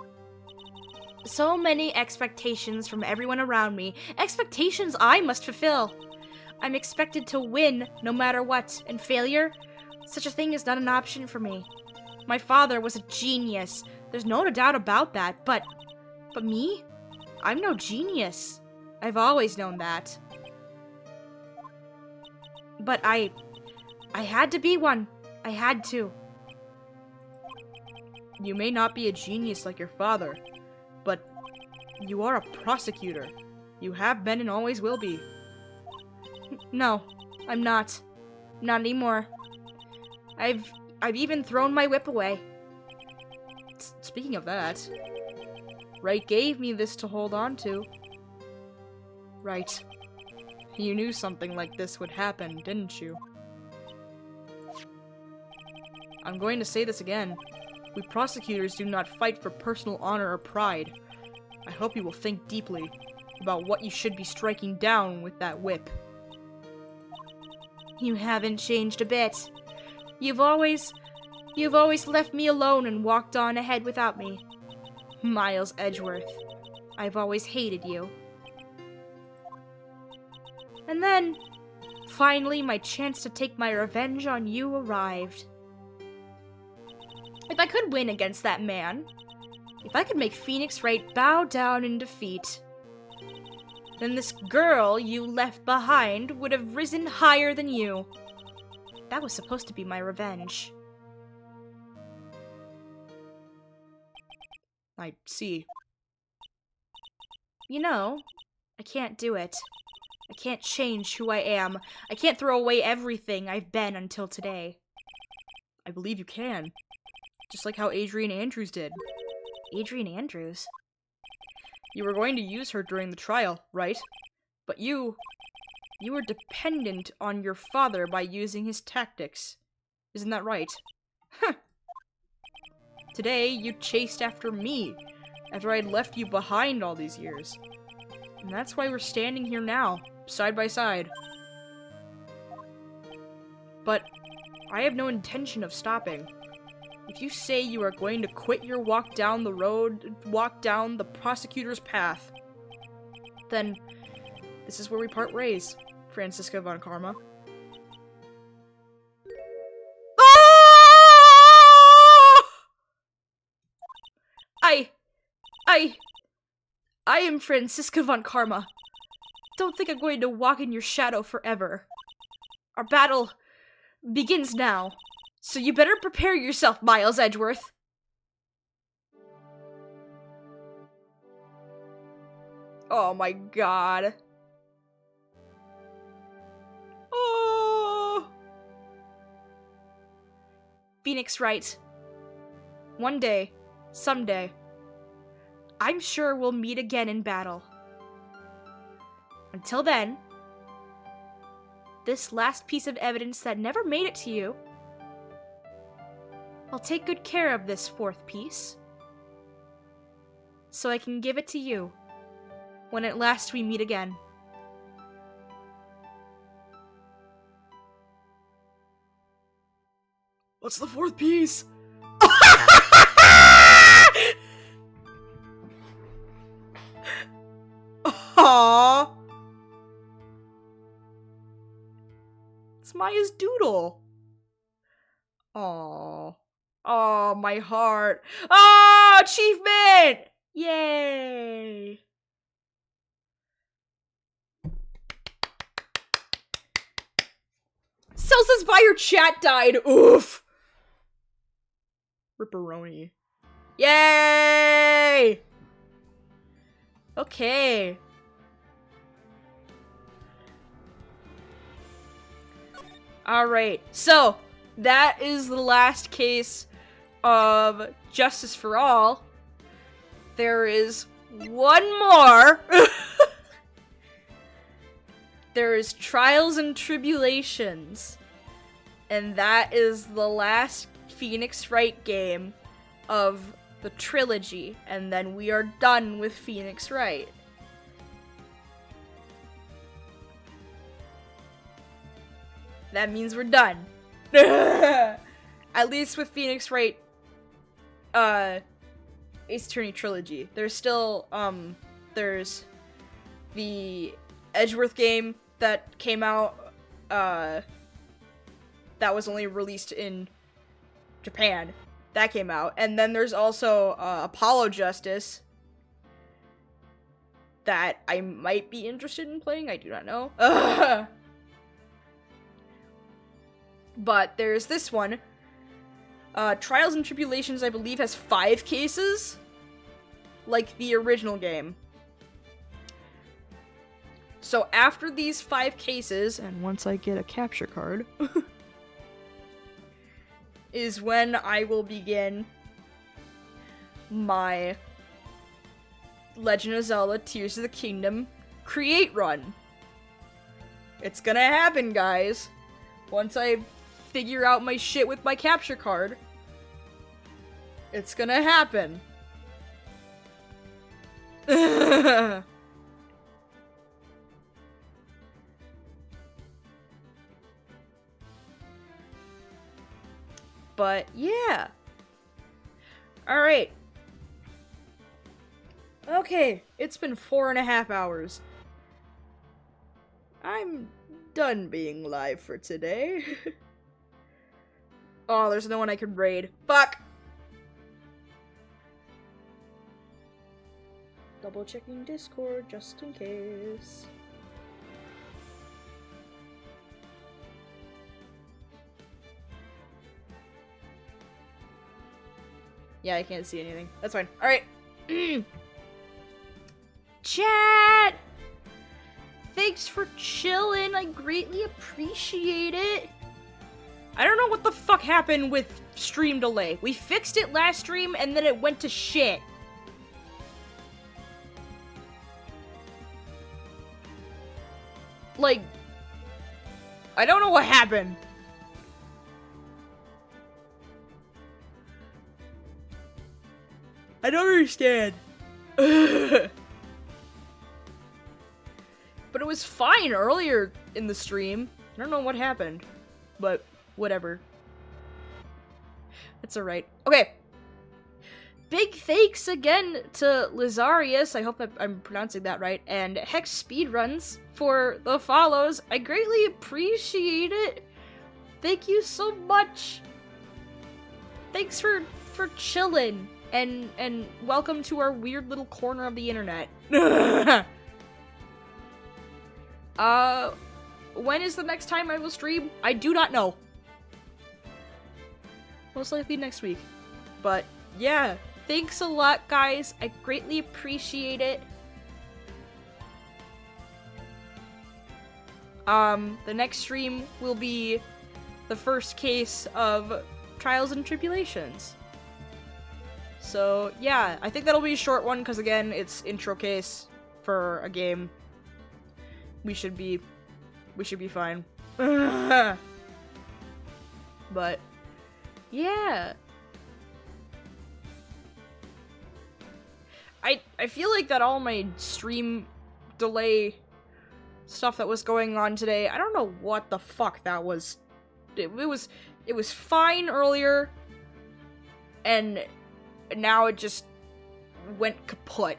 So many expectations from everyone around me. Expectations I must fulfill. I'm expected to win no matter what, and failure? Such a thing is not an option for me. My father was a genius. There's no doubt about that, but me? I'm no genius. I've always known that. But I had to be one. I had to. You may not be a genius like your father, but you are a prosecutor. You have been and always will be. No, I'm not. Not anymore. I've even thrown my whip away. Speaking of that, Wright gave me this to hold on to. Right. You knew something like this would happen, didn't you? I'm going to say this again. We prosecutors do not fight for personal honor or pride. I hope you will think deeply about what you should be striking down with that whip. You haven't changed a bit. You've always left me alone and walked on ahead without me. Miles Edgeworth, I've always hated you. And then, finally, my chance to take my revenge on you arrived. If I could win against that man, if I could make Phoenix Wright bow down in defeat, then this girl you left behind would have risen higher than you. That was supposed to be my revenge. I see. You know, I can't do it. I can't change who I am. I can't throw away everything I've been until today. I believe you can. Just like how Adrian Andrews did. Adrian Andrews? You were going to use her during the trial, right? But you were dependent on your father by using his tactics. Isn't that right? Huh. Today, you chased after me, after I'd left you behind all these years. And that's why we're standing here now, side by side. But I have no intention of stopping. If you say you are going to quit your walk down the prosecutor's path, then this is where we part ways, Franziska von Karma. I am Franziska von Karma. Don't think I'm going to walk in your shadow forever. Our battle begins now, so you better prepare yourself, Miles Edgeworth. Oh my god. Oh! Phoenix Wright. One day, someday, I'm sure we'll meet again in battle. Until then, this last piece of evidence that never made it to you, I'll take good care of this 4th piece, so I can give it to you when at last we meet again. What's the 4th piece? It's Maya's doodle. Oh, oh, my heart. Oh, achievement! Yay! Cell says why your chat died. Oof. Ripperoni. Yay! Okay. Alright, so that is the last case of Justice for All. There is one more. There is Trials and Tribulations. And that is the last Phoenix Wright game of the trilogy. And then we are done with Phoenix Wright. That means we're done. At least with Phoenix Wright, Ace Attorney Trilogy. There's still, there's the Edgeworth game that came out, that was only released in Japan. That came out. And then there's also, Apollo Justice that I might be interested in playing. I do not know. But there's this one. Trials and Tribulations, I believe, has 5 cases. Like the original game. So after these 5 cases, and once I get a capture card, is when I will begin my Legend of Zelda Tears of the Kingdom create run. It's gonna happen, guys. Once I figure out my shit with my capture card, it's gonna happen. But yeah. Alright. Okay, it's been 4.5 hours. I'm done being live for today. Oh, there's no one I could raid. Fuck! Double checking Discord just in case. Yeah, I can't see anything. That's fine. Alright. Chat! Thanks for chilling. I greatly appreciate it. I don't know what the fuck happened with stream delay. We fixed it last stream and then it went to shit. Like, I don't know what happened. I don't understand. But it was fine earlier in the stream. I don't know what happened. But whatever. It's alright. Okay. Big thanks again to Lazarius, I hope that I'm pronouncing that right, and Hex Speedruns for the follows. I greatly appreciate it. Thank you so much. Thanks for chilling, and welcome to our weird little corner of the internet. When is the next time I will stream? I do not know. Most likely next week. But, yeah. Thanks a lot, guys. I greatly appreciate it. The next stream will be the first case of Trials and Tribulations. So, yeah. I think that'll be a short one, because, again, it's intro case for a game. We should be fine. But, yeah. I feel like that all my stream delay stuff that was going on today, I don't know what the fuck that was. It was fine earlier, and now it just went kaput.